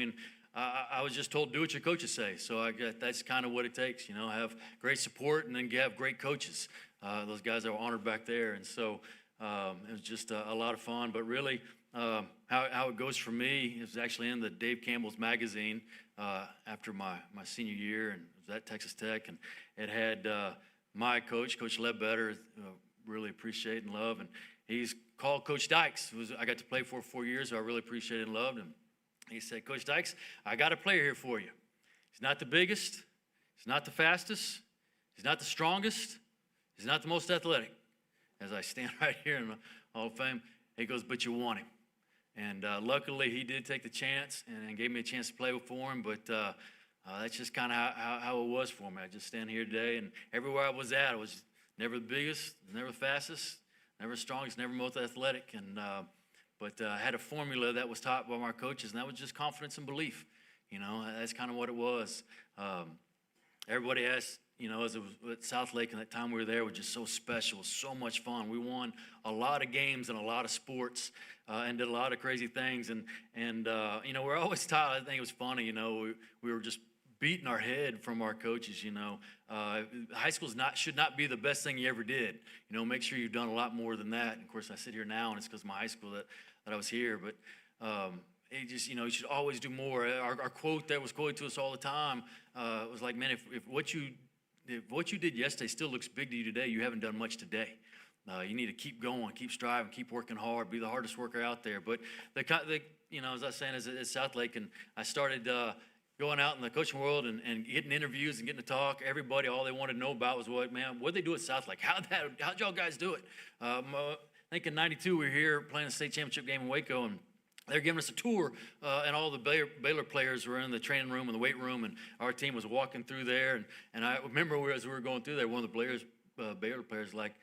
I was just told, do what your coaches say. So that's kind of what it takes, have great support and then have great coaches. Those guys that were honored back there. And so it was just a lot of fun. But really, how it goes for me is actually in the Dave Campbell's magazine after my senior year, and it was at Texas Tech, and it had my coach, Coach Ledbetter, really appreciate and love, and he's called Coach Dykes, who I got to play for 4 years, so I really appreciated and loved him. He said, Coach Dykes, I got a player here for you. He's not the biggest, he's not the fastest, he's not the strongest, he's not the most athletic. As I stand right here in the Hall of Fame, he goes, but you want him. And luckily, he did take the chance and gave me a chance to play for him. But that's just kind of how it was for me. I just stand here today, and everywhere I was at, I was never the biggest, never the fastest, never the strongest, never most athletic. And but I had a formula that was taught by my coaches, and that was just confidence and belief. You know, that's kind of what it was. Everybody asked, you know, as it was at South Lake, and that time we were there was just so special, so much fun. We won a lot of games and a lot of sports, and did a lot of crazy things. And you know, we're always taught. I think it was funny. You know, we were just beating our head from our coaches. You know, high school should not be the best thing you ever did. You know, make sure you've done a lot more than that. And of course, I sit here now, and it's because of my high school that I was here. But it just, you know, you should always do more. Our quote that was quoted to us all the time was like, man, if what you did yesterday still looks big to you today, you haven't done much today. You need to keep going, keep striving, keep working hard, be the hardest worker out there. But you know, as I was saying, as South Lake, and I started going out in the coaching world and getting interviews and getting to talk. Everybody, all they wanted to know about was what'd they do at South Lake? How'd y'all guys do it? I think in '92 we were here playing a state championship game in Waco, and they were giving us a tour, and all the Baylor players were in the training room and the weight room, and our team was walking through there. And I remember as we were going through there, one of the Baylor players like,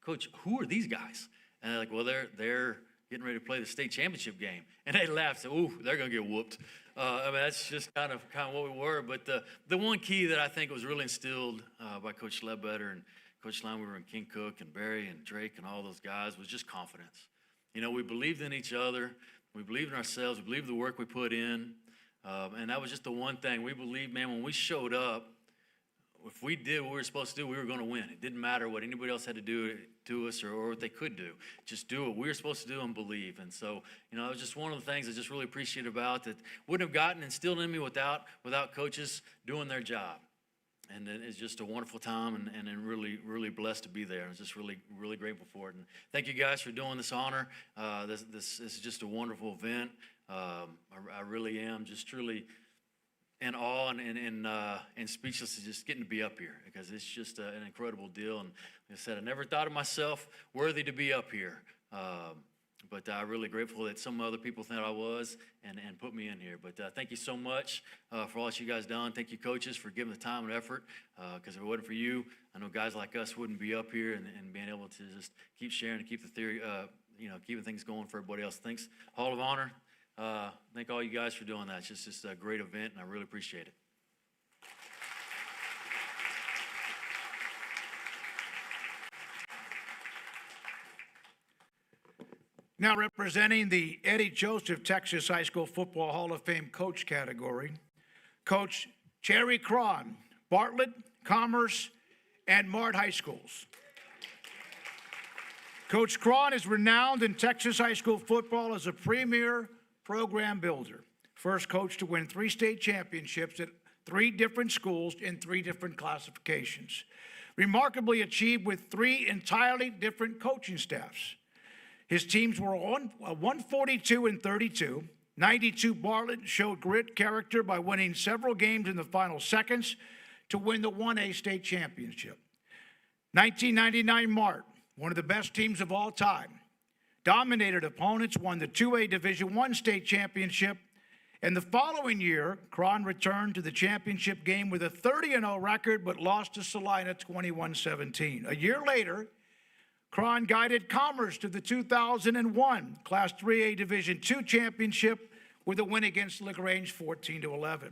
"Coach, who are these guys?" And they're like, "Well, they're getting ready to play the state championship game." And they laughed, said, "Ooh, they're going to get whooped." I mean, that's just kind of what we were. But the one key that I think was really instilled by Coach Ledbetter and Coach Lineweaver and King Cook and Barry and Drake and all those guys was just confidence. You know, we believed in each other. We believed in ourselves. We believed the work we put in. And that was just the one thing. We believed, man, when we showed up, if we did what we were supposed to do, we were going to win. It didn't matter what anybody else had to do to us or what they could do. Just do what we were supposed to do and believe. And so, you know, it was just one of the things I just really appreciate about that wouldn't have gotten instilled in me without coaches doing their job. And it's just a wonderful time and really, really blessed to be there. I'm just really, really grateful for it. And thank you guys for doing this honor. This is just a wonderful event. I really am just truly in awe and speechless just getting to be up here, because it's just an incredible deal. And like I said, I never thought of myself worthy to be up here. But I'm really grateful that some other people thought I was and put me in here. But thank you so much for all that you guys done. Thank you, coaches, for giving the time and effort, because if it wasn't for you, I know guys like us wouldn't be up here and being able to just keep sharing and keep the theory, you know, keeping things going for everybody else. Thanks, Hall of Honor. Thank all you guys for doing that. It's just a great event, and I really appreciate it. Now representing the Eddie Joseph Texas High School Football Hall of Fame coach category, Coach Cherry Cron, Bartlett, Commerce, and Mart High Schools. Coach Cron is renowned in Texas high school football as a premier program builder. First coach to win 3 state championships at 3 different schools in 3 different classifications. Remarkably achieved with 3 entirely different coaching staffs. His teams were on 142-32. 92 Bartlett showed grit character by winning several games in the final seconds to win the 1A state championship. 1999 Mart, one of the best teams of all time, dominated opponents, won the 2A Division I state championship, and the following year, Cron returned to the championship game with a 30-0 record but lost to Salina 21-17. A year later, Cron guided Commerce to the 2001 Class 3A Division II championship with a win against LaGrange 14-11.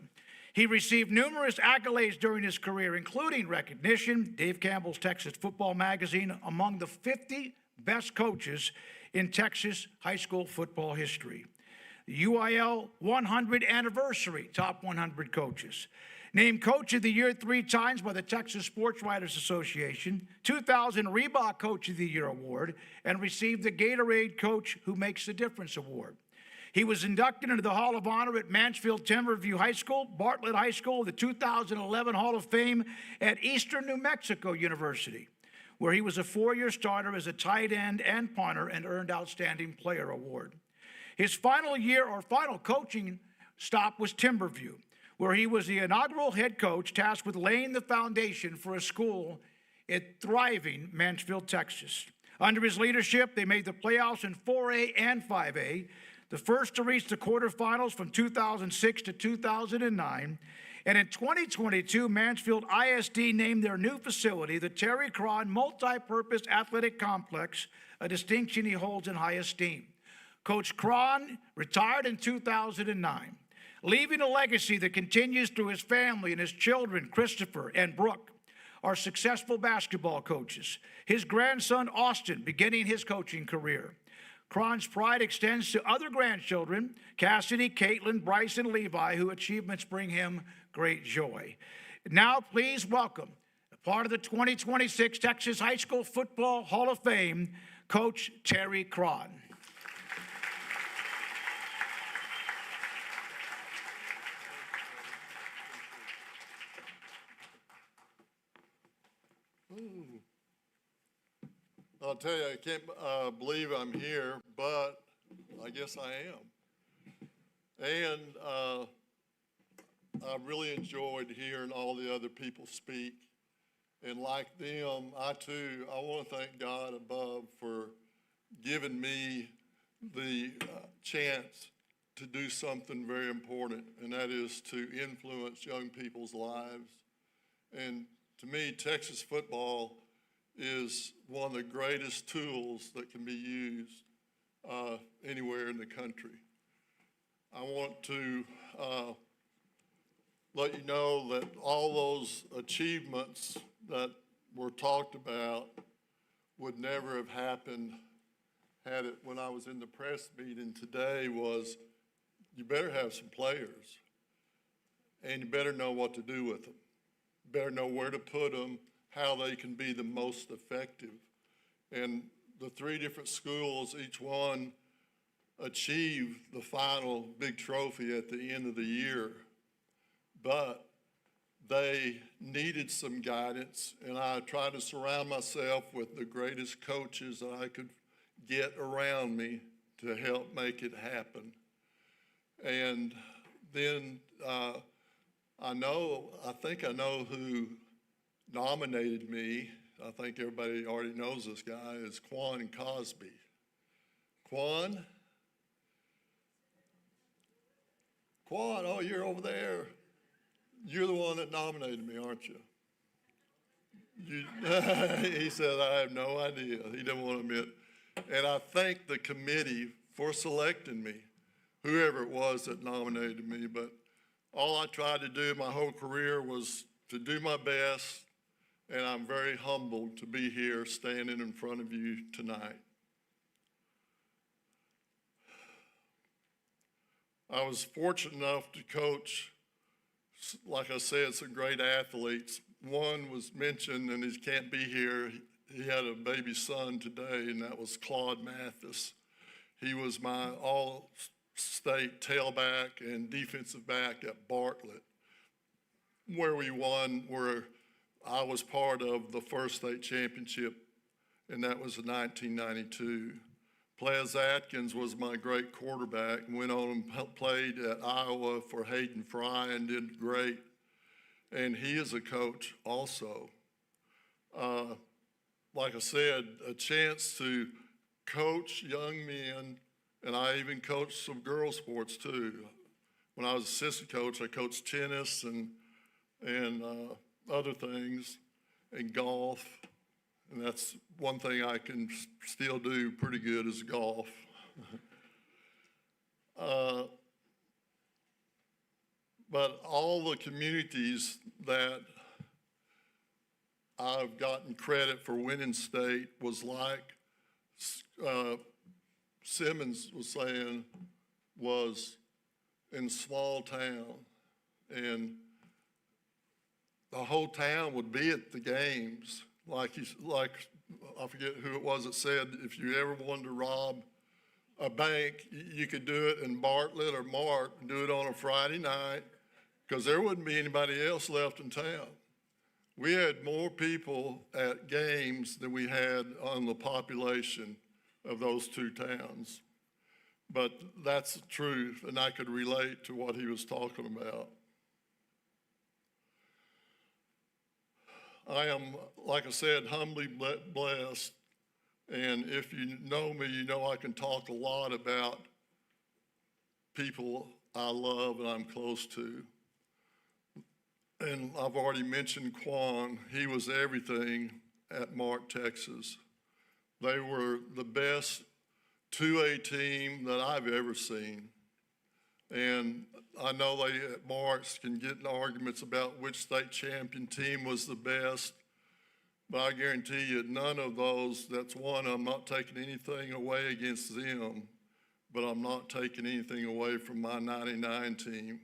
He received numerous accolades during his career, including recognition, Dave Campbell's Texas Football Magazine, among the 50 best coaches in Texas high school football history. The UIL 100 Anniversary Top 100 Coaches. Named Coach of the Year 3 times by the Texas Sports Writers Association, 2000 Reebok Coach of the Year Award, and received the Gatorade Coach Who Makes the Difference Award. He was inducted into the Hall of Honor at Mansfield-Timberview High School, Bartlett High School, the 2011 Hall of Fame at Eastern New Mexico University, where he was a 4-year starter as a tight end and punter and earned Outstanding Player Award. His final year or final coaching stop was Timberview, where he was the inaugural head coach tasked with laying the foundation for a school at thriving Mansfield, Texas. Under his leadership, they made the playoffs in 4A and 5A, the first to reach the quarterfinals from 2006 to 2009. And in 2022, Mansfield ISD named their new facility the Terry Cron Multi-Purpose Athletic Complex, a distinction he holds in high esteem. Coach Cron retired in 2009, leaving a legacy that continues through his family and his children, Christopher and Brooke, are successful basketball coaches. His grandson, Austin, beginning his coaching career. Cron's pride extends to other grandchildren, Cassidy, Caitlin, Bryce, and Levi, whose achievements bring him great joy. Now, please welcome, part of the 2026 Texas High School Football Hall of Fame, Coach Terry Cron. I'll tell you, I can't believe I'm here, but I guess I am. And I really enjoyed hearing all the other people speak. And like them, I want to thank God above for giving me the chance to do something very important, and that is to influence young people's lives. And to me, Texas football is one of the greatest tools that can be used anywhere in the country. I want to let you know that all those achievements that were talked about would never have happened had it when I was in the press meeting today was you better have some players and you better know what to do with them. You better know where to put them, how they can be the most effective. And the three different schools, each one achieved the final big trophy at the end of the year. But they needed some guidance, and I tried to surround myself with the greatest coaches that I could get around me to help make it happen. And then I think I know who nominated me. I think everybody already knows this guy, is Quan Cosby. Quan, oh, you're over there. You're the one that nominated me, aren't you? He said, I have no idea. He didn't want to admit. And I thank the committee for selecting me, whoever it was that nominated me. But all I tried to do my whole career was to do my best, and I'm very humbled to be here standing in front of you tonight. I was fortunate enough to coach, like I said, some great athletes. One was mentioned, and he can't be here. He had a baby son today, and that was Claude Mathis. He was my all-state tailback and defensive back at Bartlett, where we won, where I was part of the first state championship, and that was in 1992. Ples Atkins was my great quarterback and went on and played at Iowa for Hayden Fry and did great. And he is a coach also. Like I said, a chance to coach young men, and I even coached some girls sports too. When I was assistant coach, I coached tennis and other things, and golf. And that's one thing I can still do pretty good is golf. But all the communities that I've gotten credit for winning state was like Simmons was saying, was in small town. And the whole town would be at the games. Like I forget who it was that said, if you ever wanted to rob a bank, you could do it in Bartlett or Mart and do it on a Friday night because there wouldn't be anybody else left in town. We had more people at games than we had on the population of those two towns. But that's the truth, and I could relate to what he was talking about. I am, like I said, humbly blessed, and if you know me, you know I can talk a lot about people I love and I'm close to. And I've already mentioned Quan. He was everything at Mart, Texas. They were the best 2A team that I've ever seen. And I know they at Marks can get in arguments about which state champion team was the best, but I guarantee you none of those that's won. I'm not taking anything away against them, but I'm not taking anything away from my 99 team.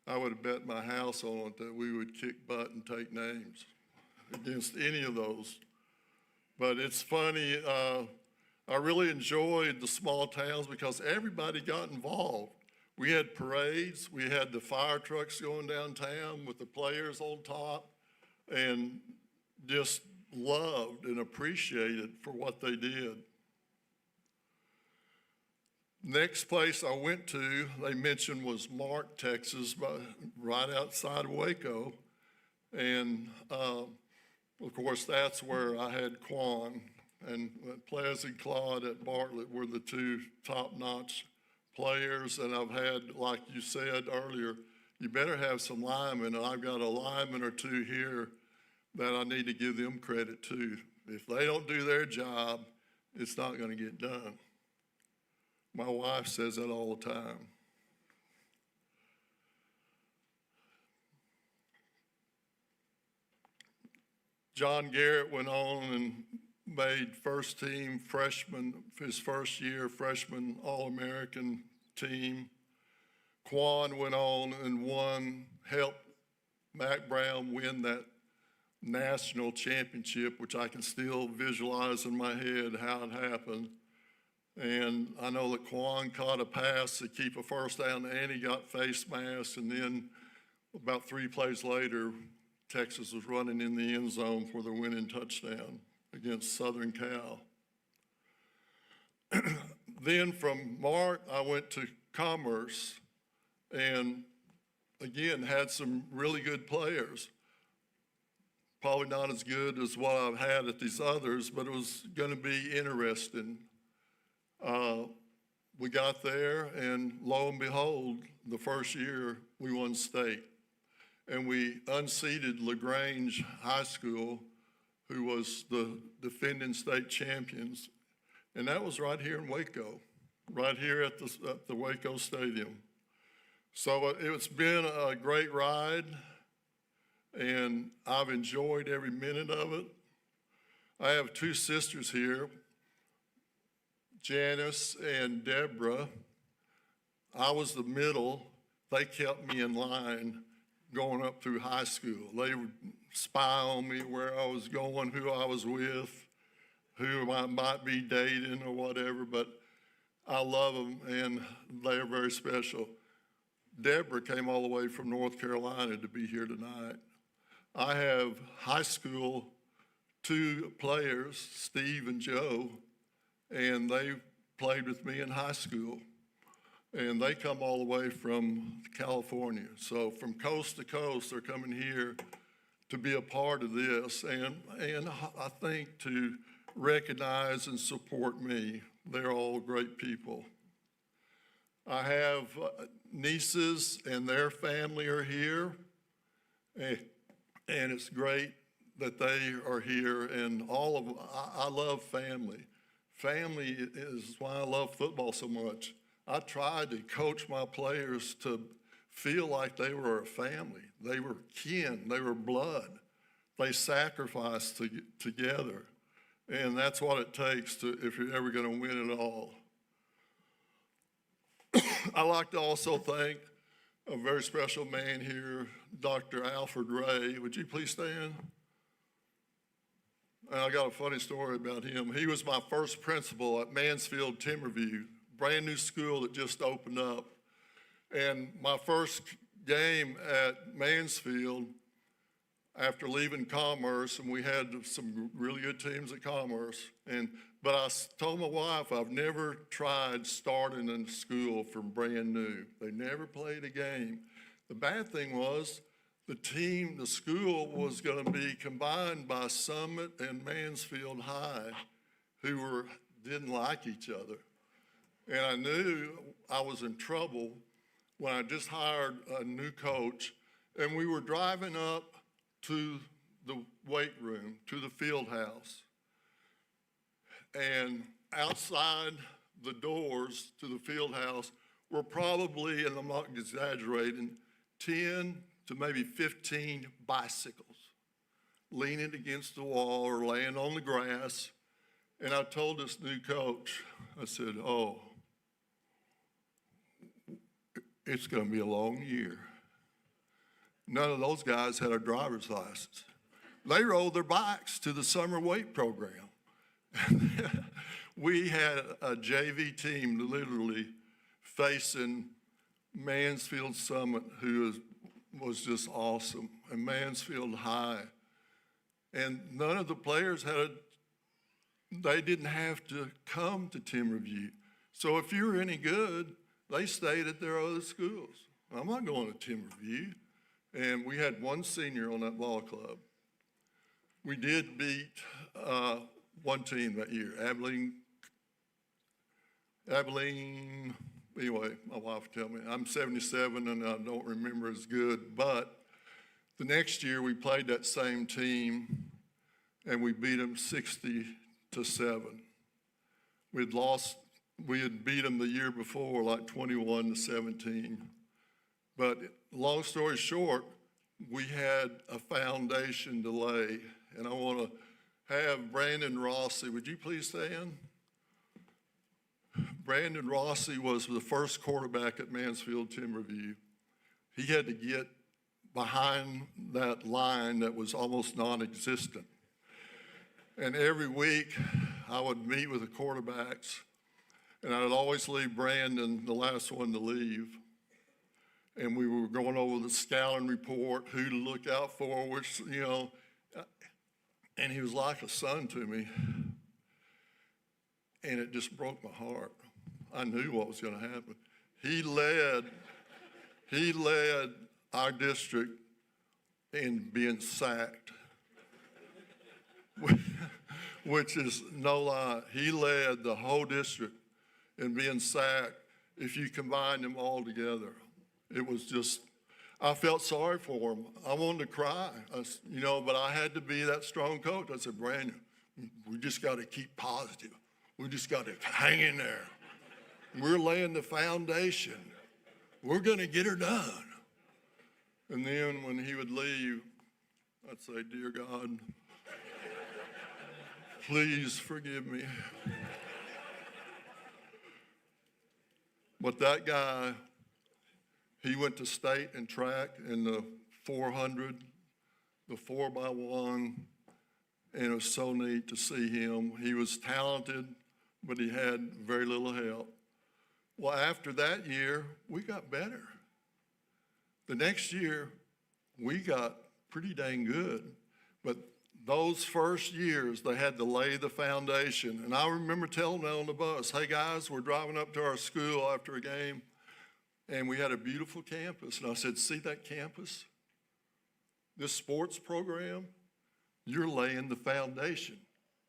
I would have bet my house on it that we would kick butt and take names against any of those. But it's funny, I really enjoyed the small towns because everybody got involved. We had parades, we had the fire trucks going downtown with the players on top, and just loved and appreciated for what they did. Next place I went to, they mentioned, was Mark, Texas, right outside of Waco. And of course, that's where I had Cron, and Plez and Claude at Bartlett were the two top-notch players. And I've had, like you said earlier, you better have some linemen, and I've got a lineman or two here that I need to give them credit to. If they don't do their job, it's not going to get done. My wife says that all the time. John Garrick went on and made first team freshman, his first year freshman All-American team. Quan went on and helped Mac Brown win that national championship, which I can still visualize in my head how it happened. And I know that Quan caught a pass to keep a first down, and he got face masks, and then about 3 plays later, Texas was running in the end zone for the winning touchdown against Southern Cal. Then from Mark, I went to Commerce, and again, had some really good players. Probably not as good as what I've had at these others, but it was going to be interesting. We got there, and lo and behold, the first year we won state. And we unseated LaGrange High School, who was the defending state champions. And that was right here in Waco, right here at the Waco Stadium. So it's been a great ride, and I've enjoyed every minute of it. I have 2 sisters here, Janice and Deborah. I was the middle. They kept me in line going up through high school. They would spy on me, where I was going, who I was with, who I might be dating or whatever, but I love them, and they're very special. Deborah came all the way from North Carolina to be here tonight. I have high school 2 players, Steve and Joe, and they played with me in high school. And they come all the way from California. So from coast to coast, they're coming here to be a part of this, and I think to recognize and support me. They're all great people. I have nieces and their family are here, and it's great that they are here, and all of I love family. Family is why I love football so much. I tried to coach my players to feel like they were a family. They were kin, they were blood. They sacrificed together. And that's what it takes if you're ever going to win it all. I'd like to also thank a very special man here, Dr. Alfred Ray. Would you please stand? And I got a funny story about him. He was my first principal at Mansfield Timberview, brand new school that just opened up. And my first game at Mansfield, after leaving Commerce, and we had some really good teams at Commerce, but I told my wife I've never tried starting in school from brand new. They never played a game. The bad thing was the school was going to be combined by Summit and Mansfield High, who didn't like each other. And I knew I was in trouble when I just hired a new coach, and we were driving up to the weight room, to the field house. And outside the doors to the field house were probably, and I'm not exaggerating, 10 to maybe 15 bicycles leaning against the wall or laying on the grass. And I told this new coach, I said, oh, it's going to be a long year. None of those guys had a driver's license. They rode their bikes to the summer weight program. We had a JV team literally facing Mansfield Summit, who was just awesome, and Mansfield High. And none of the players they didn't have to come to Timberview. So if you were any good, they stayed at their other schools. I'm not going to Timberview. And we had one senior on that ball club. We did beat one team that year, Abilene, anyway, my wife tell me, I'm 77 and I don't remember as good, but the next year we played that same team and we beat them 60-7. We had beat them the year before, like 21-17. But long story short, we had a foundation to lay, and I want to have Brandon Rossi. Would you please stand? Brandon Rossi was the first quarterback at Mansfield Timberview. He had to get behind that line that was almost non-existent. And every week I would meet with the quarterbacks, and I would always leave Brandon the last one to leave. And we were going over the scouting report, who to look out for, which, and he was like a son to me. And it just broke my heart. I knew what was going to happen. He led our district in being sacked, which is no lie. He led the whole district in being sacked if you combined them all together. It was just, I felt sorry for him. I wanted to cry, but I had to be that strong coach. I said, Brandon, we just got to keep positive. We just got to hang in there. We're laying the foundation. We're going to get her done. And then when he would leave, I'd say, dear God, please forgive me. But that guy, he went to state and track in the 400, the 4x1, and it was so neat to see him. He was talented, but he had very little help. Well, after that year, we got better. The next year, we got pretty dang good. But those first years, they had to lay the foundation. And I remember telling them on the bus, hey guys, we're driving up to our school after a game, and we had a beautiful campus. And I said, see that campus? This sports program, you're laying the foundation.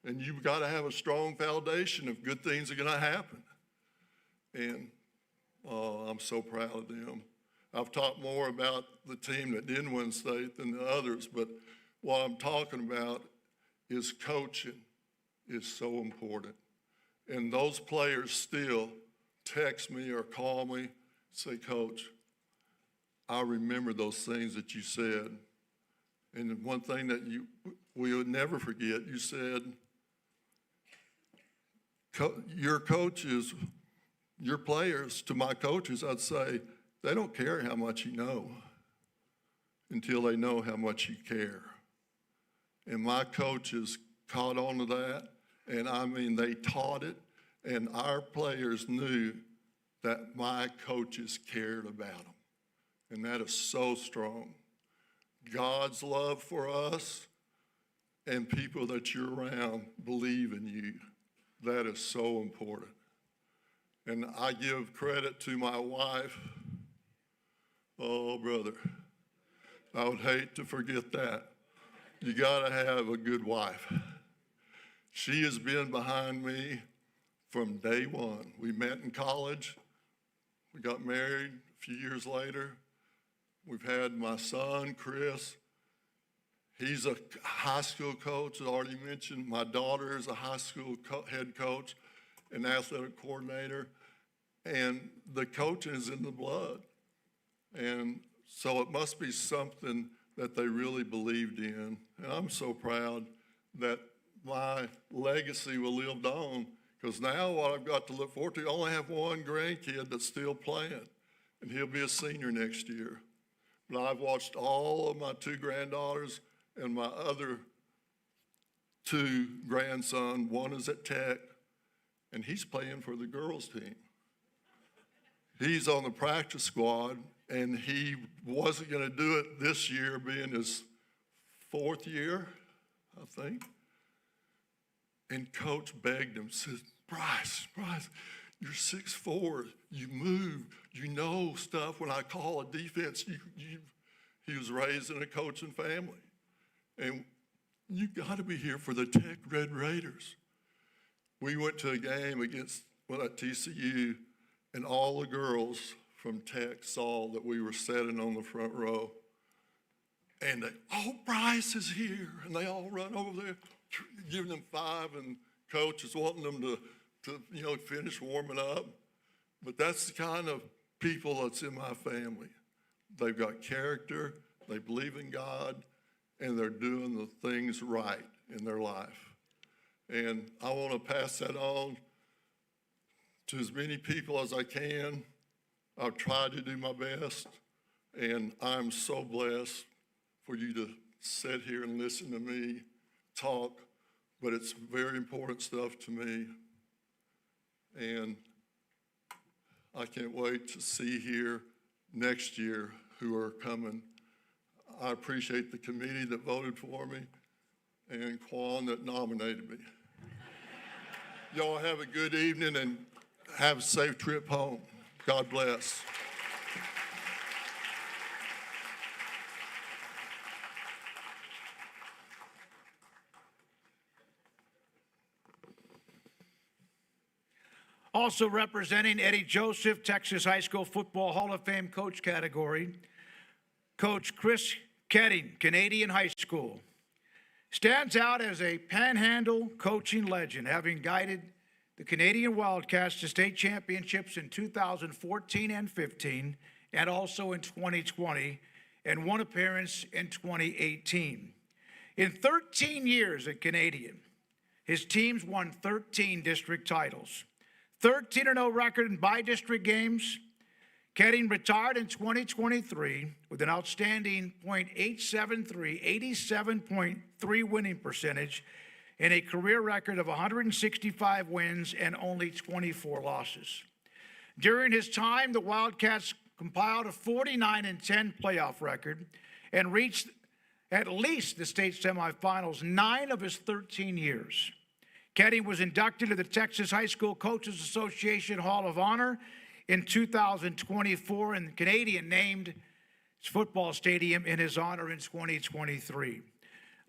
And you've got to have a strong foundation if good things are going to happen. And I'm so proud of them. I've talked more about the team that didn't win state than the others, but what I'm talking about is coaching is so important. And those players still text me or call me, say, Coach, I remember those things that you said. And one thing that we would never forget, you said, your coaches, your players, to my coaches, I'd say, they don't care how much you know until they know how much you care. And my coaches caught on to that, and I mean, they taught it, and our players knew that my coaches cared about them. And that is so strong. God's love for us and people that you're around believe in you. That is so important. And I give credit to my wife. Oh, brother, I would hate to forget that. You gotta have a good wife. She has been behind me from day one. We met in college. We got married a few years later. We've had my son, Chris. He's a high school coach, as I already mentioned. My daughter is a high school head coach. and athletic coordinator, and the coaching is in the blood. And so it must be something that they really believed in. And I'm so proud that my legacy will live on, because now what I've got to look forward to, I only have one grandkid that's still playing, and he'll be a senior next year. But I've watched all of my two granddaughters and my other two grandsons. One is at Tech, and he's playing for the girls' team. He's on the practice squad, and he wasn't going to do it this year, being his fourth year, I think. And Coach begged him, said, Bryce, you're 6'4", you move, you know stuff. When I call a defense, he was raised in a coaching family. And you got to be here for the Tech Red Raiders. We went to a game against, at TCU, and all the girls from Tech saw that we were sitting on the front row. And they, oh, Bryce is here. And they all run over there, giving them five, and coach is wanting them to finish warming up. But that's the kind of people that's in my family. They've got character, they believe in God, and they're doing the things right in their life. And I want to pass that on to as many people as I can. I've tried to do my best, and I'm so blessed for you to sit here and listen to me talk, but it's very important stuff to me. And I can't wait to see here next year who are coming. I appreciate the committee that voted for me and Quan that nominated me. Y'all have a good evening and have a safe trip home. God bless. Also representing Eddie Joseph, Texas High School Football Hall of Fame coach category, Coach Chris Ketting, Canadian High School. Stands out as a panhandle coaching legend, having guided the Canadian Wildcats to state championships in 2014 and 15, and also in 2020, and one appearance in 2018. In 13 years at Canadian, his teams won 13 district titles, 13-0 record in bi-district games. Ketting retired in 2023 with an outstanding .873, 87.3 winning percentage, and a career record of 165 wins and only 24 losses. During his time, the Wildcats compiled a 49-10 playoff record and reached at least the state semifinals 9 of his 13 years. Ketting was inducted to the Texas High School Coaches Association Hall of Honor in 2024, and the Canadian named its football stadium in his honor in 2023.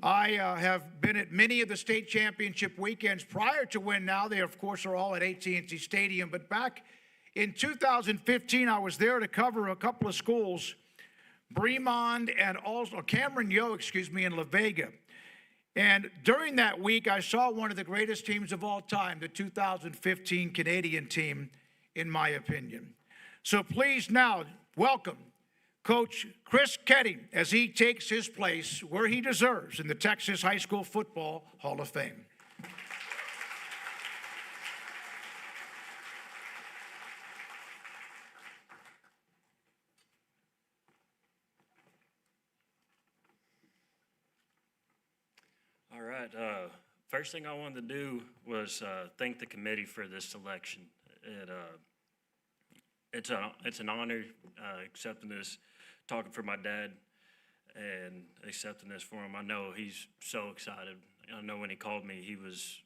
I have been at many of the state championship weekends prior to when now they, of course, are all at AT&T Stadium. But back in 2015, I was there to cover a couple of schools, Bremond and also Cameron Yo, in La Vega. And during that week, I saw one of the greatest teams of all time, the 2015 Canadian team, in my opinion. So please now welcome Coach Chris Ketting as he takes his place where he deserves in the Texas High School Football Hall of Fame. All right. First thing I wanted to do was thank the committee for this selection. It's an honor accepting this, talking for my dad, and accepting this for him. I know he's so excited. I know when he called me, he was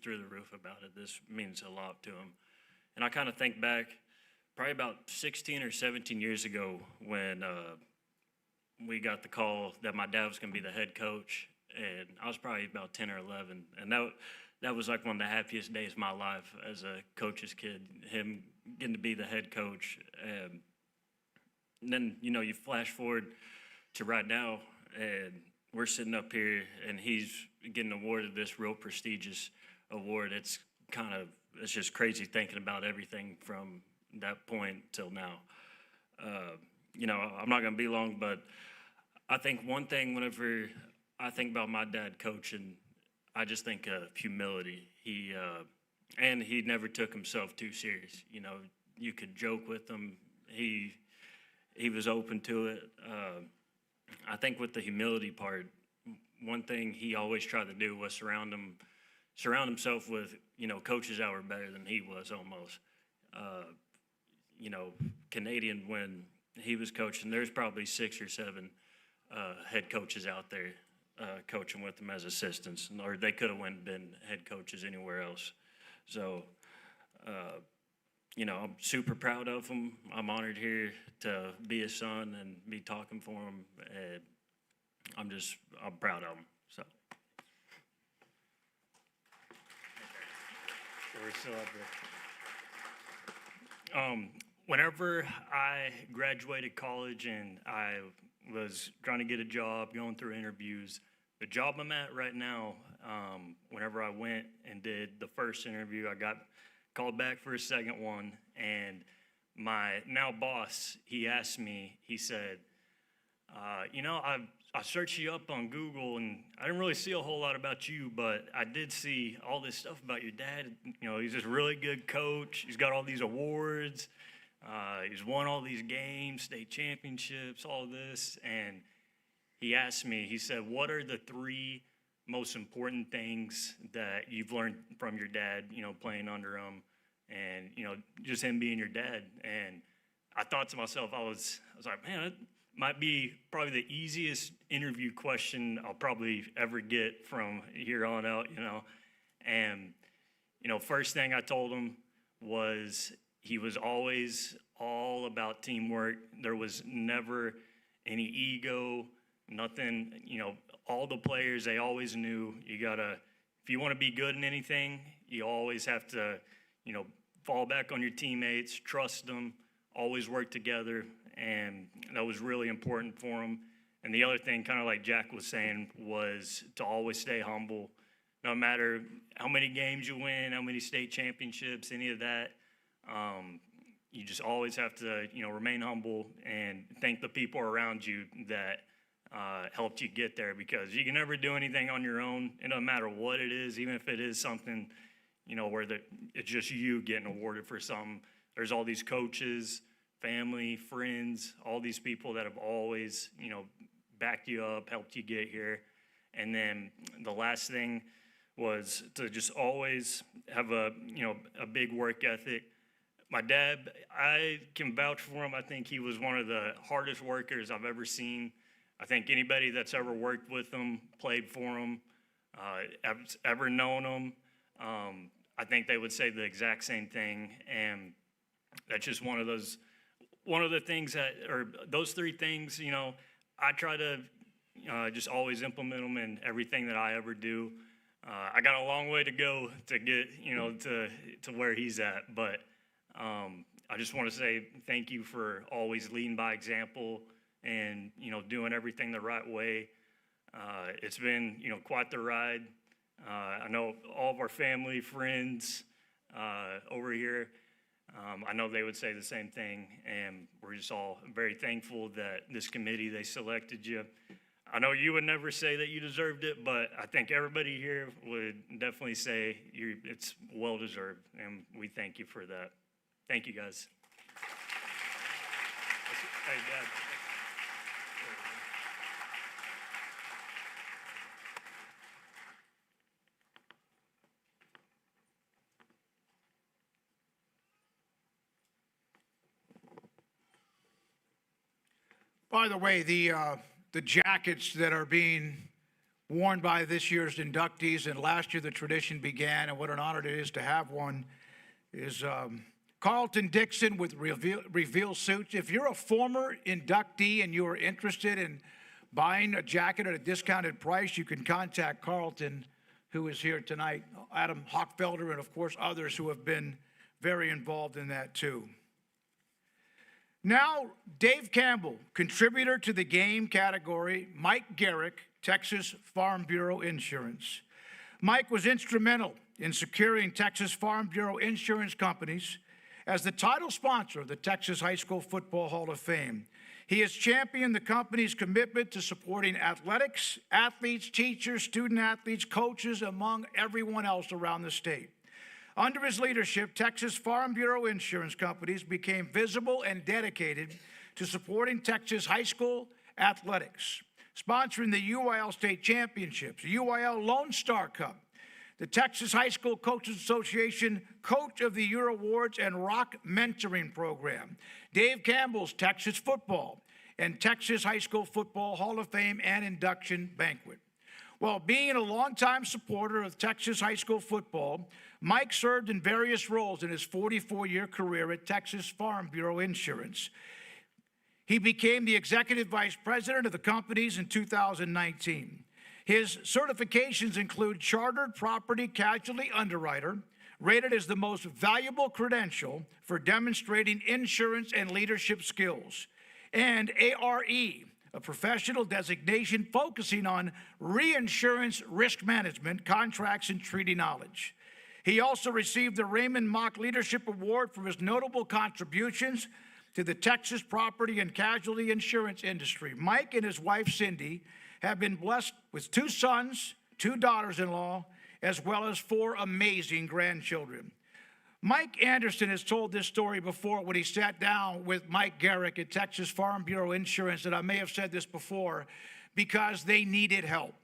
through the roof about it. This means a lot to him. And I kind of think back, probably about 16 or 17 years ago, when we got the call that my dad was going to be the head coach, and I was probably about 10 or 11, and that was like one of the happiest days of my life as a coach's kid, him getting to be the head coach. And then, you flash forward to right now, and we're sitting up here, and he's getting awarded this real prestigious award. It's it's just crazy thinking about everything from that point till now. I'm not going to be long, but I think one thing whenever I think about my dad coaching, I just think of humility. And he never took himself too serious. You could joke with him. He was open to it. I think with the humility part, one thing he always tried to do was surround himself with, coaches that were better than he was almost. Canadian, when he was coaching, there's probably 6 or 7 head coaches out there coaching with him as assistants, or they could have been head coaches anywhere else. So, I'm super proud of him. I'm honored here to be his son and be talking for him. And I'm proud of him. So. We're still up there. Whenever I graduated college and I was trying to get a job, going through interviews, the job I'm at right now, whenever I went and did the first interview, I got called back for a second one, and my now boss, he asked me, he said, I searched you up on Google, and I didn't really see a whole lot about you, but I did see all this stuff about your dad. He's this really good coach. He's got all these awards. He's won all these games, state championships, all this. And he asked me, he said, what are the 3 most important things that you've learned from your dad, playing under him and, just him being your dad? And I thought to myself, I was like, man, it might be probably the easiest interview question I'll probably ever get from here on out, And, first thing I told him was he was always all about teamwork. There was never any ego, nothing, all the players, they always knew if you want to be good in anything, you always have to, fall back on your teammates, trust them, always work together. And that was really important for him. And the other thing, kind of like Jack was saying, was to always stay humble. No matter how many games you win, how many state championships, any of that, you just always have to, remain humble and thank the people around you that helped you get there, because you can never do anything on your own. It doesn't matter what it is, even if it is something, where it's just you getting awarded for something. There's all these coaches, family, friends, all these people that have always, backed you up, helped you get here. And then the last thing was to just always have a big work ethic. My dad, I can vouch for him. I think he was one of the hardest workers I've ever seen. I think anybody that's ever worked with him, played for him, ever known him, I think they would say the exact same thing. And that's just one of the things or those 3 things, I try to just always implement them in everything that I ever do. I got a long way to go to get, to where he's at. But I just want to say thank you for always leading by example and, doing everything the right way. It's been, quite the ride. I know all of our family, friends over here, I know they would say the same thing, and we're just all very thankful that this committee, they selected you. I know you would never say that you deserved it, but I think everybody here would definitely say it's well-deserved, and we thank you for that. Thank you, guys. Hey, Dad. By the way, the jackets that are being worn by this year's inductees, and last year the tradition began, and what an honor it is to have one, is Carlton Dixon with Reveal Suits. If you're a former inductee and you are interested in buying a jacket at a discounted price, you can contact Carlton, who is here tonight, Adam Hochfelder, and of course others who have been very involved in that too. Now, Dave Campbell, contributor to the game category, Mike Garrick, Texas Farm Bureau Insurance. Mike was instrumental in securing Texas Farm Bureau Insurance Companies as the title sponsor of the Texas High School Football Hall of Fame. He has championed the company's commitment to supporting athletics, athletes, teachers, student athletes, coaches, among everyone else around the state. Under his leadership, Texas Farm Bureau Insurance Companies became visible and dedicated to supporting Texas high school athletics, sponsoring the UIL State Championships, UIL Lone Star Cup, the Texas High School Coaches Association Coach of the Year Awards and Rock Mentoring Program, Dave Campbell's Texas Football, and Texas High School Football Hall of Fame and Induction Banquet. While being a longtime supporter of Texas high school football, Mike served in various roles in his 44-year career at Texas Farm Bureau Insurance. He became the executive vice president of the companies in 2019. His certifications include Chartered Property Casualty Underwriter, rated as the most valuable credential for demonstrating insurance and leadership skills, and ARE, a professional designation focusing on reinsurance risk management, contracts, and treaty knowledge. He also received the Raymond Mock Leadership Award for his notable contributions to the Texas property and casualty insurance industry. Mike and his wife, Cindy, have been blessed with 2 sons, 2 daughters-in-law, as well as 4 amazing grandchildren. Mike Anderson has told this story before when he sat down with Mike Garrick at Texas Farm Bureau Insurance, and I may have said this before, because they needed help.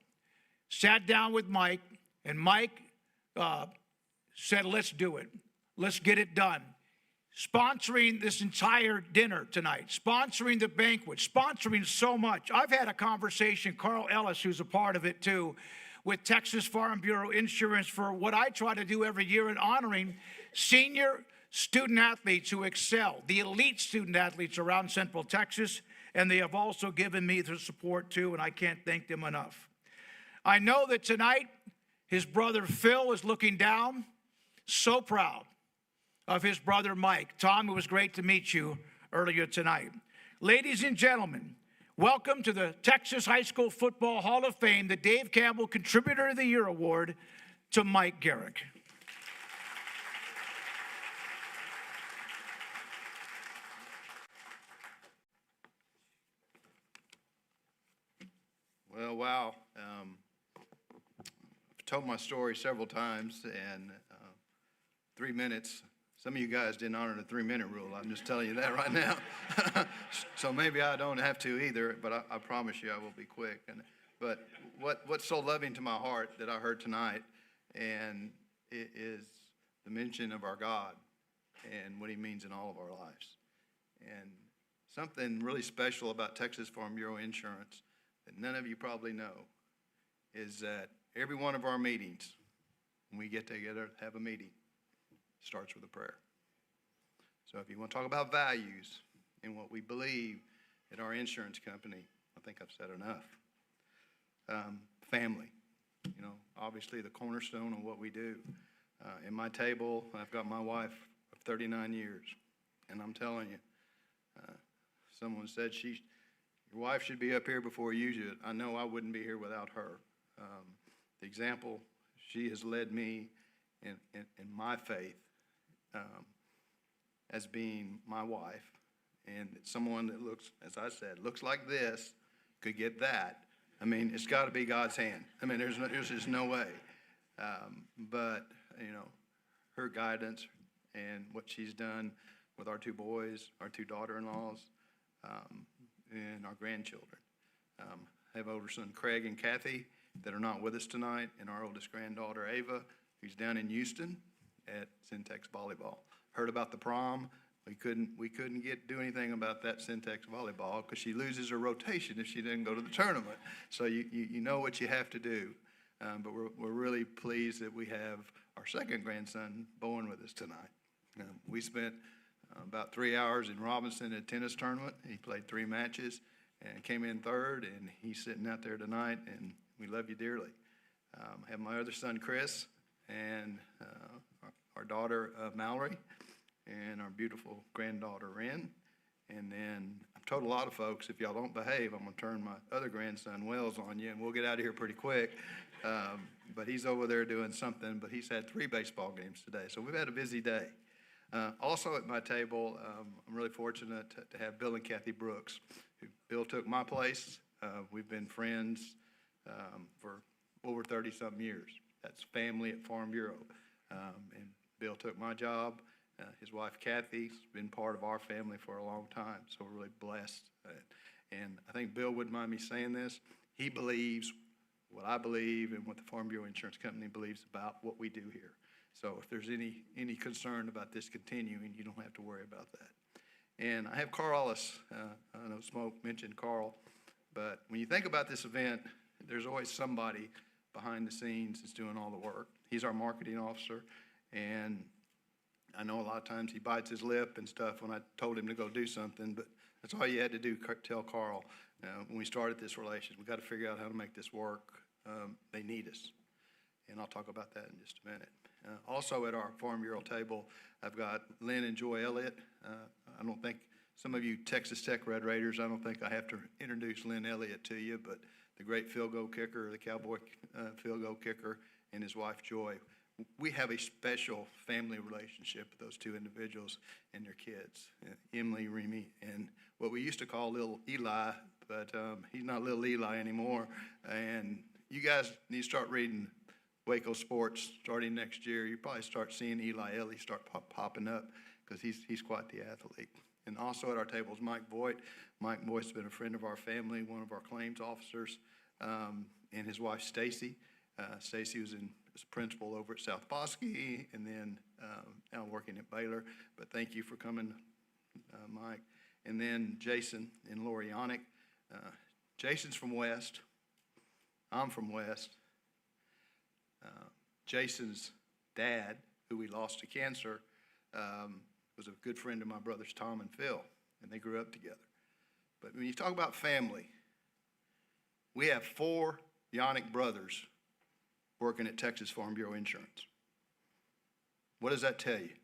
Sat down with Mike, and Mike said, let's do it. Let's get it done. Sponsoring this entire dinner tonight, sponsoring the banquet, sponsoring so much. I've had a conversation, Carl Ellis, who's a part of it too, with Texas Farm Bureau Insurance for what I try to do every year in honoring senior student athletes who excel, the elite student athletes around Central Texas, and they have also given me their support too, and I can't thank them enough. I know that tonight his brother Phil is looking down, so proud of his brother Mike. Tom, it was great to meet you earlier tonight. Ladies and gentlemen, welcome to the Texas High School Football Hall of Fame, the Dave Campbell Contributor of the Year Award, to Mike Garrick. Well, wow. I've told my story several times, and 3 minutes. Some of you guys didn't honor the 3-minute rule. I'm just telling you that right now. So maybe I don't have to either, but I promise you I will be quick. But what's so loving to my heart that I heard tonight, and it is the mention of our God and what he means in all of our lives. And something really special about Texas Farm Bureau Insurance that none of you probably know is that every one of our meetings, when we get together, have a meeting, starts with a prayer. So if you want to talk about values and what we believe at our insurance company, I think I've said enough. Family, you know, obviously the cornerstone of what we do. In my table, I've got my wife of 39 years, and I'm telling you, someone said your wife should be up here before you should. I know I wouldn't be here without her. The example she has led me in my faith as being my wife, and someone that looks, as I said, looks like this could get that. I mean, it's got to be God's hand. I mean, there's just no way. But you know, her guidance and what she's done with our 2 boys, our 2 daughter-in-laws, and our grandchildren. I have older son Craig and Kathy that are not with us tonight, and our oldest granddaughter Ava, who's down in Houston at Syntex Volleyball. Heard about the prom. We couldn't do anything about that Syntex Volleyball because she loses her rotation if she didn't go to the tournament. So you know what you have to do. But we're really pleased that we have our second grandson, Bowen, with us tonight. We spent about 3 hours in Robinson at a tennis tournament. He played 3 matches and came in 3rd, and he's sitting out there tonight, and we love you dearly. I have my other son, Chris, and our daughter, Mallory, and our beautiful granddaughter, Wren. And then I've told a lot of folks, if y'all don't behave, I'm going to turn my other grandson, Wells, on you, and we'll get out of here pretty quick. But he's over there doing something, but he's had 3 baseball games today. So we've had a busy day. Also at my table, I'm really fortunate to have Bill and Kathy Brooks. Bill took my place. We've been friends for over 30-something years. That's family at Farm Bureau. And Bill took my job. His wife, Kathy's been part of our family for a long time, so we're really blessed. And I think Bill wouldn't mind me saying this. He believes what I believe and what the Farm Bureau Insurance Company believes about what we do here. So if there's any concern about this continuing, you don't have to worry about that. And I have Carl Ellis. I know Smoke mentioned Carl, but when you think about this event, there's always somebody behind the scenes that's doing all the work. He's our marketing officer, and I know a lot of times he bites his lip and stuff when I told him to go do something, but that's all you had to do, tell Carl. When we started this relationship, we got to figure out how to make this work. They need us, and I'll talk about that in just a minute. Also at our Farm Bureau table, I've got Lynn and Joy Elliott. I don't think some of you Texas Tech Red Raiders, I don't think I have to introduce Lynn Elliott to you, but the great field goal kicker, the Cowboy field goal kicker, and his wife Joy. We have a special family relationship with those 2 individuals and their kids, Emily, Remy, and what we used to call little Eli, but he's not little Eli anymore. And you guys need to start reading Waco Sports starting next year. You probably start seeing Eli Ellie start popping up because he's quite the athlete. And also at our table is Mike Voigt. Mike Voigt's been a friend of our family, one of our claims officers, and his wife Stacy. Stacy was as principal over at South Bosque, and then now working at Baylor. But thank you for coming, Mike. And then Jason and Lori Yannick. Jason's from West. I'm from West. Jason's dad, who we lost to cancer, was a good friend of my brothers Tom and Phil, and they grew up together. But when you talk about family, we have 4 Yannick brothers working at Texas Farm Bureau Insurance. What does that tell you?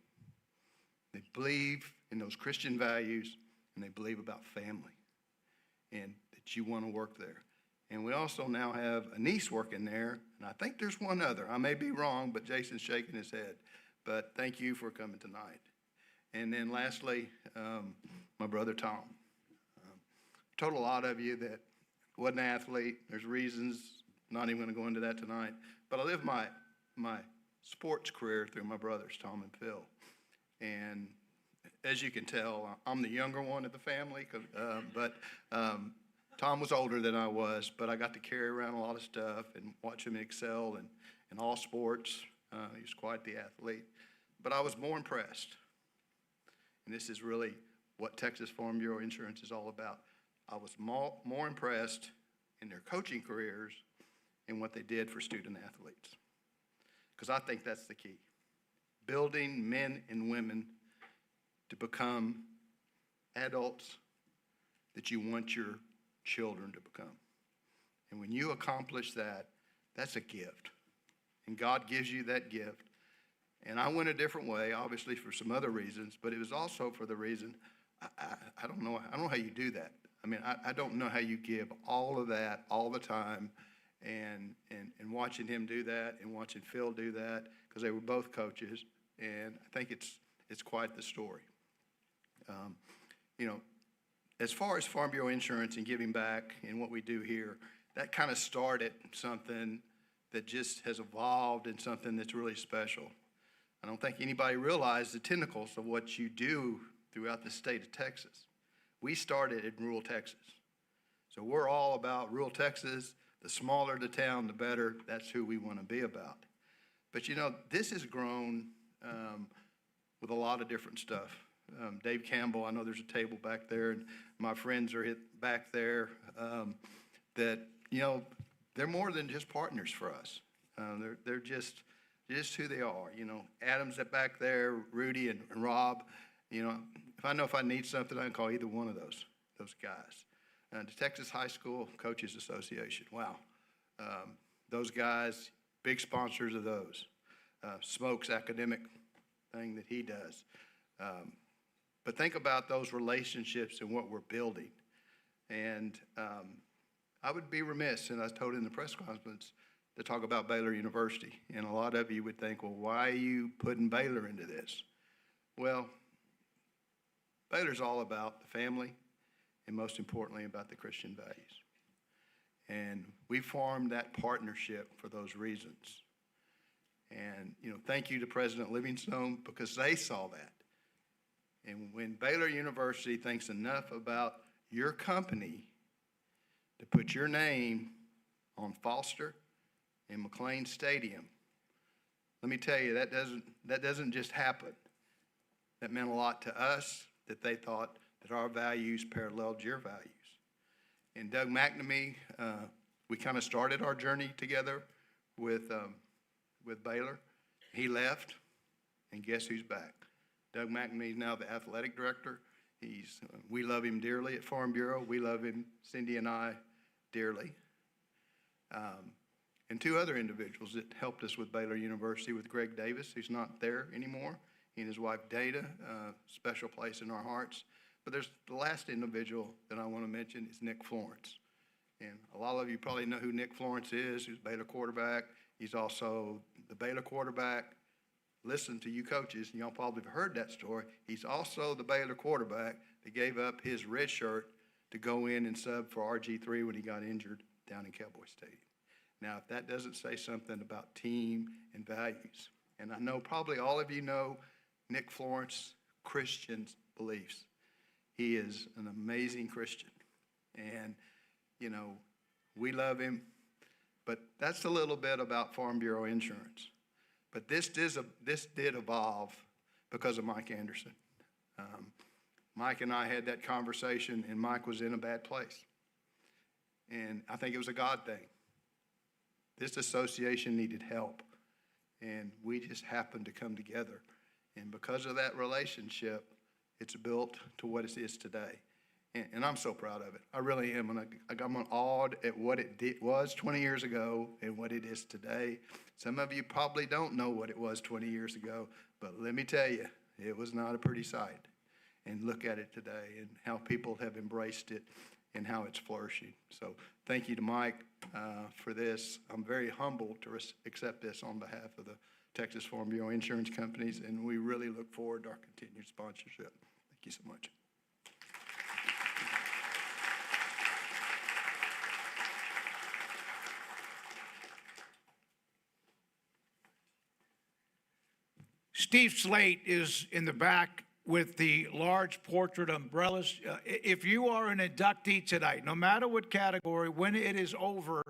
They believe in those Christian values, and they believe about family, and that you want to work there. And we also now have a niece working there, and I think there's one other. I may be wrong, but Jason's shaking his head. But thank you for coming tonight. And then lastly, my brother Tom. Told a lot of you that wasn't an athlete. There's reasons, not even going to go into that tonight. But I lived my sports career through my brothers, Tom and Phil. And as you can tell, I'm the younger one of the family, but Tom was older than I was, but I got to carry around a lot of stuff and watch him excel in all sports. He was quite the athlete. But I was more impressed, and this is really what Texas Farm Bureau Insurance is all about. I was more impressed in their coaching careers and what they did for student athletes, because I think that's the key. Building men and women to become adults that you want your children to become. And when you accomplish that, that's a gift. And God gives you that gift. And I went a different way, obviously for some other reasons, but it was also for the reason, I don't know how you do that. I mean, I don't know how you give all of that all the time, and watching him do that and watching Phil do that, because they were both coaches, and I think it's quite the story. As far as Farm Bureau Insurance and giving back and what we do here, that kind of started something that just has evolved into something that's really special. I don't think anybody realized the tentacles of what you do throughout the state of Texas. We started in rural Texas. So we're all about rural Texas. The smaller the town, the better. That's who we want to be about. But this has grown with a lot of different stuff. Dave Campbell, I know there's a table back there, and my friends are back there, that, they're more than just partners for us. They're just who they are. Adam's back there, Rudy and Rob. If I need something, I can call either one of those guys. The Texas High School Coaches Association, wow. Those guys, big sponsors of those. Smoke's academic thing that he does. But think about those relationships and what we're building. And I would be remiss, and I told in the press conference, to talk about Baylor University. And a lot of you would think, well, why are you putting Baylor into this? Well, Baylor's all about the family and most importantly about the Christian values. And we formed that partnership for those reasons. And, thank you to President Livingstone because they saw that. And when Baylor University thinks enough about your company to put your name on Foster and McLean Stadium, let me tell you, that doesn't just happen. That meant a lot to us, that they thought that our values paralleled your values. And Doug McNamee, we kind of started our journey together with Baylor. He left, and guess who's back? Doug McNamee is now the athletic director. We love him dearly at Farm Bureau. We love him, Cindy and I, dearly. And two other individuals that helped us with Baylor University, with Greg Davis, who's not there anymore. He and his wife, Dana, special place in our hearts. But there's the last individual that I want to mention is Nick Florence. And a lot of you probably know who Nick Florence is, who's Baylor quarterback. He's also the Baylor quarterback. Listen to you coaches, and y'all probably have heard that story. He's also the Baylor quarterback that gave up his red shirt to go in and sub for RG3 when he got injured down in Cowboy Stadium. Now, if that doesn't say something about team and values, and I know probably all of you know Nick Florence, Christian's beliefs. He is an amazing Christian, and, we love him, but that's a little bit about Farm Bureau Insurance. But this did evolve because of Mike Anderson. Mike and I had that conversation, and Mike was in a bad place. And I think it was a God thing. This association needed help, and we just happened to come together. And because of that relationship, it's built to what it is today. And I'm so proud of it. I really am. And I'm awed at what it was 20 years ago and what it is today. Some of you probably don't know what it was 20 years ago, but let me tell you, it was not a pretty sight. And look at it today and how people have embraced it and how it's flourishing. So thank you to Mike for this. I'm very humbled to accept this on behalf of the Texas Farm Bureau Insurance Companies, and we really look forward to our continued sponsorship. Thank you so much. Steve Slate is in the back with the large portrait umbrellas. If you are an inductee tonight, no matter what category, when it is over,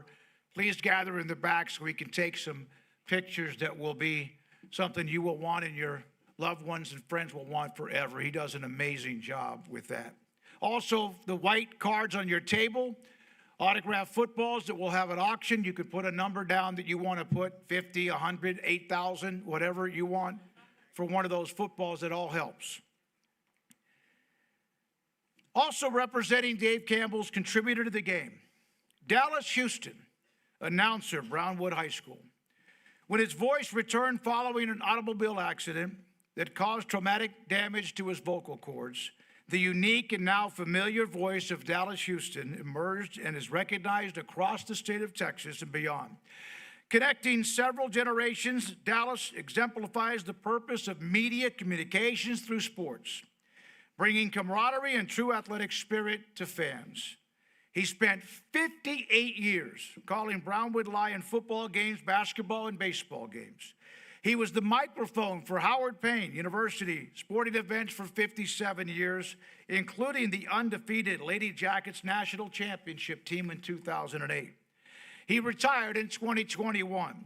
please gather in the back so we can take some pictures that will be something you will want and your loved ones and friends will want forever. He does an amazing job with that. Also, the white cards on your table, autographed footballs that we'll have at auction. You could put a number down that you want to put, 50, 100, 8,000, whatever you want for one of those footballs. It all helps. Also representing Dave Campbell's contributor to the game, Dallas Houston, announcer, Brownwood High School. When his voice returned following an automobile accident that caused traumatic damage to his vocal cords, the unique and now familiar voice of Dallas Houston emerged and is recognized across the state of Texas and beyond. Connecting several generations, Dallas exemplifies the purpose of media communications through sports, bringing camaraderie and true athletic spirit to fans. He spent 58 years calling Brownwood Lion football games, basketball, and baseball games. He was the microphone for Howard Payne University sporting events for 57 years, including the undefeated Lady Jackets National Championship team in 2008. He retired in 2021,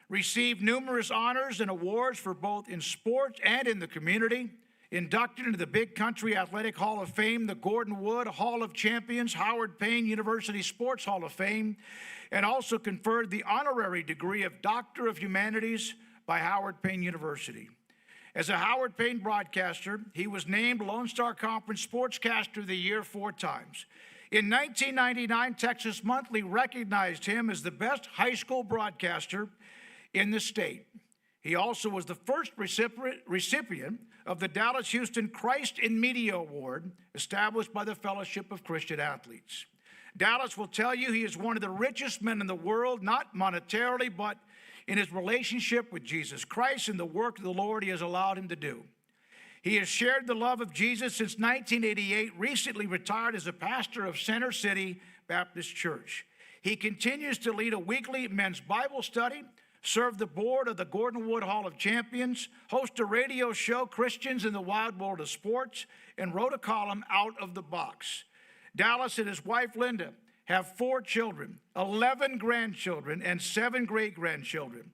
received numerous honors and awards for both in sports and in the community, inducted into the Big Country Athletic Hall of Fame, the Gordon Wood Hall of Champions, Howard Payne University Sports Hall of Fame, and also conferred the honorary degree of Doctor of Humanities by Howard Payne University. As a Howard Payne broadcaster, he was named Lone Star Conference Sportscaster of the Year 4 times. In 1999, Texas Monthly recognized him as the best high school broadcaster in the state. He also was the first recipient of the Dallas Houston Christ in Media Award, established by the Fellowship of Christian Athletes. Dallas will tell you he is one of the richest men in the world, not monetarily, but in his relationship with Jesus Christ and the work of the Lord he has allowed him to do. He has shared the love of Jesus since 1988, recently retired as a pastor of Center City Baptist Church. He continues to lead a weekly men's Bible study, serve the board of the Gordon Wood Hall of Champions, host a radio show, Christians in the Wild World of Sports, and wrote a column, Out of the Box. Dallas and his wife, Linda, have 4 children, 11 grandchildren, and 7 great-grandchildren.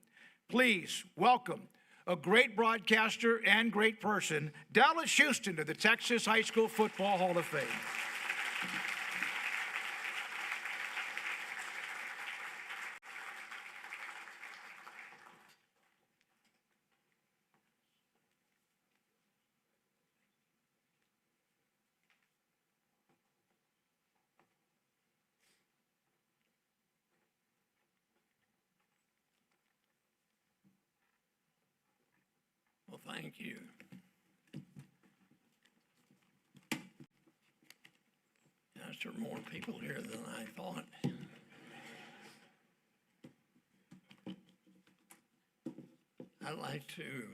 Please welcome a great broadcaster and great person, Dallas Houston, to the Texas High School Football Hall of Fame. Well, thank you. Yes, there are more people here than I thought. I'd like to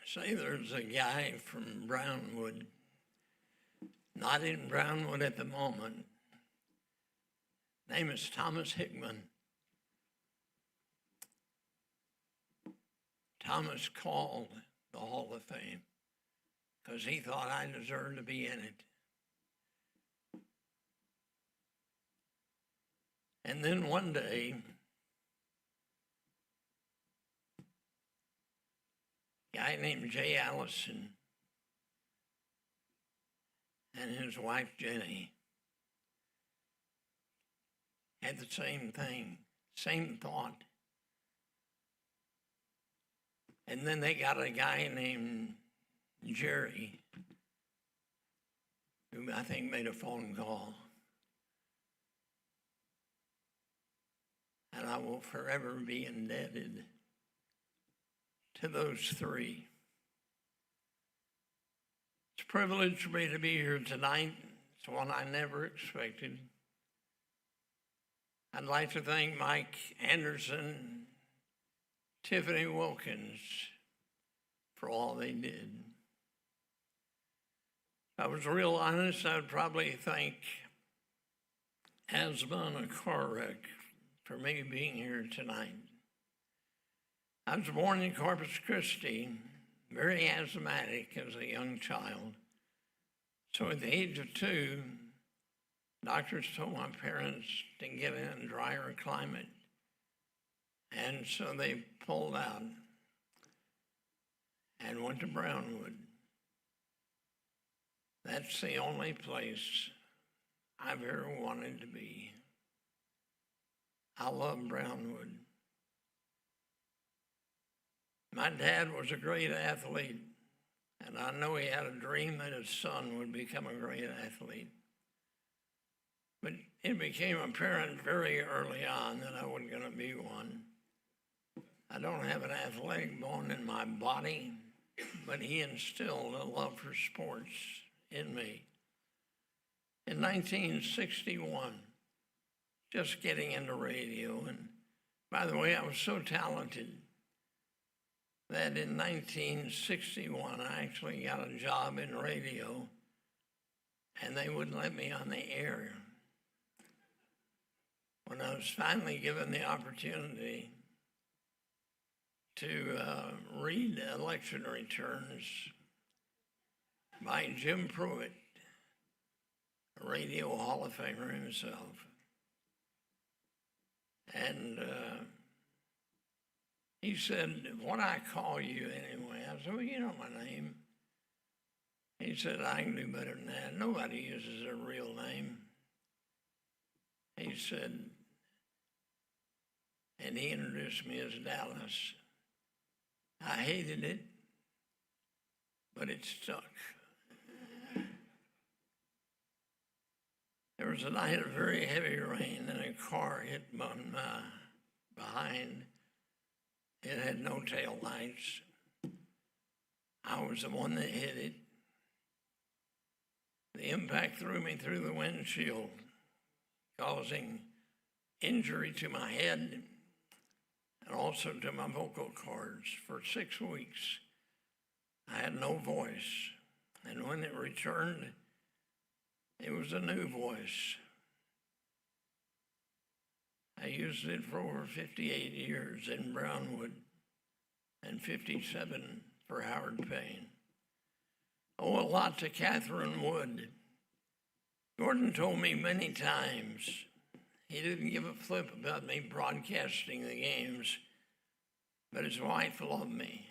say there's a guy from Brownwood, not in Brownwood at the moment. Name is Thomas Hickman. Thomas called the Hall of Fame because he thought I deserved to be in it. And then one day, a guy named Jay Allison and his wife Jenny had the same thing, same thought. And then they got a guy named Jerry, who I think made a phone call. And I will forever be indebted to those 3. It's a privilege for me to be here tonight. It's one I never expected. I'd like to thank Mike Anderson, Tiffany Wilkins, for all they did. If I was real honest, I would probably thank asthma and a car wreck for me being here tonight. I was born in Corpus Christi, very asthmatic as a young child. So at the age of 2, doctors told my parents to get in a drier climate. And so they pulled out and went to Brownwood. That's the only place I've ever wanted to be. I love Brownwood. My dad was a great athlete, and I know he had a dream that his son would become a great athlete. But it became apparent very early on that I wasn't going to be one. I don't have an athletic bone in my body, but he instilled a love for sports in me. In 1961, just getting into radio, and by the way, I was so talented that in 1961, I actually got a job in radio, and they wouldn't let me on the air. When I was finally given the opportunity to read election returns by Jim Pruitt, a radio Hall of Famer himself. And he said, "What I call you anyway?" I said, "Well, you know my name." He said, "I can do better than that. Nobody uses their real name." He said, and he introduced me as Dallas. I hated it, but it stuck. There was a night of very heavy rain, and a car hit my behind. It had no tail lights. I was the one that hit it. The impact threw me through the windshield, causing injury to my head and also to my vocal cords. For 6 weeks, I had no voice. And when it returned, it was a new voice. I used it for over 58 years in Brownwood and 57 for Howard Payne. Oh, a lot to Catherine Wood. Gordon told me many times he didn't give a flip about me broadcasting the games, but his wife loved me.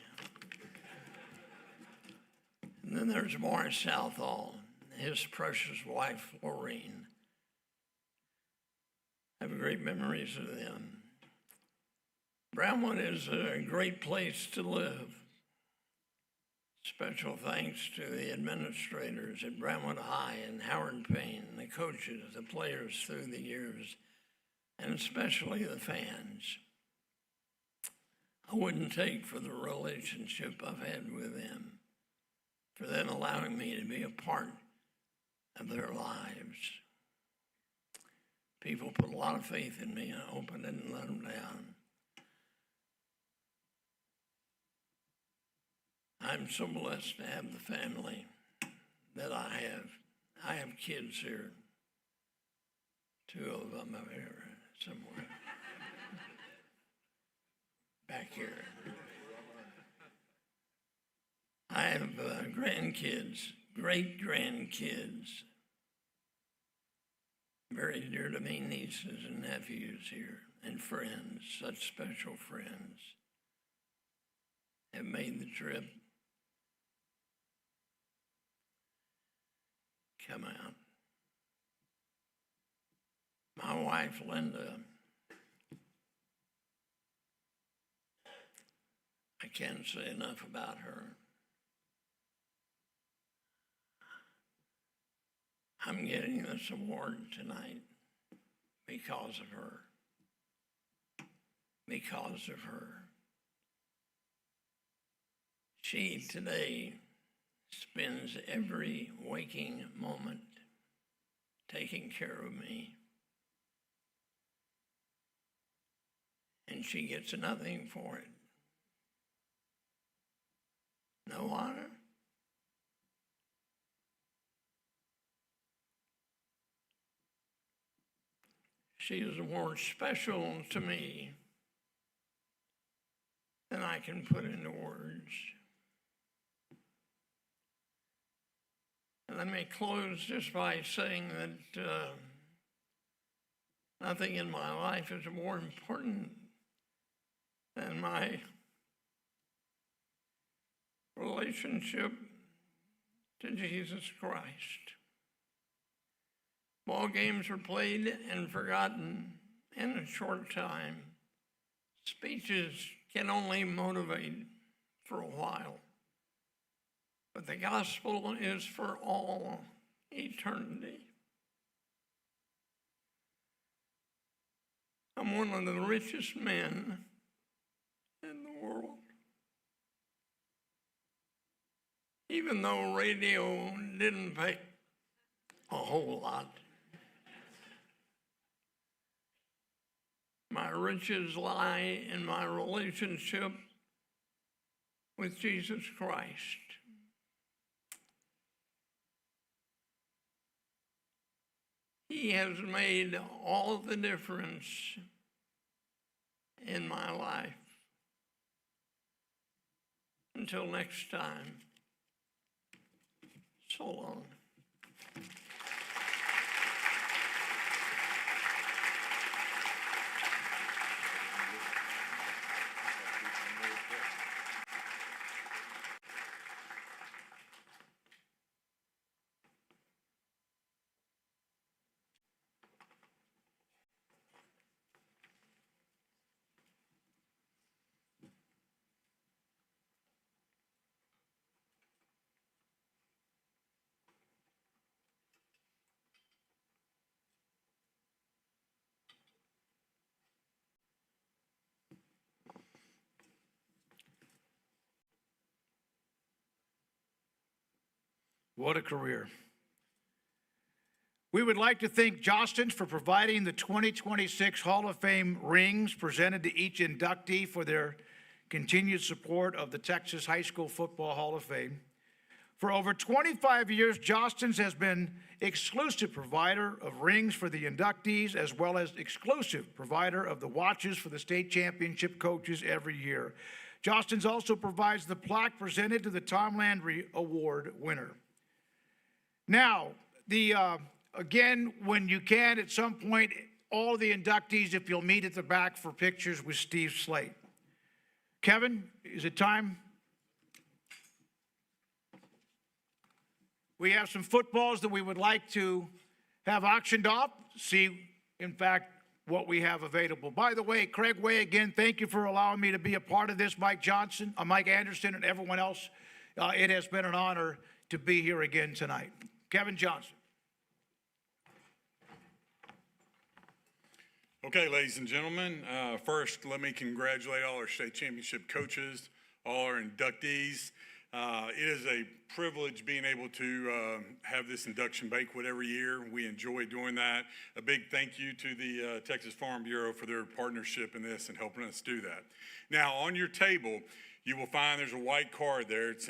And then there's Morris Southall, his precious wife, Lorene. I have great memories of them. Brownwood is a great place to live. Special thanks to the administrators at Brownwood High and Howard Payne, the coaches, the players through the years, and especially the fans. I wouldn't take for the relationship I've had with them, for them allowing me to be a part of their lives. People put a lot of faith in me, and I hope I didn't let them down. I'm so blessed to have the family that I have. I have kids here. 2 of them are here somewhere. Back here. I have grandkids, great-grandkids. Very dear to me, nieces and nephews here, and friends, such special friends, have made the trip come out. My wife, Linda, I can't say enough about her. I'm getting this award tonight because of her. Because of her. She today spends every waking moment taking care of me. And she gets nothing for it. No honor. She is more special to me than I can put into words. And let me close just by saying that nothing in my life is more important than my relationship to Jesus Christ. Ball games are played and forgotten in a short time. Speeches can only motivate for a while. But the gospel is for all eternity. I'm one of the richest men in the world. Even though radio didn't pay a whole lot. My riches lie in my relationship with Jesus Christ. He has made all the difference in my life. Until next time, so long. What a career. We would like to thank Johnston's for providing the 2026 Hall of Fame rings presented to each inductee for their continued support of the Texas High School Football Hall of Fame. For over 25 years, Johnston's has been exclusive provider of rings for the inductees, as well as exclusive provider of the watches for the state championship coaches every year. Johnston's also provides the plaque presented to the Tom Landry Award winner. Now, again, when you can, at some point, all the inductees, if you'll meet at the back for pictures with Steve Slate. Kevin, is it time? We have some footballs that we would like to have auctioned off, see, in fact, what we have available. By the way, Craig Way, again, thank you for allowing me to be a part of this. Mike Anderson, and everyone else, it has been an honor to be here again tonight. Kevin Johnson. Okay, ladies and gentlemen, first let me congratulate all our state championship coaches, all our inductees. It is a privilege being able to have this induction banquet every year. We enjoy doing that. A big thank you to the Texas Farm Bureau for their partnership in this and helping us do that. Now, on your table, you will find there's a white card there. It's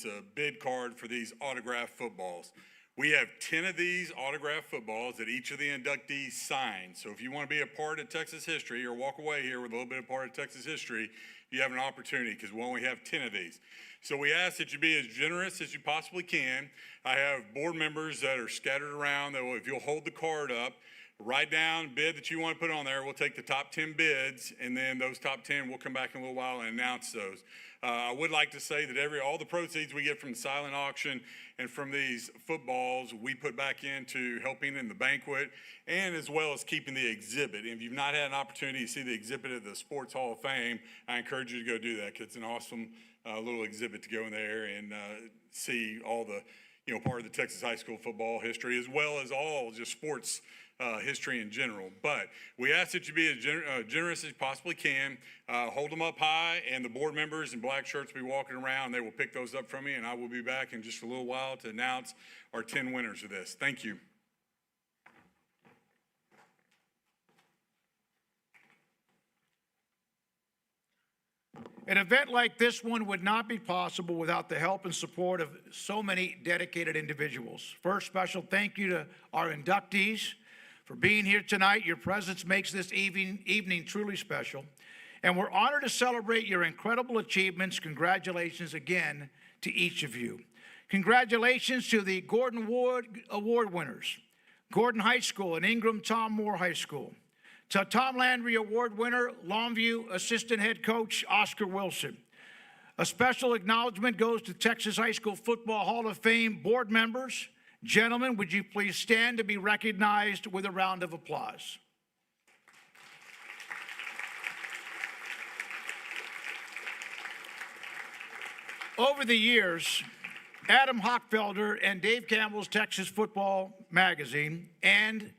a bid card for these autographed footballs. We have 10 of these autographed footballs that each of the inductees signed. So if you want to be a part of Texas history or walk away here with a little bit of part of Texas history, you have an opportunity because we only have 10 of these. So we ask that you be as generous as you possibly can. I have board members that are scattered around that will, if you'll hold the card up, write down bid that you want to put on there. We'll take the top 10 bids, and then those top 10, we'll come back in a little while and announce those. I would like to say that all the proceeds we get from the silent auction and from these footballs, we put back into helping in the banquet and as well as keeping the exhibit. And if you've not had an opportunity to see the exhibit at the Sports Hall of Fame, I encourage you to go do that because it's an awesome little exhibit to go in there and see all the, part of the Texas high school football history as well as all just sports history in general. But we ask that you be as generous as you possibly can. Hold them up high, and the board members in black shirts will be walking around. They will pick those up from me, and I will be back in just a little while to announce our 10 winners of this. Thank you. An event like this one would not be possible without the help and support of so many dedicated individuals. First, special thank you to our inductees for being here tonight. Your presence makes this evening truly special, and we're honored to celebrate your incredible achievements. Congratulations again to each of you. Congratulations to the Gordon Award winners, Gordon High School and Ingram Tom Moore High School. To Tom Landry Award winner, Longview Assistant Head Coach Oscar Wilson. A special acknowledgement goes to Texas High School Football Hall of Fame board members. Gentlemen, would you please stand to be recognized with a round of applause? Over the years, Adam Hochfelder and Dave Campbell's Texas Football Magazine and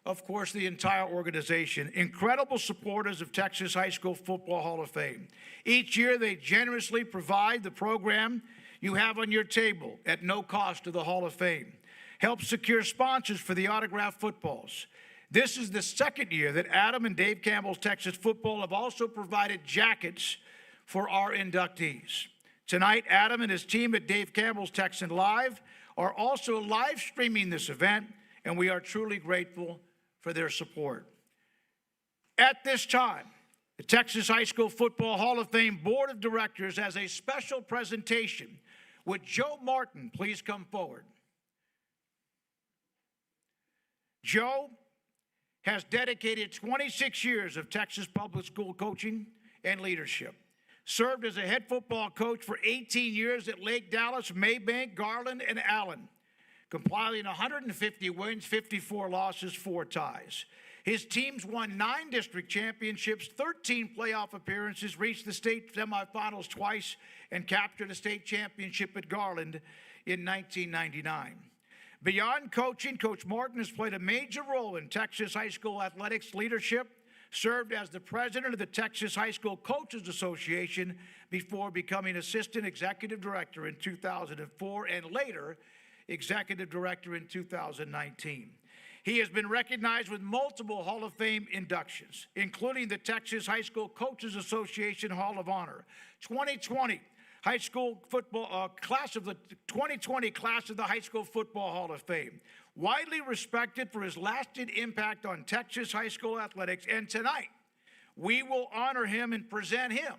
of course, the entire organization, incredible supporters of Texas High School Football Hall of Fame. Each year, they generously provide the program you have on your table at no cost to the Hall of Fame. Help secure sponsors for the autographed footballs. This is the second year that Adam and Dave Campbell's Texas Football have also provided jackets for our inductees. Tonight, Adam and his team at Dave Campbell's Texan Live are also live streaming this event, and we are truly grateful for their support. At this time, the Texas High School Football Hall of Fame Board of Directors has a special presentation. Would Joe Martin please come forward? Joe has dedicated 26 years of Texas public school coaching and leadership. Served as a head football coach for 18 years at Lake Dallas, Maybank, Garland, and Allen, compiling 150 wins, 54 losses, 4 ties. His teams won 9 district championships, 13 playoff appearances, reached the state semifinals twice, and captured a state championship at Garland in 1999. Beyond coaching, Coach Martin has played a major role in Texas high school athletics leadership, served as the president of the Texas High School Coaches Association before becoming assistant executive director in 2004 and later executive director in 2019. He has been recognized with multiple Hall of Fame inductions, including the Texas High School Coaches Association Hall of Honor, 2020 high school football class of the 2020 class of the High School Football Hall of Fame. Widely respected for his lasting impact on Texas high school athletics, and tonight we will honor him and present him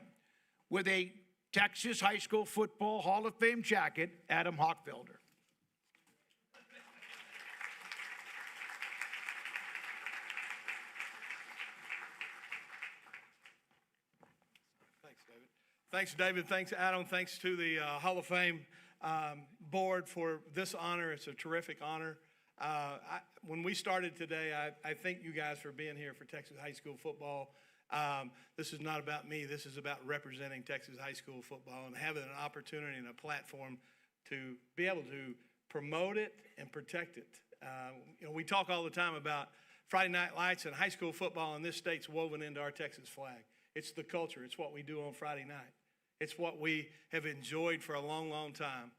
with a Texas High School Football Hall of Fame jacket, Adam Hochfelder. Thanks, David. Thanks, Adam. Thanks to the Hall of Fame board for this honor. It's a terrific honor. When we started today, I thank you guys for being here for Texas high school football. This is not about me. This is about representing Texas high school football and having an opportunity and a platform to be able to promote it and protect it. We talk all the time about Friday Night Lights, and high school football in this state's woven into our Texas flag. It's the culture. It's what we do on Friday night. It's what we have enjoyed for a long, long time.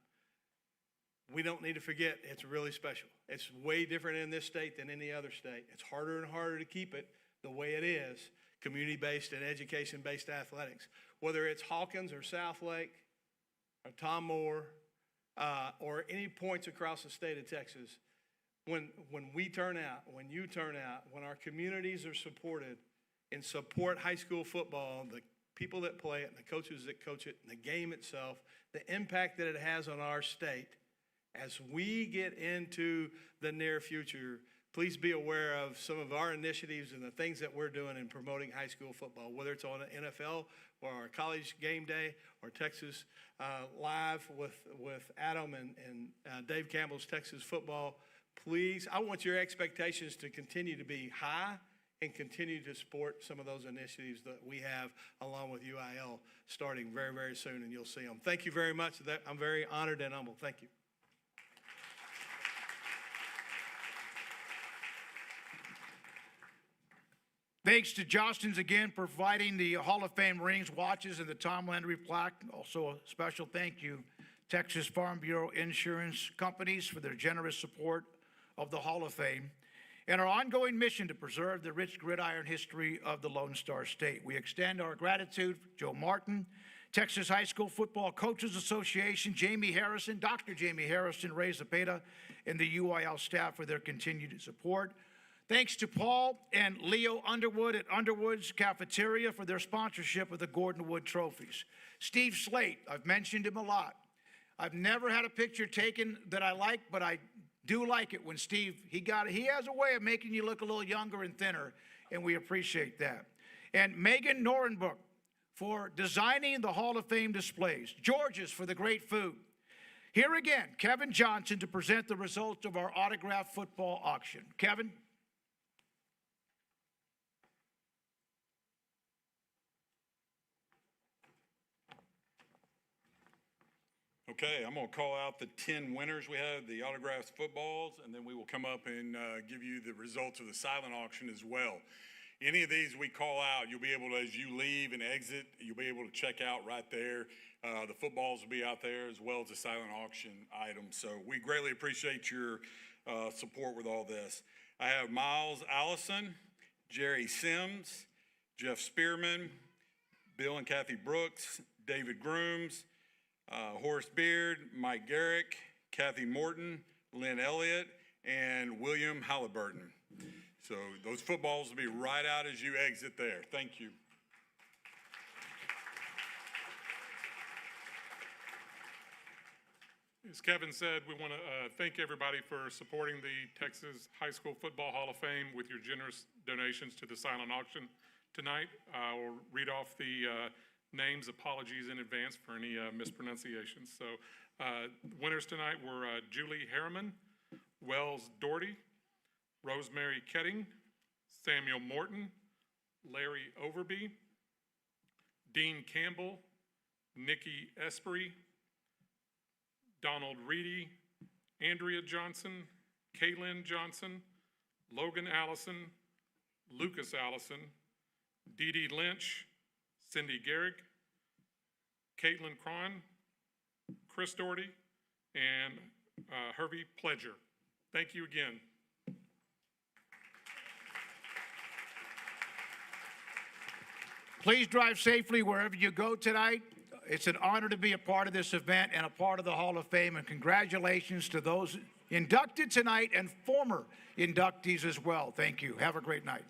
We don't need to forget it's really special. It's way different in this state than any other state. It's harder and harder to keep it the way it is, community-based and education-based athletics. Whether it's Hawkins or Southlake or Tom Moore or any points across the state of Texas, when we turn out, when you turn out, when our communities are supported and support high school football, the people that play it and the coaches that coach it and the game itself, the impact that it has on our state, as we get into the near future, please be aware of some of our initiatives and the things that we're doing in promoting high school football, whether it's on the NFL or our college game day or Texas Live with Adam and Dave Campbell's Texas Football. Please, I want your expectations to continue to be high and continue to support some of those initiatives that we have along with UIL starting very, very soon, and you'll see them. Thank you very much. I'm very honored and humbled. Thank you. Thanks to Jostens again for providing the Hall of Fame rings, watches, and the Tom Landry plaque. Also a special thank you, Texas Farm Bureau Insurance Companies, for their generous support of the Hall of Fame and our ongoing mission to preserve the rich gridiron history of the Lone Star State. We extend our gratitude for Joe Martin, Texas High School Football Coaches Association, Jamie Harrison, Dr. Jamie Harrison, Ray Zepeda, and the UIL staff for their continued support. Thanks to Paul and Leo Underwood at Underwood's Cafeteria for their sponsorship of the Gordon Wood Trophies. Steve Slate, I've mentioned him a lot. I've never had a picture taken that I like, but I do like it when Steve, he has a way of making you look a little younger and thinner, and we appreciate that. And Megan Norenbook for designing the Hall of Fame displays. George's for the great food. Here again, Kevin Johnson to present the results of our autographed football auction. Kevin. Okay, I'm going to call out the 10 winners we have, the autographed footballs, and then we will come up and give you the results of the silent auction as well. Any of these we call out, you'll be able to, as you leave and exit, you'll be able to check out right there. The footballs will be out there as well as the silent auction items. So we greatly appreciate your support with all this. I have Miles Allison, Jerry Sims, Jeff Spearman, Bill and Kathy Brooks, David Grooms, Horace Beard, Mike Garrick, Kathy Morton, Lynn Elliott, and William Halliburton. So those footballs will be right out as you exit there. Thank you. As Kevin said, we want to thank everybody for supporting the Texas High School Football Hall of Fame with your generous donations to the silent auction tonight. I'll read off the names. Apologies in advance for any mispronunciations. So winners tonight were Julie Harriman, Wells Doherty, Rosemary Ketting, Samuel Morton, Larry Overby, Dean Campbell, Nikki Espry, Donald Reedy, Andrea Johnson, Kaylin Johnson, Logan Allison, Lucas Allison, Dee Dee Lynch, Cindy Garrick, Caitlin Cron, Chris Doherty, and Hervey Pledger. Thank you again. Please drive safely wherever you go tonight. It's an honor to be a part of this event and a part of the Hall of Fame, and congratulations to those inducted tonight and former inductees as well. Thank you. Have a great night.